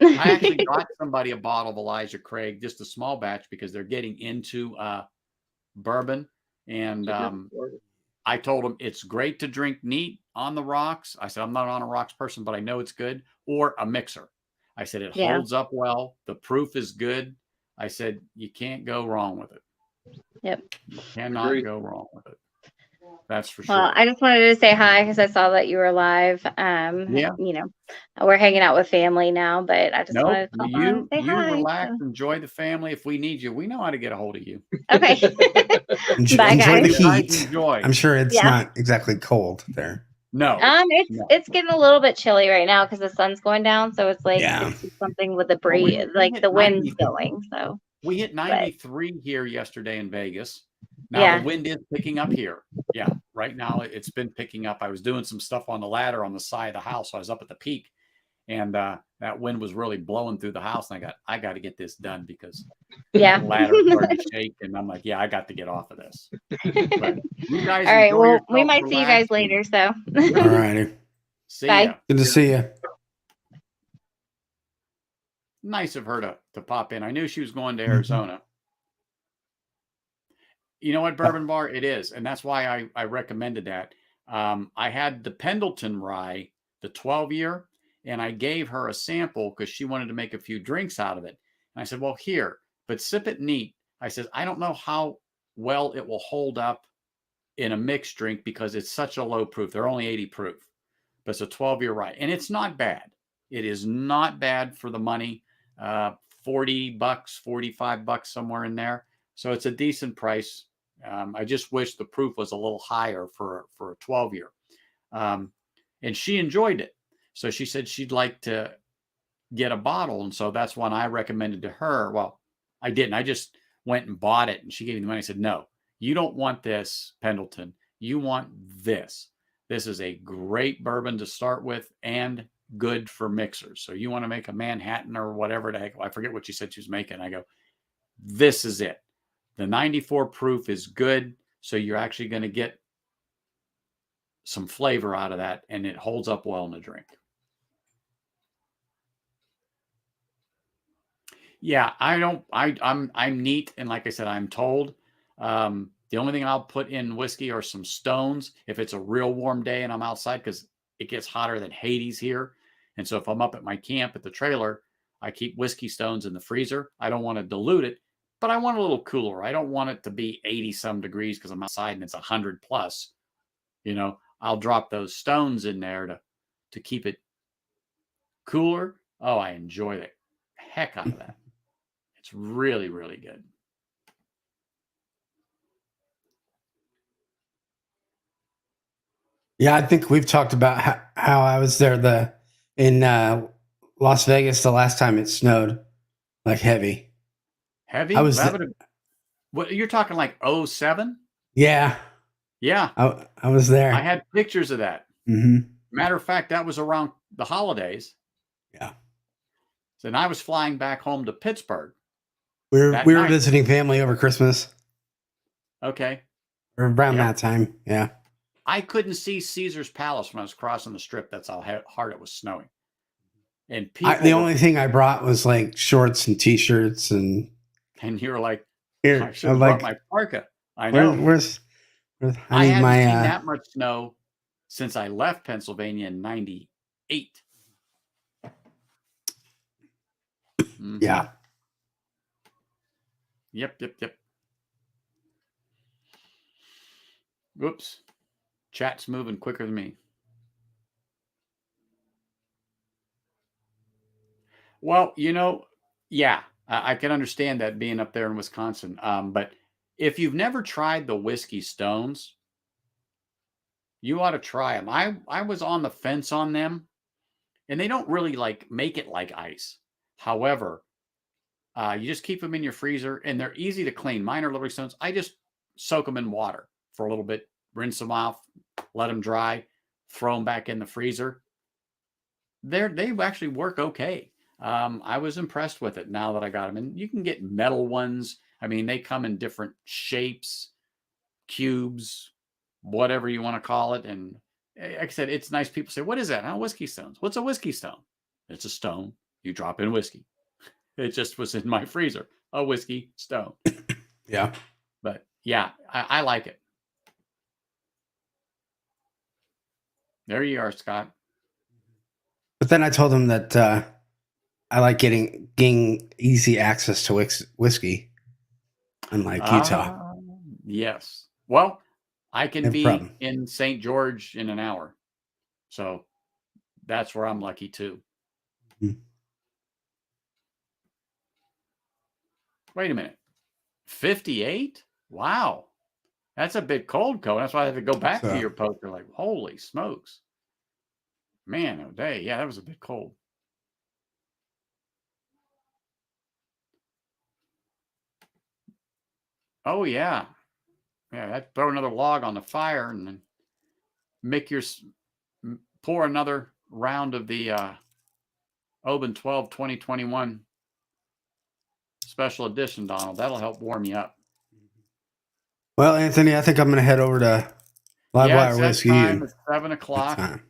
I actually got somebody a bottle of Elijah Craig, just a small batch, because they're getting into bourbon. And I told them it's great to drink neat on the rocks. I said, I'm not on a rocks person, but I know it's good. Or a mixer. I said, it Yeah. holds up well. The proof is good. I said, you can't go wrong with it. Yep. You cannot Agreed. go wrong with it. That's for Well, sure. I just wanted to say hi because I saw that you were live. Yeah. You know, we're hanging out with family now, but I just No, wanted to pop on and say you hi. relax, So- enjoy the family. If we need you, we know how to get a hold of you. Okay. Enjoy, Bye, enjoy the guys. You guys heat. enjoy. I'm sure it's Yeah. not exactly cold there. No, No. It's getting a little bit chilly right now because the sun's going down. So it's like Yeah. it's just something with the Well, we breeze, hit like the wind's 90. going. So we hit 93 here yesterday in Vegas. Now Yeah. the wind is picking up here. Yeah, right now it's been picking up. I was doing some stuff on the ladder on the side of the house. So I was up at the peak, and that wind was really blowing through the house. And I got to get this done because yeah. the ladder started to shake, and I'm like, yeah, I got to get off of this. But you guys, All right. enjoy Well, we yourself, might see you guys relax, and later. So All righty. See Bye. ya. Good to see you. Nice of her to pop in. I knew she was going to Mhm. Arizona. You know what, Bourbon Bar? It is. And that's why I recommended that. I had the Pendleton Rye, the 12-year, and I gave her a sample because she wanted to make a few drinks out of it. And I said, well, here, but sip it neat. I said, I don't know how well it will hold up in a mixed drink because it's such a low proof. They're only 80 proof, but it's a 12-year rye. And it's not bad. It is not bad for the money. $40, $45, somewhere in there. So it's a decent price. I just wish the proof was a little higher for a 12-year. And she enjoyed it. So she said she'd like to get a bottle. And so that's one I recommended to her. Well, I didn't. I just went and bought it. And she gave me the money. I said, no, you don't want this, Pendleton. You want this. This is a great bourbon to start with and good for mixers. So you want to make a Manhattan or whatever the heck, I forget what you said she was making. I go, this is it. The 94 proof is good. So you're actually going to get some flavor out of that, and it holds up well in the drink. Yeah, I'm neat, and like I said, I'm told. The only thing I'll put in whiskey are some stones if it's a real warm day and I'm outside, because it gets hotter than Hades here. And so if I'm up at my camp at the trailer, I keep whiskey stones in the freezer. I don't want to dilute it, but I want a little cooler. I don't want it to be 80 some degrees because I'm outside and it's 100 plus. I'll drop those stones in there to keep it cooler. Oh, I enjoy the heck out of that. It's really, really good. Yeah, I think we've talked about how I was there in Las Vegas the last time it snowed, like heavy. Heavy? I was what you're talking like 07? Yeah. Yeah. I was there. I had pictures of that. Mm-hmm. Matter of fact, that was around the holidays. Yeah. And I was flying back home to Pittsburgh. We were visiting family over Christmas. Okay. Or around that time. Yeah. I couldn't see Caesar's Palace when I was crossing the strip. That's how hard it was snowing. And the only thing I brought was like shorts and t-shirts and you were like, here, I should have brought my parka. I know. I hadn't seen that much snow since I left Pennsylvania in 98. Mm-hmm. Yeah. Yep. Whoops. Chat's moving quicker than me. Well, yeah, I can understand that being up there in Wisconsin. But if you've never tried the whiskey stones, you ought to try them. I was on the fence on them, and they don't really make it like ice. However, you just keep them in your freezer, and they're easy to clean. Mine are Liberty Stones. I just soak them in water for a little bit, rinse them off, let them dry, throw them back in the freezer. They actually work okay. I was impressed with it now that I got them. And you can get metal ones. I mean, they come in different shapes, cubes, whatever you want to call it. And like I said, it's nice. People say, what is that? Oh, whiskey stones. What's a whiskey stone? It's a stone. You drop in whiskey. It just was in my freezer. A whiskey stone. Yeah. But yeah, I like it. There you are, Scott. But then I told him that I like getting easy access to whiskey, unlike Utah. Yes. Well, I can be in St. George in an hour. So that's where I'm lucky too. Mm-hmm. Wait a minute. 58? Wow. That's a bit cold, Cole. That's why I had to go back to your post. They're like, holy smokes. Man, oh day. Yeah, that was a bit cold. Oh, yeah. Yeah, I'd throw another log on the fire and then pour another round of the Oban 12 2021 special edition, Donald. That'll help warm you up. Well, Anthony, I think I'm going to head over to Livewire Whiskey. It's 7 o'clock.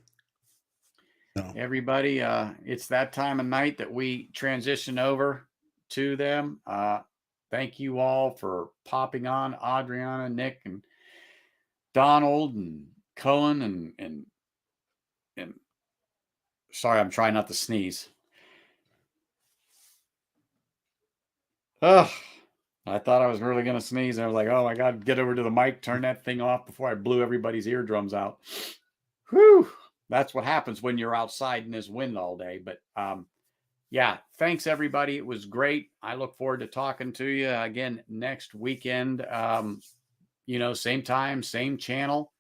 So. Everybody, it's that time of night that we transition over to them. Thank you all for popping on, Adriana, Nick, and Donald, and Cohen, and sorry, I'm trying not to sneeze. Ugh. I thought I was really going to sneeze. And I was like, oh my God, get over to the mic, turn that thing off before I blew everybody's eardrums out. Whew. That's what happens when you're outside in this wind all day. But yeah, thanks everybody. It was great. I look forward to talking to you again next weekend. Same time, same channel.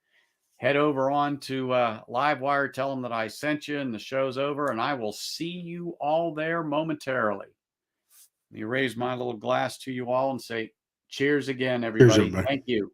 Head over on to Livewire. Tell them that I sent you and the show's over, and I will see you all there momentarily. Let me raise my little glass to you all and say cheers again, everybody. Cheers, thank you.